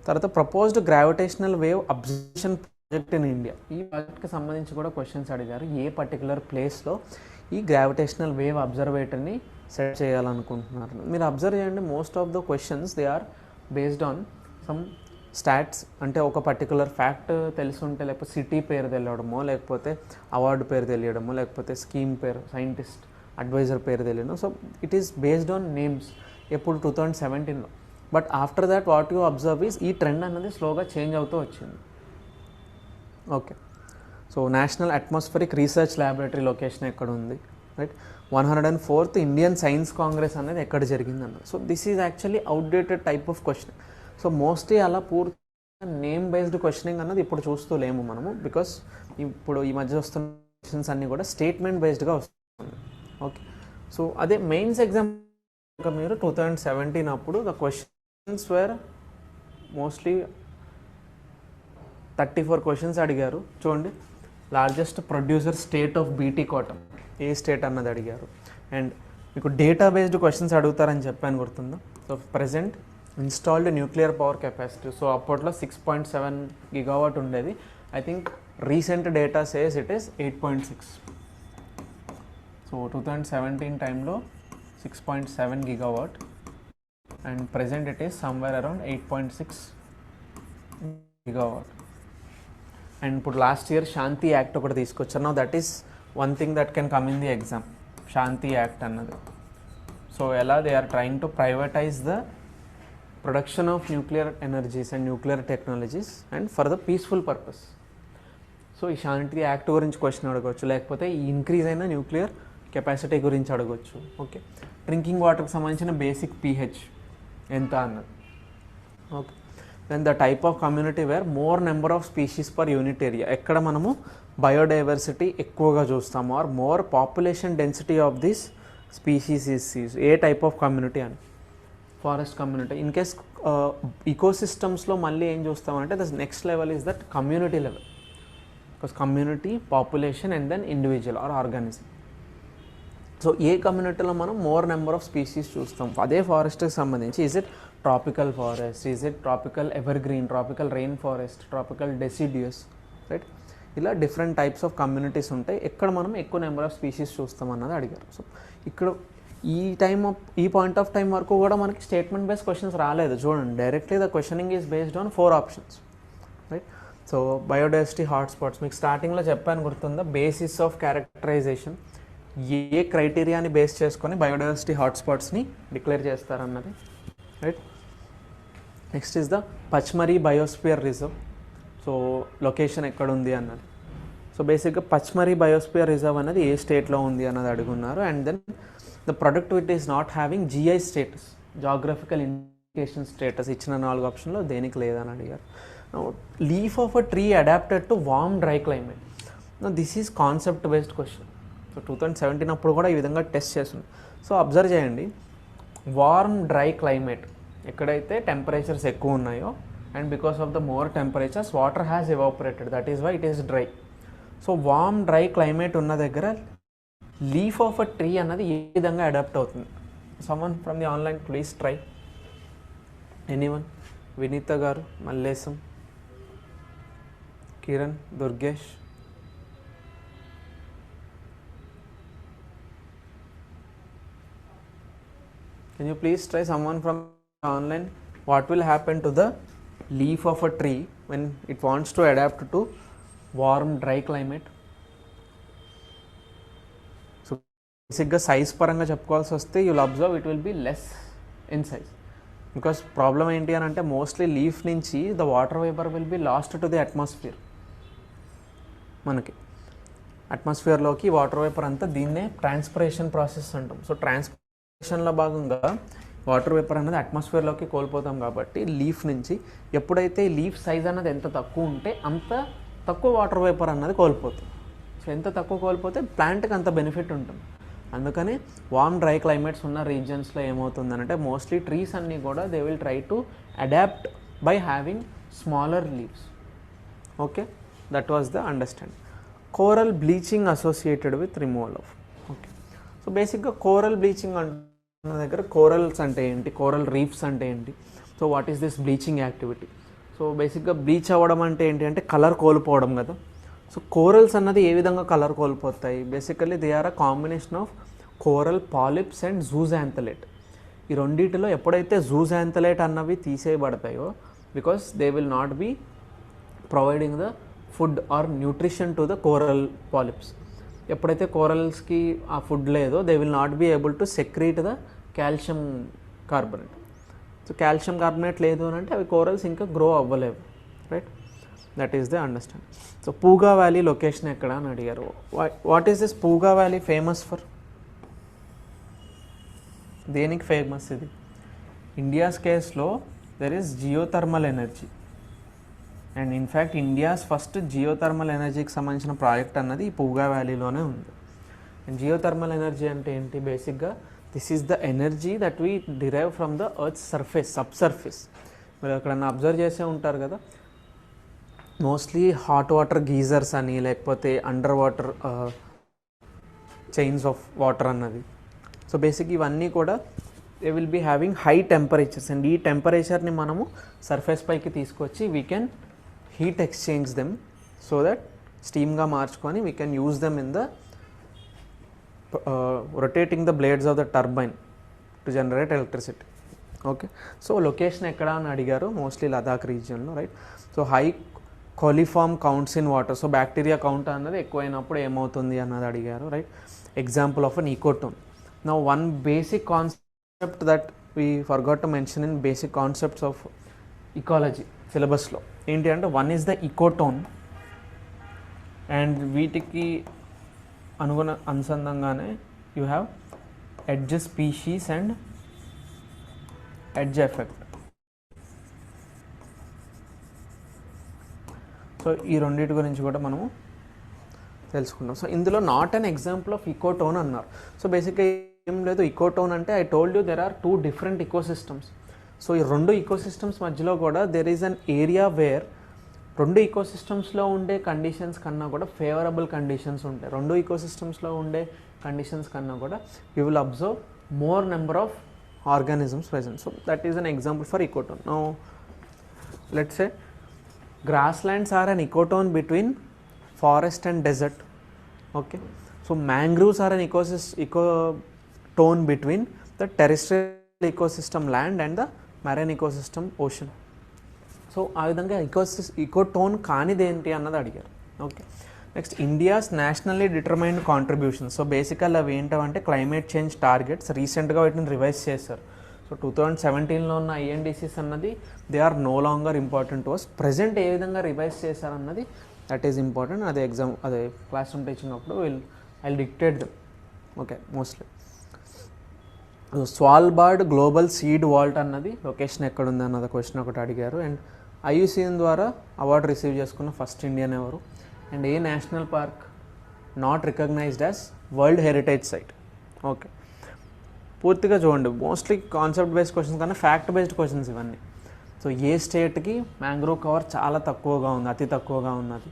తర్వాత proposed gravitational wave observation project in India. ఈ ప్రాజెక్ట్కి సంబంధించి కూడా క్వశ్చన్స్ అడిగారు. ఏ పర్టికులర్ ప్లేస్లో ఈ గ్రావిటేషనల్ వేవ్ అబ్జర్వేటర్ని సెట్ చేయాలనుకుంటున్నారు? మీరు అబ్జర్వ్ చేయండి, most of the questions they are based on some stats. అంటే ఒక పర్టికులర్ ఫ్యాక్ట్ తెలుసుంటే, లేకపోతే సిటీ పేరు తెలియడమో, లేకపోతే అవార్డు పేరు తెలియడమో, లేకపోతే స్కీమ్ పేరు, సైంటిస్ట్ అడ్వైజర్ పేరు తెలియడం. So it is based on names ఎప్పుడు 2017లో. But after that what you observe is ఈ ట్రెండ్ అన్నది స్లోగా చేంజ్ అవుతూ వచ్చింది. Okay, so national atmospheric research laboratory location ఎక్కడ ఉంది? Right, 104th Indian science Congress అనేది ఎక్కడ జరిగింది అన్నది. So this is actually outdated type of question. So mostly అలా పూర్తిగా నేమ్ బేస్డ్ క్వశ్చనింగ్ అన్నది ఇప్పుడు చూస్తూ లేము మనము, బికాస్ ఇప్పుడు ఈ మధ్య వస్తున్న క్వశ్చన్స్ అన్నీ కూడా స్టేట్మెంట్ బేస్డ్గా వస్తుంది. ఓకే, సో అదే మెయిన్స్ ఎగ్జామ్ మీరు 2017 అప్పుడు the questions were mostly 34 questions అడిగారు. చూడండి, largest producer state of BT cotton ఏ స్టేట్ అన్నది అడిగారు. అండ్ మీకు డేటా బేస్డ్ క్వశ్చన్స్ అడుగుతారని చెప్పాను, గుర్తుందా? So present installed nuclear power capacity. So అప్పట్లో 6.7 GW ఉండేది. I think recent data says it is 8.6. So 2017 టైంలో 6.7 GW and present it is somewhere around 8.6 GW. And ఇప్పుడు లాస్ట్ ఇయర్ శాంతి యాక్ట్ ఒకటి తీసుకొచ్చారు. Now that is one thing that can come in the exam, Shanti act అన్నది. సో ఎలా they are trying to privatize the production of nuclear energies and nuclear technologies and for the peaceful purpose. So ఈ శాంతి యాక్ట్ గురించి క్వశ్చన్ అడగవచ్చు, లేకపోతే ఈ ఇంక్రీజ్ అయిన న్యూక్లియర్ కెపాసిటీ గురించి అడగవచ్చు. ఓకే, డ్రింకింగ్ వాటర్కి సంబంధించిన బేసిక్ pH ఎంత అన్నది. Okay, then the type of community where more number of species per unit area. ఎక్కడ మనము బయోడైవర్సిటీ ఎక్కువగా చూస్తాము or more population density of this species is ఏ టైప్ ఆఫ్ కమ్యూనిటీ అని? Forest community. ఇన్ కేస్ ఈకోసిస్టమ్స్లో మళ్ళీ ఏం చూస్తామంటే the next level is that community level, because community, population and then individual or organism. So ఏ కమ్యూనిటీలో మనం మోర్ నెంబర్ ఆఫ్ స్పీషీస్ చూస్తాం. అదే ఫారెస్ట్కి సంబంధించి is it tropical forest, is it tropical evergreen, tropical rain forest, tropical deciduous, right? ఇలా డిఫరెంట్ టైప్స్ ఆఫ్ కమ్యూనిటీస్ ఉంటాయి. ఎక్కడ మనం ఎక్కువ నెంబర్ ఆఫ్ స్పీషీస్ చూస్తాం అన్నది అడిగారు. సో ఇక్కడ ఈ పాయింట్ ఆఫ్ టైం వరకు కూడా మనకి స్టేట్మెంట్ బేస్డ్ క్వశ్చన్స్ రాలేదు. చూడండి, directly the questioning is based on 4 options, right? So biodiversity hotspots మీకు స్టార్టింగ్లో చెప్పాను, గుర్తుందా? బేసిస్ ఆఫ్ క్యారెక్టరైజేషన్, ఏ క్రైటీరియాని బేస్ చేసుకొని బయోడైవర్సిటీ హాట్స్పాట్స్ని డిక్లేర్ చేస్తారన్నది, right? Next is the Pachmarhi biosphere reserve. So location ఎక్కడ ఉంది అన్నది. సో బేసిక్గా పచ్మరీ బయోస్పియర్ రిజర్వ్ అనేది ఏ స్టేట్లో ఉంది అన్నది అడుగున్నారు. And then the product which is not having GI status, geographical indication status ఇచ్చిన 4 ఆప్షన్లో దేనికి లేదని అడిగారు. Leaf of a tree adapted to warm dry climate. This is concept based question. So 2017 అప్పుడు కూడా ఈ విధంగా టెస్ట్ చేస్తుంది. సో అబ్జర్వ్ చేయండి, వార్మ్ డ్రై క్లైమేట్ ఎక్కడైతే టెంపరేచర్స్ ఎక్కువ ఉన్నాయో and because of the more temperatures water has evaporated, that is why it is dry. So warm dry climate ఉన్న దగ్గర లీఫ్ ఆఫ్ అ ట్రీ అన్నది ఏ విధంగా అడాప్ట్ అవుతుంది? Someone from the online please try. Anyone? Vineeta గారు, Mallesham, Kiran, Durgesh. Can you please try, someone from online? What will happen to the leaf of a tree when it wants to adapt to warm dry climate? So basically size paranga cheppukovalsi vaste you will observe it will be less in size, because problem enti ani ante mostly leaf nunchi the water vapor will be lost to the atmosphere. మనకి అట్మాస్ఫియర్లోకి వాటర్ వేపర్ అంతా దీన్నే ట్రాన్స్పిరేషన్ ప్రాసెస్ అంటాం. సో ట్రాన్స్పిరేషన్లో భాగంగా వాటర్ వేపర్ అన్నది అట్మాస్ఫియర్లోకి కోల్పోతాం కాబట్టి లీఫ్ నుంచి. ఎప్పుడైతే లీఫ్ సైజ్ అన్నది ఎంత తక్కువ ఉంటే అంత తక్కువ వాటర్ వేపర్ అన్నది కోల్పోతుంది. సో ఎంత తక్కువ కోల్పోతే ప్లాంట్కి అంత బెనిఫిట్ ఉంటుంది. అందుకని వార్మ్ డ్రై క్లైమేట్స్ ఉన్న రీజియన్స్లో ఏమవుతుందంటే మోస్ట్లీ ట్రీస్ అన్నీ కూడా they will try to adapt by having smaller leaves. Okay, that was the understanding. Coral bleaching associated with removal of. Okay, so బేసిక్గా కోరల్ బ్లీచింగ్ మన దగ్గర కోరల్స్ అంటే ఏంటి, కోరల్ రీఫ్స్ అంటే ఏంటి, so what is this bleaching activity. So బేసిక్గా బ్లీచ్ అవ్వడం అంటే ఏంటి అంటే కలర్ కోల్పోవడం కదా. సో కోరల్స్ అన్నది ఏ విధంగా కలర్ కోల్పోతాయి, basically they are a combination of coral polyps and zooxanthellae. ఈ రెండింటిలో ఎప్పుడైతే జూజాంథలేట్ అన్నవి తీసేయబడతాయో, because they will not be providing the food or nutrition to the coral polyps. ఎప్పుడైతే కోరల్స్కి ఆ ఫుడ్ లేదో they will not be able to secrete the calcium carbonate. So calcium carbonate లేదు అని అంటే అవి కోరల్స్ ఇంకా గ్రో అవ్వలేవు, right. That is the understand. So Puga valley location ఎక్కడ అని అడిగారు. What is this Puga valley famous for? దేనికి ఫేమస్ ఇది? ఇండియాస్ కేస్లో there is geothermal energy. And in fact India's first geothermal ఎనర్జీకి సంబంధించిన ప్రాజెక్ట్ అన్నది ఈ పూగా వ్యాలీలోనే ఉంది. అండ్ జియోథర్మల్ ఎనర్జీ అంటే ఏంటి? బేసిక్గా this is the energy that we derive from the earth surface, sub surface. మీరు ఎక్కడన్నా అబ్జర్వ్ చేసే ఉంటారు కదా, మోస్ట్లీ హాట్ వాటర్ గీజర్స్ అని, లేకపోతే under water chains of water అన్నది. సో బేసిక్ ఇవన్నీ కూడా they will be having high temperatures. And ఈ టెంపరేచర్ని మనము సర్ఫేస్ పైకి తీసుకొచ్చి we can heat exchange them so that steam ga marchukoni we can use them in the rotating the blades of the turbine to generate electricity. Okay, so location ekkada ani adigaru, mostly Ladakh region lo, right. So high coliform counts in water, so bacteria count annadi ekkuvainappudu em avutundi annadi adigaru, right. Example of an ecotone. Now one basic concept that we forgot to mention in basic concepts of ecology syllabus lo ఏంటి అంటే, one is the ecotone. And వీటికి అనుసంధంగానే you have edge species and edge effect. So ఈ రెండింటి గురించి కూడా మనము తెలుసుకుందాం. సో ఇందులో not an example of ecotone అన్నారు. సో బేసిక్గా ఏం లేదు, ఇకోటోన్ అంటే I told you there are 2 different ecosystems. So ఈ 2 ఈకోసిస్టమ్స్ మధ్యలో కూడా there is an area where 2 ఈకోసిస్టమ్స్లో ఉండే కండిషన్స్ కన్నా కూడా ఫేవరబుల్ కండిషన్స్ ఉంటాయి. 2 ఈకోసిస్టమ్స్లో ఉండే కండిషన్స్ కన్నా కూడా you will observe more number of organisms present. So that is an example for ecotone. Now let's say grasslands are an ecotone between forest and desert. Okay, so mangroves are an ecotone between the terrestrial ecosystem land and the marine ecosystem ocean. So ఆ విధంగా ఇకోటోన్ కానిది ఏంటి అన్నది అడిగారు. Okay, next India's nationally determined contributions. So basically అవి ఏంటంటే క్లైమేట్ చేంజ్ టార్గెట్స్. రీసెంట్గా వాటిని రివైజ్ చేశారు. సో 2017లో ఉన్న INDCs అన్నది they are no longer important to us. Present ఏ విధంగా రివైజ్ చేశారన్నది దట్ ఈస్ ఇంపార్టెంట్. అదే ఎగ్జామ్, అదే క్లాస్ రూమ్ టీచింగ్ అప్పుడు I dictate them. Okay, mostly Svalbard global seed vault అన్నది లొకేషన్ ఎక్కడుంది అన్నది క్వశ్చన్ ఒకటి అడిగారు. అండ్ IUCN ద్వారా అవార్డు రిసీవ్ చేసుకున్న ఫస్ట్ ఇండియన్ ఎవరు? అండ్ ఏ national park not recognized as world heritage site? Okay, పూర్తిగా చూడండి, మోస్ట్లీ కాన్సెప్ట్ బేస్డ్ క్వశ్చన్స్ కన్నా ఫ్యాక్ట్ బేస్డ్ క్వశ్చన్స్ ఇవన్నీ. సో ఏ స్టేట్కి మ్యాంగ్రోవ్ కవర్ చాలా తక్కువగా ఉంది, అతి తక్కువగా ఉన్నది?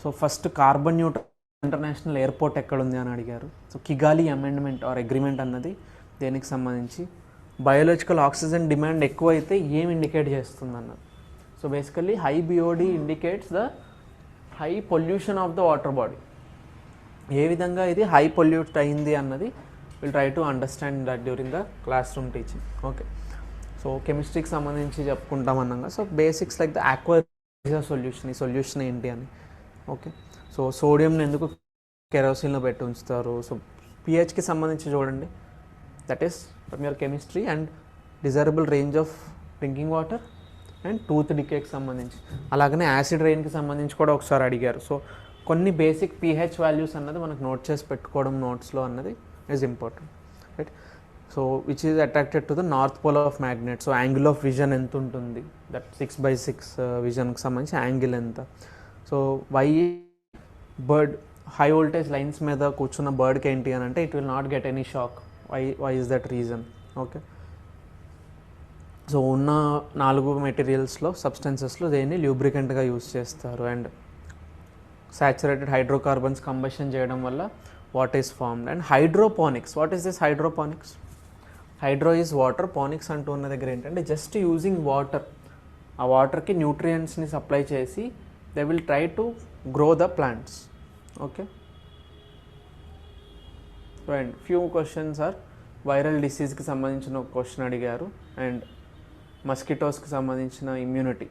So first carbon neutral international airport ఎక్కడుంది అని అడిగారు. సో కిగాలి అమెండ్మెంట్ ఆర్ అగ్రిమెంట్ అన్నది దేనికి సంబంధించి? బయోలాజికల్ ఆక్సిజన్ డిమాండ్ ఎక్కువైతే ఏం ఇండికేట్ చేస్తుంది అన్నది. So basically high BOD indicates the high pollution of the water body. ఏ విధంగా ఇది హై పొల్యూట్ అయింది అన్నది will try to understand that during the classroom teaching. Okay, so కెమిస్ట్రీకి సంబంధించి చెప్పుకుంటాం అన్నాగా. So basics like the aqua solution, ఈ సొల్యూషన్ ఏంటి అని. ఓకే, సో సోడియంని ఎందుకు కెరోసిన్లో పెట్టి ఉంచుతారు? సో pHకి సంబంధించి చూడండి, that is from your chemistry. And desirable range of drinking water and tooth డికేకి సంబంధించి, అలాగనే యాసిడ్ రెయిన్కి సంబంధించి కూడా ఒకసారి అడిగారు. సో కొన్ని బేసిక్ pH వాల్యూస్ అన్నది మనకు నోట్ చేసి పెట్టుకోవడం నోట్స్లో అన్నది is important, right. So which is attracted to the north pole of magnet. So angle of vision ఎంత ఉంటుంది, దట్ 6/6 విజన్కి సంబంధించి యాంగిల్ ఎంత. So why bird high voltage lines మీద కూర్చున్న బర్డ్కి ఏంటి అని అంటే it will not get any shock. Why is that reason? Okay, so ఉన్న 4 మెటీరియల్స్లో సబ్స్టెన్సెస్లో దేన్ని ల్యూబ్రికెంట్గా యూజ్ చేస్తారు. అండ్ సాచురేటెడ్ హైడ్రోకార్బన్స్ కంబషన్ చేయడం వల్ల what is formed. And hydroponics, what is this hydroponics? Hydro is water, ponics అంటూ ఉన్న దగ్గర ఏంటంటే జస్ట్ యూజింగ్ వాటర్, ఆ వాటర్కి న్యూట్రియంట్స్ని సప్లై చేసి they will try to grow the plants. Okay, and few questions are viral డిసీజ్కి సంబంధించిన ఒక క్వశ్చన్ అడిగారు, అండ్ మస్కిటోస్కి సంబంధించిన ఇమ్యూనిటీ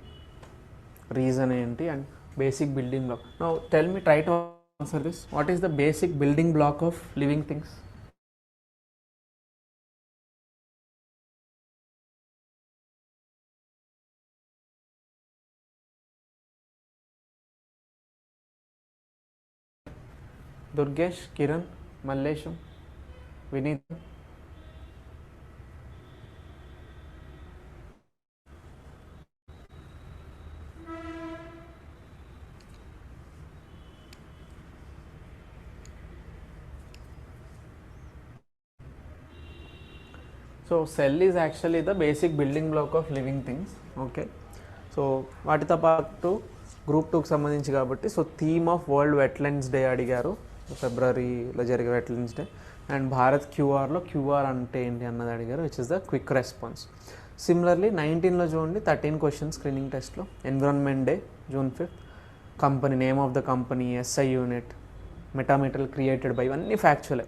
రీజన్ ఏంటి, and basic building block. Now tell me, try to answer this. What is the basic building block of living things? Durgesh, Kiran, Mallesham, Vineet. So cell is actually the basic building block of living things. Okay, so వాటితో పాటు గ్రూప్ 2కి సంబంధించి కాబట్టి, so theme of world wetlands day అడిగారు, ఫిబ్రవరిలో జరిగే వెట్లాండ్స్ డే. అండ్ భారత్ క్యూఆర్లో క్యూఆర్ అంటే ఏంటి అన్నది అడిగారు, which is the quick response. Similarly 19లో చూడండి 13 క్వశ్చన్స్ స్క్రీనింగ్ టెస్ట్లో. Environment day June 5th, company name of the company, SI unit, meta metal created by, ఇవన్నీ ఫ్యాక్చువలే.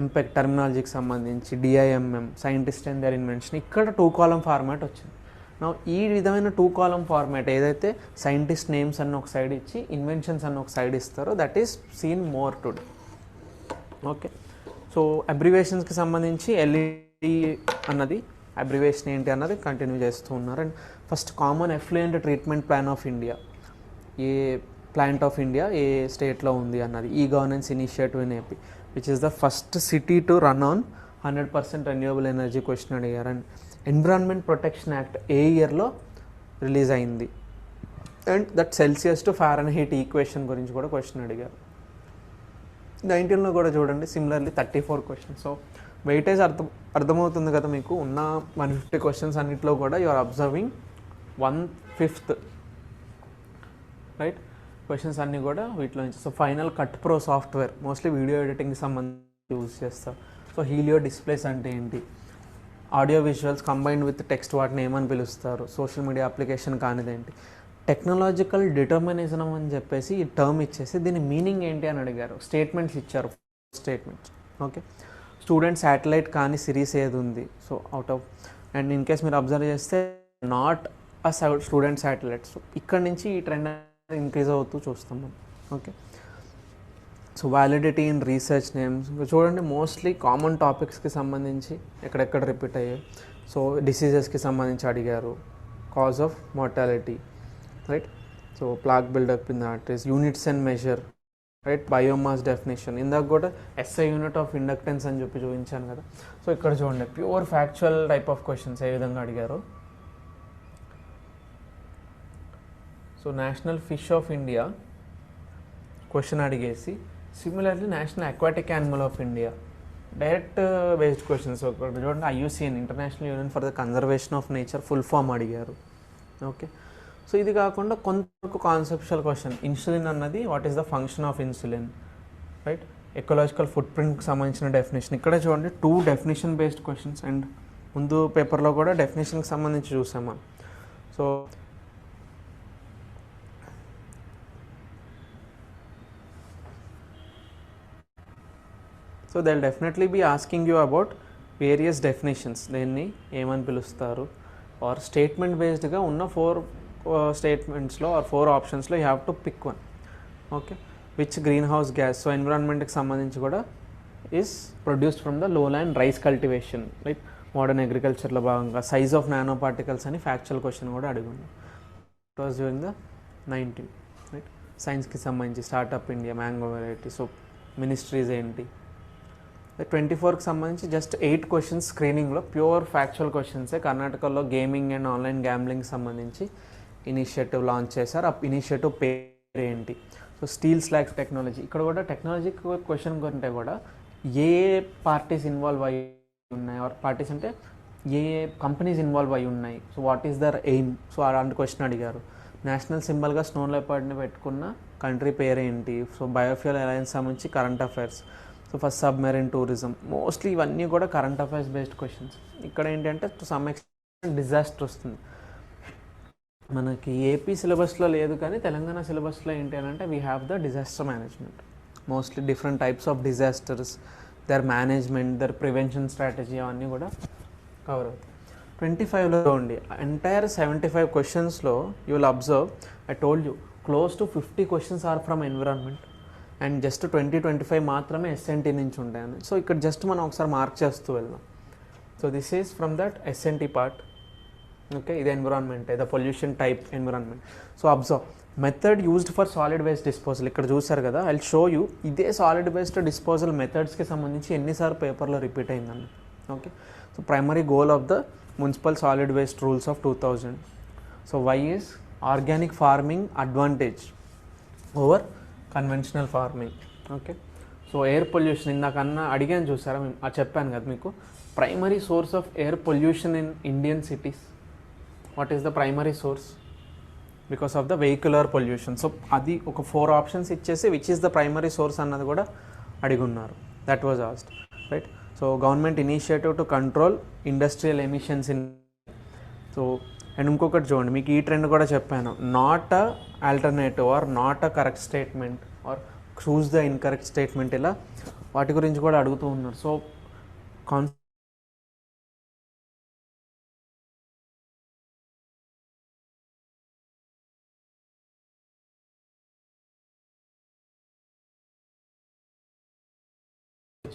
ఎంపెక్ టర్మినాలజీకి సంబంధించి డిఐఎంఎం, సైంటిస్ట్ అండ్ దర్ ఇన్వెన్షన్. ఇక్కడ 2 కాలమ్ ఫార్మాట్ వచ్చింది. నా ఈ విధమైన 2 కాలమ్ ఫార్మాట్ ఏదైతే సైంటిస్ట్ నేమ్స్ అన్న ఒక సైడ్ ఇచ్చి ఇన్వెన్షన్స్ అన్న ఒక సైడ్ ఇస్తారో that is seen more today. Okay, so అబ్రివేషన్స్కి సంబంధించి ఎల్ఈడి అన్నది అబ్రివేషన్ ఏంటి అన్నది కంటిన్యూ చేస్తూ ఉన్నారు. And first common effluent treatment plan of India, ఏ ప్లాంట్ ఆఫ్ ఇండియా ఏ స్టేట్లో ఉంది అన్నది. E governance initiative in AP, which is the first city to run on 100% renewable energy question అడిగారు. అండ్ ఎన్విరాన్మెంట్ ప్రొటెక్షన్ యాక్ట్ ఏ ఇయర్లో రిలీజ్ అయింది. And that Celsius to Fahrenheit equation గురించి కూడా క్వశ్చన్ అడిగారు. 19లో కూడా చూడండి సిమిలర్లీ 34 క్వశ్చన్స్. సో వెయిటేజ్ అర్థమవుతుంది కదా మీకు. ఉన్న 150 క్వశ్చన్స్ అన్నింటిలో కూడా you are observing 1/5 right questions అన్నీ కూడా వీటిలో నుంచి. So final cut pro software mostly video ఎడిటింగ్కి సంబంధించి యూజ్ చేస్తారు. సో హీలియో డిస్ప్లేస్ అంటే ఏంటి, audio visuals combined with text వాటిని ఏమని పిలుస్తారు, సోషల్ మీడియా అప్లికేషన్ కానిదేంటి, టెక్నాలజికల్ డిటర్మినిజం అని చెప్పేసి ఈ టర్మ్ ఇచ్చేసి దీని మీనింగ్ ఏంటి అని అడిగారు. స్టేట్మెంట్స్ ఇచ్చారు, స్టేట్మెంట్స్. ఓకే, స్టూడెంట్ శాటిలైట్ కానీ సిరీస్ ఏది ఉంది, so out of, and in case మీరు అబ్జర్వ్ చేస్తే not a student satellite. So ఇక్కడ నుంచి ఈ ట్రెండ్ ఇంక్రీజ్ అవుతూ చూస్తాం మనం. Okay, so validity in research names చూడండి, మోస్ట్లీ కామన్ టాపిక్స్కి సంబంధించి ఎక్కడెక్కడ రిపీట్ అయ్యాయి. సో డిసీజెస్కి సంబంధించి అడిగారు, cause of mortality right, so plaque buildup in the arteries, units and measure right, biomass definition. ఇందాక కూడా ఎస్ఐ యూనిట్ ఆఫ్ ఇండక్టెన్స్ అని చెప్పి చూపించాను కదా. సో ఇక్కడ చూడండి pure factual type of questions ఏ విధంగా అడిగారు. So national fish of India question అడిగేసి, similarly national aquatic animal of India direct based questions. ఒకటి చూడండి IUCN, international union for the conservation of nature, full form అడిగారు. ఓకే, సో ఇది కాకుండా కొంతవరకు కాన్సెప్చువల్ క్వశ్చన్, ఇన్సులిన్ అన్నది what is the function of insulin right, ecological ఫుట్ ప్రింట్కి సంబంధించిన డెఫినేషన్. ఇక్కడ చూడండి 2 డెఫినేషన్ బేస్డ్ క్వశ్చన్స్, అండ్ ముందు పేపర్లో కూడా డెఫినేషన్కి సంబంధించి చూసాం మనం. So so they will definitely be asking you about various definitions, దేన్ని ఏమని పిలుస్తారు, ఆర్ స్టేట్మెంట్ బేస్డ్గా ఉన్న 4 స్టేట్మెంట్స్లో ఆర్ 4 ఆప్షన్స్లో you have to pick one. Okay, which greenhouse gas, so ఎన్విరాన్మెంట్కి సంబంధించి కూడా is produced from the lowland rice cultivation right, modern అగ్రికల్చర్లో భాగంగా. సైజ్ ఆఫ్ నానో పార్టికల్స్ అని ఫ్యాక్చువల్ క్వశ్చన్ కూడా అడిగింది. It was during the 19 right. సైన్స్కి సంబంధించి startup India, mango variety, so ministries ఏంటి 24కి సంబంధించి జస్ట్ 8 క్వశ్చన్స్ స్క్రీనింగ్లో ప్యూర్ ఫ్యాక్చువల్ క్వశ్చన్సే. కర్ణాటకలో గేమింగ్ అండ్ ఆన్లైన్ గ్యాంబ్లింగ్ సంబంధించి ఇనిషియేటివ్ లాంచ్ చేశారు. ఆ ఇనిషియేటివ్ పేరు ఏంటి? So steel స్లాగ్స్ technology. ఇక్కడ కూడా టెక్నాలజీ క్వశ్చన్ కంటే కూడా ఏ పార్టీస్ ఇన్వాల్వ్ అయ్యి ఉన్నాయి, ఆర్ పార్టీస్ అంటే ఏ కంపెనీస్ ఇన్వాల్వ్ అయ్యి ఉన్నాయి, so what is their aim, so అలాంటి క్వశ్చన్ అడిగారు. నేషనల్ సింబల్గా స్నో లెపర్డ్ని పెట్టుకున్న కంట్రీ పేరు ఏంటి? సో బయోఫ్యూల్ అలయన్స్ సంబంధించి current affairs. So first submarine tourism. Mostly ఇవన్నీ కూడా కరెంట్ అఫైర్స్ బేస్డ్ క్వశ్చన్స్. ఇక్కడ ఏంటంటే టు సమ్ ఎక్స్టెంట్ డిజాస్టర్ వస్తుంది. మనకి ఏపీ సిలబస్లో లేదు కానీ తెలంగాణ సిలబస్లో ఏంటి అని అంటే we have the disaster management. Mostly different types of disasters, their management, their prevention strategy అవన్నీ కూడా కవర్ అవుతాయి. 25లో ఉండి ఎంటైర్ 75 క్వశ్చన్స్లో you will observe, I told you close to 50 questions are from environment and just 20-25 మాత్రమే ఎస్ఎన్టీ నుంచి ఉంటాయని. సో ఇక్కడ జస్ట్ మనం ఒకసారి మార్క్ చేస్తూ వెళ్దాం. So this is from that SNT part. Okay, ఇది environment, the pollution type environment. So observe method used for solid waste disposal. ఇక్కడ చూసారు కదా, ఐ షో యూ ఇదే సాలిడ్ వేస్ట్ డిస్పోజల్ మెథడ్స్కి సంబంధించి ఎన్నిసార్లు పేపర్లో రిపీట్ అయిందండి. Okay, so primary goal of the municipal solid waste rules of 2000. So why is organic farming advantage over conventional farming. Okay, so air pollution ఇందాకన్నా అడిగాను చూసారా, మేము చెప్పాను కదా మీకు, primary source of air pollution in Indian cities. What is the primary source? Because of the vehicular pollution. So అది ఒక 4 ఆప్షన్స్ ఇచ్చేసి which is the primary source అన్నది కూడా అడిగున్నారు. That was asked, right. So government initiative to control industrial emissions in. So and ఇంకొకటి చూడండి, మీకు ఈ ట్రెండ్ కూడా చెప్పాను, not a alternative or not a correct statement or choose the incorrect statement, ఇలా వాటి గురించి కూడా అడుగుతూ ఉన్నారు. సో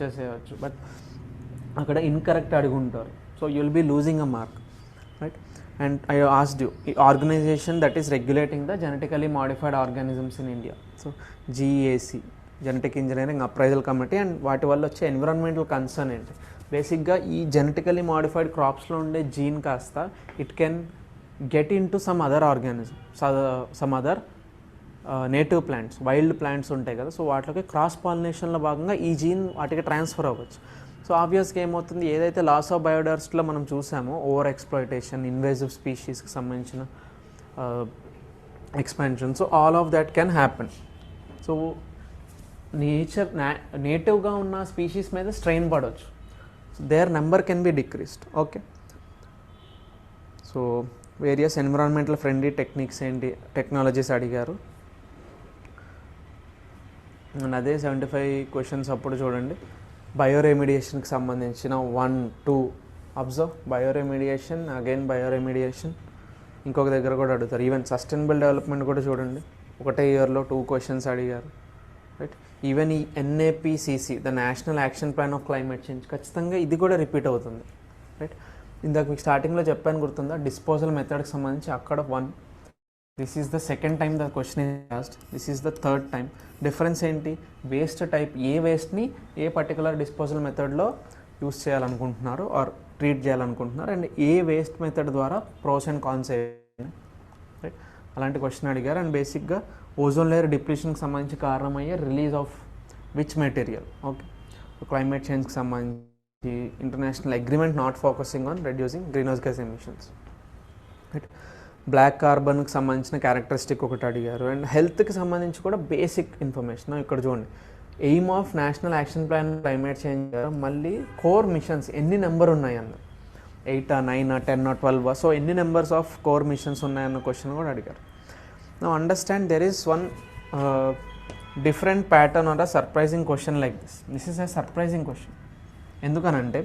చేసేయచ్చు, బట్ అక్కడ ఇన్కరెక్ట్ అడుగుంటారు. So you will be losing a mark, right. And I asked you, ఈ organization that is regulating the genetically modified organisms in India. So GAC, genetic engineering appraisal committee. And వాటి వల్ల వచ్చే ఎన్విరాన్మెంటల్ కన్సర్న్ ఏంటి? బేసిక్గా ఈ జెనెటికలీ మాడిఫైడ్ క్రాప్స్లో ఉండే జీన్ కాస్త it can get in to some other organism, some other native plants, wild plants ఉంటాయి కదా, సో వాటికి క్రాస్ పాలినేషన్లో భాగంగా ఈ జీన్ వాటికి ట్రాన్స్ఫర్ అవ్వచ్చు. సో ఆబ్వియస్గా ఏమవుతుంది, ఏదైతే లాస్ ఆఫ్ బయోడైవర్సిటీలో మనం చూసామో ఓవర్ ఎక్స్ప్లాయిటేషన్, ఇన్వేజివ్ స్పీషీస్కి సంబంధించిన expansion, so all of that can happen. So నేటివ్గా ఉన్న స్పీషీస్ మీద స్ట్రెయిన్ పడవచ్చు, their number can be decreased. Okay, so various environmental friendly techniques ఏంటి, టెక్నాలజీస్ అడిగారు. అండ్ అదే 75 క్వశ్చన్స్ అప్పుడు చూడండి, బయోరెమిడియేషన్కి సంబంధించిన 1, 2 అబ్జర్వ్, బయోరెమిడియేషన్, అగైన్ బయోరెమిడియేషన్. ఇంకొక దగ్గర కూడా అడుగుతారు. ఈవెన్ సస్టైనబుల్ డెవలప్మెంట్ కూడా చూడండి, ఒకటే ఇయర్లో 2 క్వశ్చన్స్ అడిగారు, రైట్. ఈవెన్ ఈ NAPCC, the national action plan of climate change, ఖచ్చితంగా ఇది కూడా రిపీట్ అవుతుంది, రైట్. ఇందాక మీకు స్టార్టింగ్లో చెప్పాను గుర్తుందా, డిస్పోజల్ మెథడ్కి సంబంధించి అక్కడ 1, this is the second time the question is asked, this is the third time. Difference ఏంటి? వేస్ట్ టైప్, ఏ వేస్ట్ని ఏ పర్టికులర్ డిస్పోజల్ మెథడ్లో యూస్ చేయాలనుకుంటున్నారు ఆర్ ట్రీట్ చేయాలనుకుంటున్నారు, అండ్ ఏ వేస్ట్ మెథడ్ ద్వారా ప్రోస్ అండ్ కాన్స్ అయ్యాయి, రైట్. అలాంటి క్వశ్చన్ అడిగారు. అండ్ బేసిక్గా ఓజోన్ లేయర్ డిప్లీషన్కి సంబంధించి కారణమయ్యే release of which material. Okay, climate చేంజ్కి సంబంధించి international agreement not focusing on reducing greenhouse gas emissions, right. Black కార్బన్కి సంబంధించిన క్యారెక్టరిస్టిక్ ఒకటి అడిగారు. అండ్ హెల్త్కి సంబంధించి కూడా బేసిక్ ఇన్ఫర్మేషన్ ఇక్కడ చూడండి, aim of national action plan climate change, మళ్ళీ కోర్ మిషన్స్ ఎన్ని నెంబర్ ఉన్నాయి అన్న, 8, 9, 10, 12, సో ఎన్ని నెంబర్స్ ఆఫ్ కోర్ మిషన్స్ ఉన్నాయన్న క్వశ్చన్ కూడా అడిగారు. Now understand, there is one different pattern or a surprising question like this. This is a surprising question. ఎందుకనంటే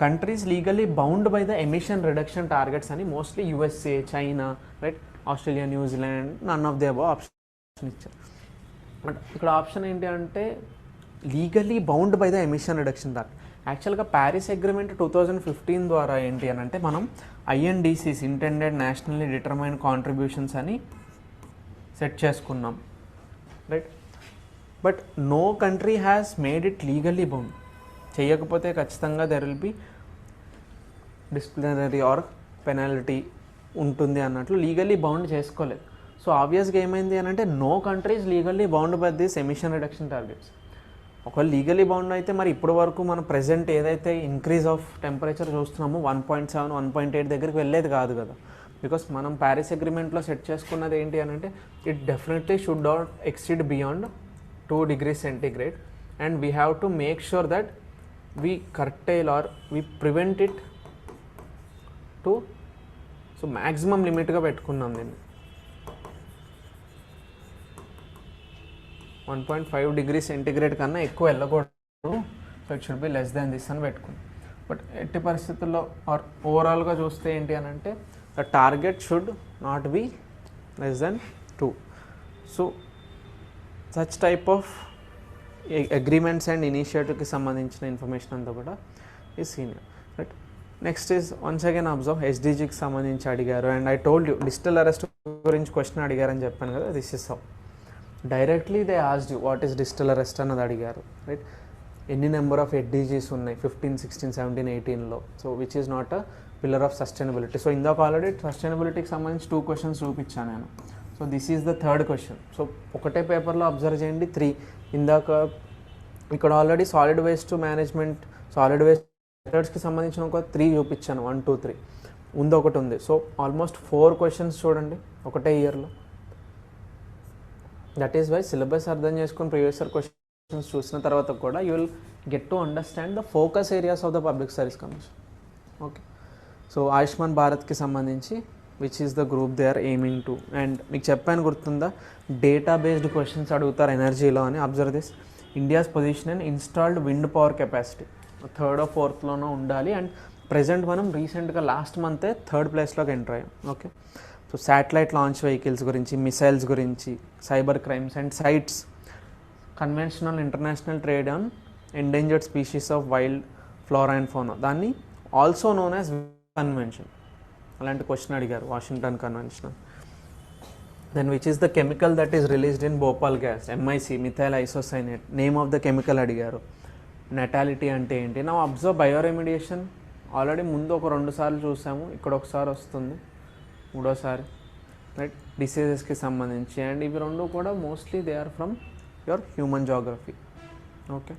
countries legally bound by the emission reduction targets అని mostly USA, China, right, Australia, New Zealand, none of the above option ఇచ్చారు. బట్ ఇక్కడ ఆప్షన్ ఏంటి అంటే legally bound by the emission reduction target. యాక్చువల్గా ప్యారిస్ అగ్రిమెంట్ 2015 ద్వారా ఏంటి అని అంటే మనం INDCs, intended nationally determined contributions అని సెట్ చేసుకున్నాం, right. But no country has made it legally bound. చేయకపోతే ఖచ్చితంగా there will be disciplinary or penalty ఉంటుంది అన్నట్లు లీగల్లీ బౌండ్ చేసుకోలేదు. సో ఆబ్వియస్గా ఏమైంది అని అంటే no countries legally bound by this emission reduction targets. ఒకవేళ లీగల్లీ బౌండ్ అయితే మరి ఇప్పటి వరకు మనం ప్రెజెంట్ ఏదైతే ఇంక్రీజ్ ఆఫ్ టెంపరేచర్ చూస్తున్నామో 1.7 1.8 దగ్గరికి వెళ్ళేది కాదు కదా. బికాస్ మనం ప్యారిస్ అగ్రిమెంట్లో సెట్ చేసుకున్నది ఏంటి అని అంటే it definitely should not exceed beyond 2 degrees centigrade and we have to make sure that we curtail or we prevent it to so maximum లిమిట్గా పెట్టుకున్నాం దీన్ని 1.5 degrees centigrade కన్నా ఎక్కువ వెళ్ళకూడదు. So it should be less than this అని పెట్టుకున్నాం. బట్ ఎట్టి పరిస్థితుల్లో ఆర్ ఓవరాల్గా చూస్తే ఏంటి అని అంటే the target should not be less than 2. So such type of agreements and ఇనిషియేటివ్కి సంబంధించిన ఇన్ఫర్మేషన్ అంతా కూడా ఈ senior right. Next is once again observe ఎస్డిజికి సంబంధించి అడిగారు. And I told you digital arrest గురించి క్వశ్చన్ అడిగారని చెప్పాను కదా. This is how directly they asked you what is digital arrest అన్నది అడిగారు రైట్. ఎన్ని నెంబర్ ఆఫ్ ఎస్డిజీస్ ఉన్నాయి 15, 16, 17, 18లో. So which is not a pillar of sustainability. So ఇందాక ఆల్రెడీ సస్టైనబిలిటీకి సంబంధించి 2 questions చూపించాను నేను. So this is the 3rd question. So ఒకటే పేపర్లో అబ్జర్వ్ చేయండి 3. ఇందాక ఇక్కడ already solid waste management solid waste మెథడ్స్కి సంబంధించిన ఒక 3 చూపించాను. 1, 2, 3 ఉంది, ఒకటి ఉంది. సో ఆల్మోస్ట్ 4 questions చూడండి ఒకటే ఇయర్లో. దట్ ఈస్ వై సిలబస్ అర్థం చేసుకుని ప్రీవియస్ ఇయర్ క్వశ్చన్స్ చూసిన తర్వాత కూడా you will get to understand the focus areas of the public service commission. Okay. So Ayushman భారత్కి సంబంధించి which is the group they are aiming to. And మీకు చెప్పాను గుర్తుందా డేటా బేస్డ్ క్వశ్చన్స్ అడుగుతారు ఎనర్జీలో అని. Observe this India's position and installed wind power capacity 3rd or 4th ఉండాలి. అండ్ ప్రజెంట్ మనం రీసెంట్గా లాస్ట్ మంతే 3rd ప్లేస్లోకి ఎంటర్ అయ్యాం. Okay. So satellite launch vehicles గురించి, మిసైల్స్ గురించి, cyber crimes and CITES, conventional international trade on endangered species of wild flora and fauna, దాన్ని ఆల్సో నోన్ యాజ్ కన్వెన్షన్. అలాంటి క్వశ్చన్ అడిగారు Washington convention. Then which is the chemical that is released in Bhopal gas, MIC methyl isocyanate. Name of the chemical అడిగారు. నెటాలిటీ అంటే ఏంటి. నా అబ్జర్వ్ బయోరెమిడియేషన్ ఆల్రెడీ ముందు ఒక 2 సార్లు చూసాము, ఇక్కడ ఒకసారి వస్తుంది 3వ రైట్. డిసీజెస్కి సంబంధించి అండ్ ఇవి 2 కూడా mostly they are from your human geography. Okay.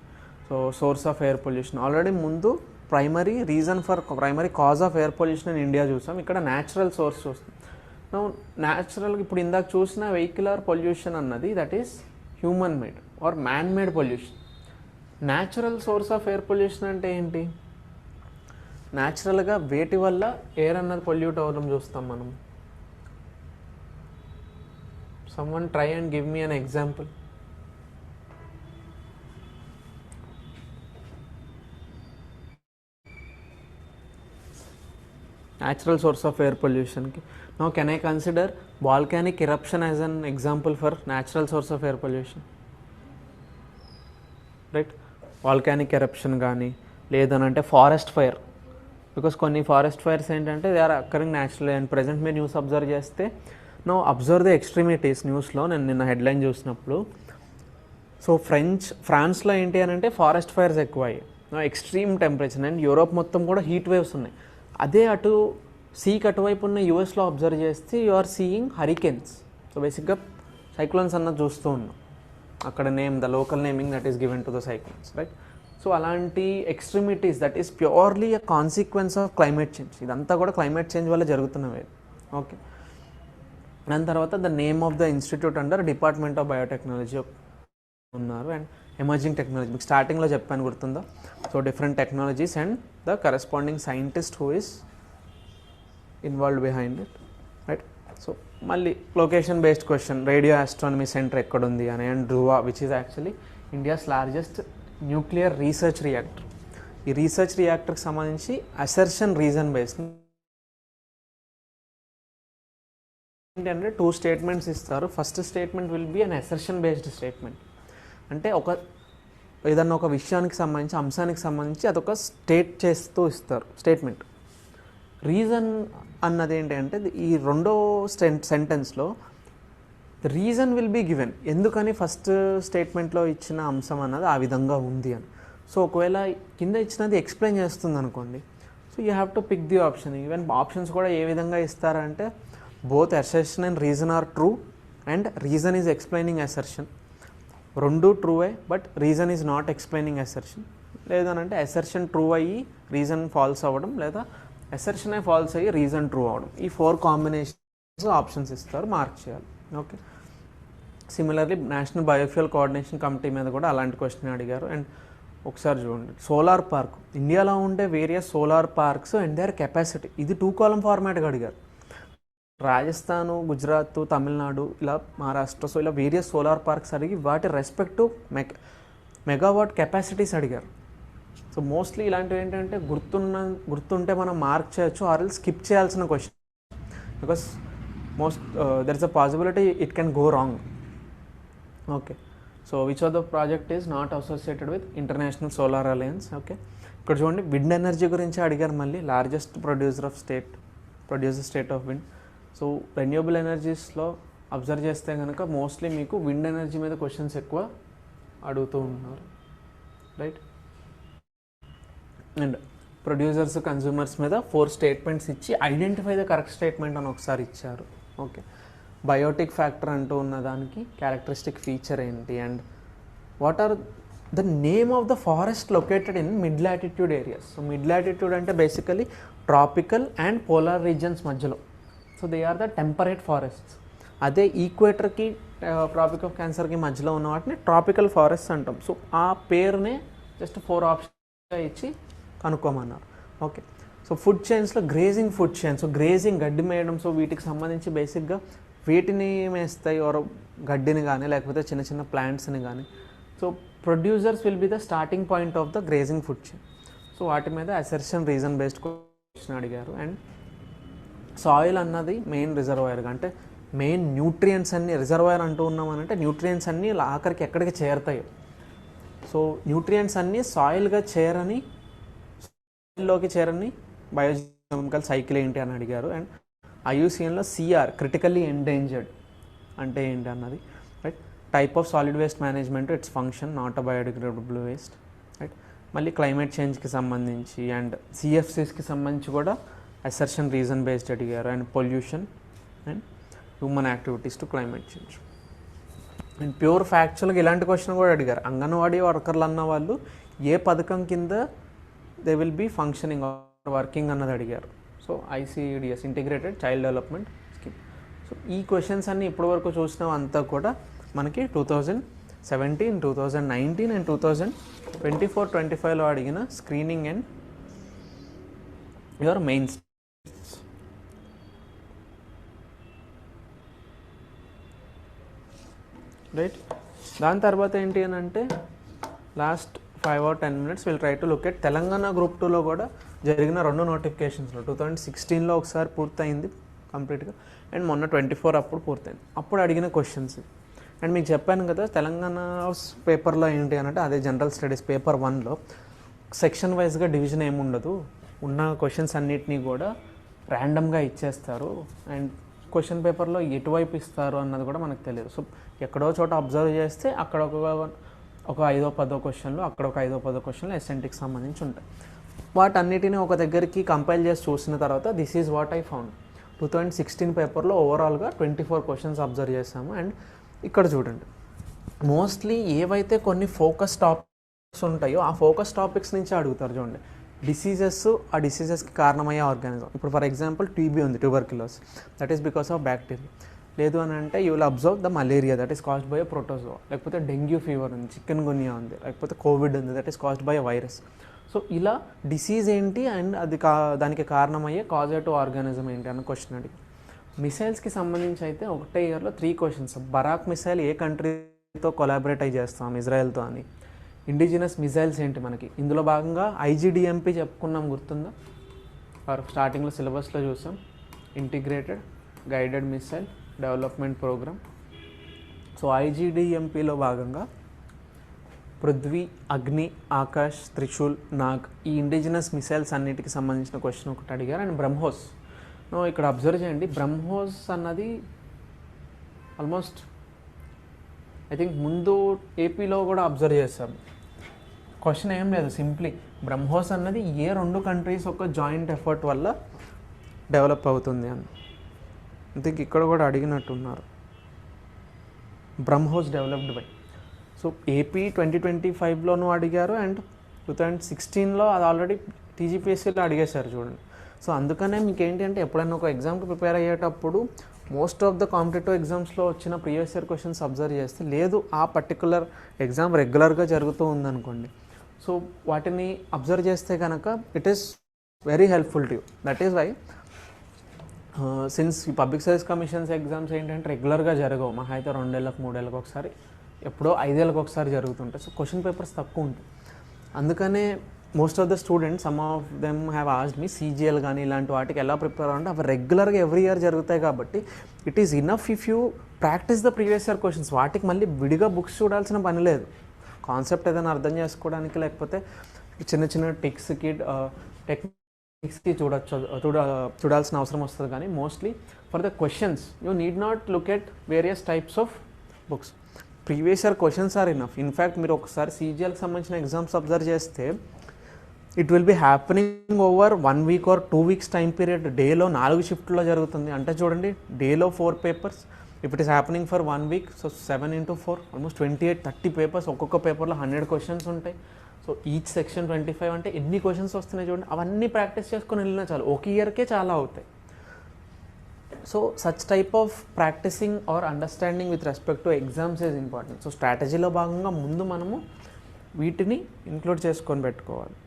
So source of air pollution already ముందు primary reason for primary cause of air pollution in India చూసాం. ఇక్కడ న్యాచురల్ సోర్స్ చూస్తాం. న్యాచురల్గా ఇప్పుడు ఇందాక చూసిన వెహికులర్ పొల్యూషన్ అన్నది that is human made or man made pollution. Natural source of air pollution అంటే ఏంటి. న్యాచురల్గా వేటి వల్ల ఎయిర్ అన్నది పొల్యూట్ అవ్వడం చూస్తాం మనం. Someone try and give me an example. Natural source of air pollution. Now can I consider volcanic eruption as an example for natural source of air pollution? Right? Volcanic eruption gaani ledanante forest fire, because konni forest fires entante they are occurring naturally and present me news observe cheste. Now observe the extremities news lo nenu ninna headline chusinapudu. So France lo enti anante forest fires ekkuvayi. Now extreme temperature and Europe mottam kuda heat waves unnai. అదే అటు సీకి అటువైపు ఉన్న యూఎస్లో అబ్జర్వ్ చేస్తే you are seeing hurricanes. So బేసిక్గా సైక్లోన్స్ అన్నది చూస్తూ ఉన్నాం అక్కడ. Name the local naming that is given to the cyclones right. So అలాంటి extremities that is purely a consequence of climate change. ఇదంతా కూడా క్లైమేట్ చేంజ్ వల్ల జరుగుతున్నవే. ఓకే. దాని తర్వాత the name of the institute under department of biotechnology ఉన్నారు. అండ్ ఎమర్జింగ్ టెక్నాలజీ మీకు స్టార్టింగ్లో చెప్పాను గుర్తుందా. So different technologies and the corresponding scientist who is involved behind it right. So మళ్ళీ location based question, radio astronomy centre ఎక్కడుంది అని. And Dhruva which is actually India's largest nuclear research reactor. ఈ రీసెర్చ్ రియాక్టర్కి సంబంధించి అసర్షన్ రీజన్ బేస్డ్ ఏంటంటే 2 స్టేట్మెంట్స్ ఇస్తారు. First statement will be an assertion based statement. అంటే ఏదన్నా ఒక విషయానికి సంబంధించి అంశానికి సంబంధించి అదొక స్టేట్ చేస్తూ ఇస్తారు స్టేట్మెంట్. రీజన్ అన్నది ఏంటంటే ఈ 2వ సెంటెన్స్లో the reason will be given, ఎందుకని ఫస్ట్ స్టేట్మెంట్లో ఇచ్చిన అంశం అన్నది ఆ విధంగా ఉంది అని. సో ఒకవేళ కింద ఇచ్చినది ఎక్స్ప్లెయిన్ చేస్తుంది అనుకోండి, so you have to pick the option. Even options కూడా ఏ విధంగా ఇస్తారంటే both assertion and reason are true and reason is explaining assertion. రెండు ట్రూవే but reason is not explaining assertion. లేదనంటే అసర్షన్ ట్రూ అయ్యి రీజన్ ఫాల్స్ అవ్వడం, లేదా అసర్షనే ఫాల్స్ అయ్యి రీజన్ ట్రూ అవ్వడం. ఈ 4 కాంబినేషన్స్ ఆప్షన్స్ ఇస్తారు, మార్క్ చేయాలి. Okay. Similarly national biofuel coordination committee మీద కూడా అలాంటి క్వశ్చన్ అడిగారు. అండ్ ఒకసారి చూడండి, సోలార్ పార్క్, ఇండియాలో ఉండే various solar parks and their capacity, ఇది 2 కాలమ్ ఫార్మాట్గా అడిగారు. రాజస్థాన్, గుజరాత్, తమిళనాడు, ఇలా మహారాష్ట్ర, సో ఇలా వేరియస్ సోలార్ పార్క్స్ అడిగి వాటి రెస్పెక్టివ్ మెగావాట్ కెపాసిటీస్ అడిగారు. సో మోస్ట్లీ ఇలాంటివి ఏంటంటే గుర్తుంటే మనం మార్క్ చేయొచ్చు, ఆర్ ఎల్ స్కిప్ చేయాల్సిన question, because there is a possibility it can go wrong. Okay. So which of the project is not associated with International Solar Alliance. Okay. ఇక్కడ చూడండి, విండ్ ఎనర్జీ గురించి అడిగారు మళ్ళీ. Largest producer state of wind. So renewable ఎనర్జీస్లో అబ్జర్వ్ చేస్తే కనుక మోస్ట్లీ మీకు విండ్ ఎనర్జీ మీద క్వశ్చన్స్ ఎక్కువ అడుగుతూ ఉన్నారు, రైట్. అండ్ ప్రొడ్యూసర్స్, కన్జ్యూమర్స్ మీద 4 స్టేట్మెంట్స్ ఇచ్చి ఐడెంటిఫై ద కరెక్ట్ స్టేట్మెంట్ అని ఒకసారి ఇచ్చారు. ఓకే. బయోటిక్ ఫ్యాక్టర్ అంటూ ఉన్న దానికి క్యారెక్టరిస్టిక్ ఫీచర్ ఏంటి, and what are the name of the forest located in mid latitude areas. So mid latitude అంటే basically tropical and polar regions మధ్యలో. So they are the temperate forests. అదే ఈక్వేటర్కి, ట్రాపిక్ ఆఫ్ క్యాన్సర్కి మధ్యలో ఉన్న వాటిని ట్రాపికల్ ఫారెస్ట్ అంటాం. సో ఆ పేరునే జస్ట్ 4 ఆప్షన్ ఇచ్చి కనుక్కోమన్నారు. ఓకే. సో ఫుడ్ చైన్స్లో grazing food chains, so grazing గడ్డి మేయడం. సో వీటికి సంబంధించి బేసిక్గా వీటిని మేస్తాయి, ఆర్ గడ్డిని కానీ లేకపోతే చిన్న చిన్న ప్లాంట్స్ని కానీ. So producers will be the starting point of the grazing food chain. So వాటి మీద అసర్షన్ రీజన్ బేస్డ్ క్వశ్చన్ అడిగారు. అండ్ సాయిల్ అన్నది మెయిన్ రిజర్వాయర్గా, అంటే మెయిన్ న్యూట్రియంట్స్ అన్నీ రిజర్వాయర్ అంటూ ఉన్నామనంటే న్యూట్రియంట్స్ అన్నీ ఆఖరికి ఎక్కడికి చేరుతాయో. సో న్యూట్రియంట్స్ అన్నీ సాయిల్గా సాయిల్లోకి చేరని బయోకెమికల్ సైకిల్ ఏంటి అని అడిగారు. అండ్ IUCNలో CR క్రిటికల్లీ ఎండేంజర్డ్ అంటే ఏంటి అన్నది, right. Type of solid waste management, its function, not a biodegradable waste, right. మళ్ళీ క్లైమేట్ చేంజ్కి సంబంధించి అండ్ CFCస్కి సంబంధించి కూడా అసర్షన్ రీజన్ బేస్డ్ అడిగారు. And pollution and human activities to climate change. And pure ఫ్యాక్చువల్గా ఇలాంటి క్వశ్చన్ కూడా అడిగారు. అంగన్వాడీ వర్కర్లు అన్న వాళ్ళు ఏ పథకం కింద they will be functioning or working అన్నది అడిగారు. So ICDS, integrated child development scheme. So ఈ క్వశ్చన్స్ అన్నీ ఇప్పటివరకు చూసినాం అంతా కూడా మనకి 2017, 2019 అండ్ 2024-25లో అడిగిన screening and your mains, right. దాని తర్వాత ఏంటి అని అంటే last 5 or 10 minutes will try to look at Telangana group 2లో కూడా జరిగిన 2 నోటిఫికేషన్స్లో 2016లో ఒకసారి పూర్తయింది కంప్లీట్గా, అండ్ మొన్న 24 అప్పుడు పూర్తయింది. అప్పుడు అడిగిన క్వశ్చన్స్. అండ్ మీకు చెప్పాను కదా తెలంగాణ పేపర్లో ఏంటి అంటే అదే జనరల్ స్టడీస్ పేపర్ 1లో సెక్షన్ వైజ్గా డివిజన్ ఏముండదు, ఉన్న క్వశ్చన్స్ అన్నిటినీ కూడా ర్యాండమ్గా ఇచ్చేస్తారు. అండ్ క్వశ్చన్ పేపర్లో ఎటువైపు ఇస్తారు అన్నది కూడా మనకు తెలియదు. సో ఎక్కడో చోట అబ్జర్వ్ చేస్తే అక్కడ ఒక 5-10 క్వశ్చన్లు, అక్కడ ఒక 5-10 క్వశ్చన్లు SNTకి సంబంధించి ఉంటాయి. వాటన్నిటిని ఒక దగ్గరికి కంపైల్ చేసి చూసిన తర్వాత this is what I found. 2016 పేపర్లో ఓవరాల్గా 24 క్వశ్చన్స్ అబ్జర్వ్ చేసాము. అండ్ ఇక్కడ చూడండి, మోస్ట్లీ ఏవైతే కొన్ని ఫోకస్ టాపిక్స్ ఉంటాయో ఆ ఫోకస్ టాపిక్స్ నుంచి అడుగుతారు. చూడండి, డిసీజెస్, ఆ డిసీజెస్కి కారణమయ్యే ఆర్గానిజం. ఇప్పుడు ఫర్ ఎగ్జాంపుల్ TB ఉంది, tuberculosis, that is because of bacteria. లేదు అని అంటే you will observe the malaria, that is caused by protozoa. లేకపోతే డెంగ్యూ ఫీవర్ ఉంది, చికెన్ గున్యా ఉంది, లేకపోతే కోవిడ్ ఉంది, that is caused by virus. So ఇలా డిసీజ్ ఏంటి అండ్ అది దానికి కారణమయ్యే కాజేటివ్ ఆర్గానిజం ఏంటి అన్న క్వశ్చన్ అడిగి. మిసైల్స్కి సంబంధించి అయితే ఒకటే ఇయర్లో 3 క్వశ్చన్స్. బరాక్ మిసైల్ ఏ కంట్రీతో కొలాబరేట్ అయి చేస్తాం, ఇజ్రాయెల్తో అని. ఇండిజినస్ మిసైల్స్ ఏంటి మనకి, ఇందులో భాగంగా IGDMP చెప్పుకున్నాం, గుర్తుందా? స్టార్టింగ్లో సిలబస్లో చూసాం. Integrated guided missile development programme. So IGDMPలో భాగంగా పృథ్వీ, అగ్ని, ఆకాష్, త్రిశూల్, నాగ్, ఈ ఇండిజినస్ మిసైల్స్ అన్నిటికి సంబంధించిన క్వశ్చన్ ఒకటి అడిగారు. అండ్ బ్రహ్మోస్, ఇక్కడ అబ్జర్వ్ చేయండి, బ్రహ్మోస్ అన్నది ఆల్మోస్ట్ ఐ థింక్ ముందు ఏపీలో కూడా అబ్జర్వ్ చేశాము. క్వశ్చన్ ఏం లేదు, సింప్లీ బ్రహ్మోస్ అన్నది ఏ 2 కంట్రీస్ ఒక జాయింట్ ఎఫర్ట్ వల్ల డెవలప్ అవుతుంది అని. ఐ థింక్ ఇక్కడ కూడా అడిగినట్టున్నారు, BrahMos developed by. So AP 2025లోనూ అడిగారు అండ్ 2016లో అది ఆల్రెడీ టీజీపీఎస్సీలో అడిగేశారు చూడండి. సో అందుకనే మీకు ఏంటి అంటే ఎప్పుడైనా ఒక ఎగ్జామ్కి ప్రిపేర్ అయ్యేటప్పుడు మోస్ట్ ఆఫ్ ద కాంపిటేటివ్ ఎగ్జామ్స్లో వచ్చిన ప్రీవియస్ ఇయర్ క్వశ్చన్స్ అబ్జర్వ్ చేస్తే, లేదు ఆ పర్టికులర్ ఎగ్జామ్ రెగ్యులర్గా జరుగుతూ ఉందనుకోండి, సో వాటిని అబ్జర్వ్ చేస్తే కనుక it is very helpful to you. That is why since ఈ పబ్లిక్ సర్వీస్ కమిషన్స్ ఎగ్జామ్స్ ఏంటంటే రెగ్యులర్గా జరగవు, మహా అయితే 2 ఏళ్ళకి 3 ఏళ్ళకి ఒకసారి, ఎప్పుడో 5 ఏళ్ళకి ఒకసారి జరుగుతుంటాయి. సో క్వశ్చన్ పేపర్స్ తక్కువ ఉంటాయి. అందుకనే most of the students, some of them have asked me CGL కానీ ఇలాంటి వాటికి ఎలా ప్రిపేర్ అవ్వాలంటే అవి రెగ్యులర్గా ఎవ్రీ ఇయర్ జరుగుతాయి కాబట్టి it is enough if you practice the previous year questions. వాటికి మళ్ళీ విడిగా బుక్స్ చూడాల్సిన పని లేదు. కాన్సెప్ట్ ఏదైనా అర్థం చేసుకోవడానికి లేకపోతే చిన్న చిన్న టెక్నిక్స్కి చూడాల్సిన అవసరం వస్తుంది. కానీ mostly for the questions you need not look at various types of books. Previous year questions are enough. In fact మీరు ఒకసారి సీజీఎల్కి సంబంధించిన ఎగ్జామ్స్ అబ్జర్వ్ చేస్తే it will be happening over 1 week or 2 weeks time period. డేలో 4 షిఫ్ట్లో జరుగుతుంది. అంటే చూడండి, డేలో 4 papers. If it is happening for 1 week, so 7 into 4 almost 28-30 papers. ఒక్కొక్క పేపర్లో 100 క్వశ్చన్స్ ఉంటాయి. సో ఈచ్ సెక్షన్ 25 అంటే ఎన్ని క్వశ్చన్స్ వస్తున్నాయి చూడండి. అవన్నీ ప్రాక్టీస్ చేసుకొని వెళ్ళినా చాలు, ఒక ఇయర్కే చాలా అవుతాయి. So such type of practicing or understanding with respect to exams is important. So స్ట్రాటజీలో భాగంగా ముందు మనము వీటిని ఇంక్లూడ్ చేసుకొని పెట్టుకోవాలి,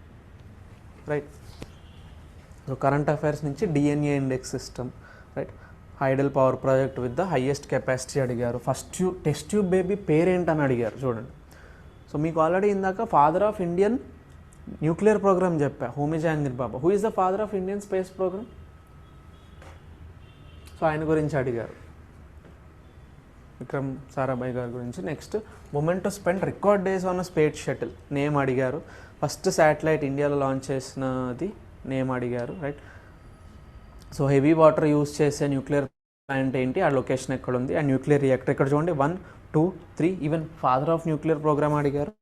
రైట్. సో కరెంట్ అఫైర్స్ నుంచి DNA index system, right. Hydel power project with the highest capacity అడిగారు. ఫస్ట్ టెస్ట్ ట్యూబ్ బేబీ పేరేంటని అడిగారు చూడండి. సో మీకు ఆల్రెడీ ఇందాక father of Indian nuclear programme చెప్పా, Homi Jehangir Bhabha. Who is the father of Indian space program? So ఆయన గురించి అడిగారు, విక్రమ్ సారాభాయ్ గారి గురించి. Next, women to spend record days on space shuttle name అడిగారు. ఫస్ట్ శాటిలైట్ ఇండియాలో లాంచ్ చేసినది నేమ్ అడిగారు, right. So heavy water use చేసే న్యూక్లియర్ ప్లాంట్ ఏంటి, ఆ లొకేషన్ ఎక్కడ ఉంది, ఆ న్యూక్లియర్ రియాక్టర్ ఇక్కడ చూడండి. 1, 2, 3 even father of nuclear program అడిగారు.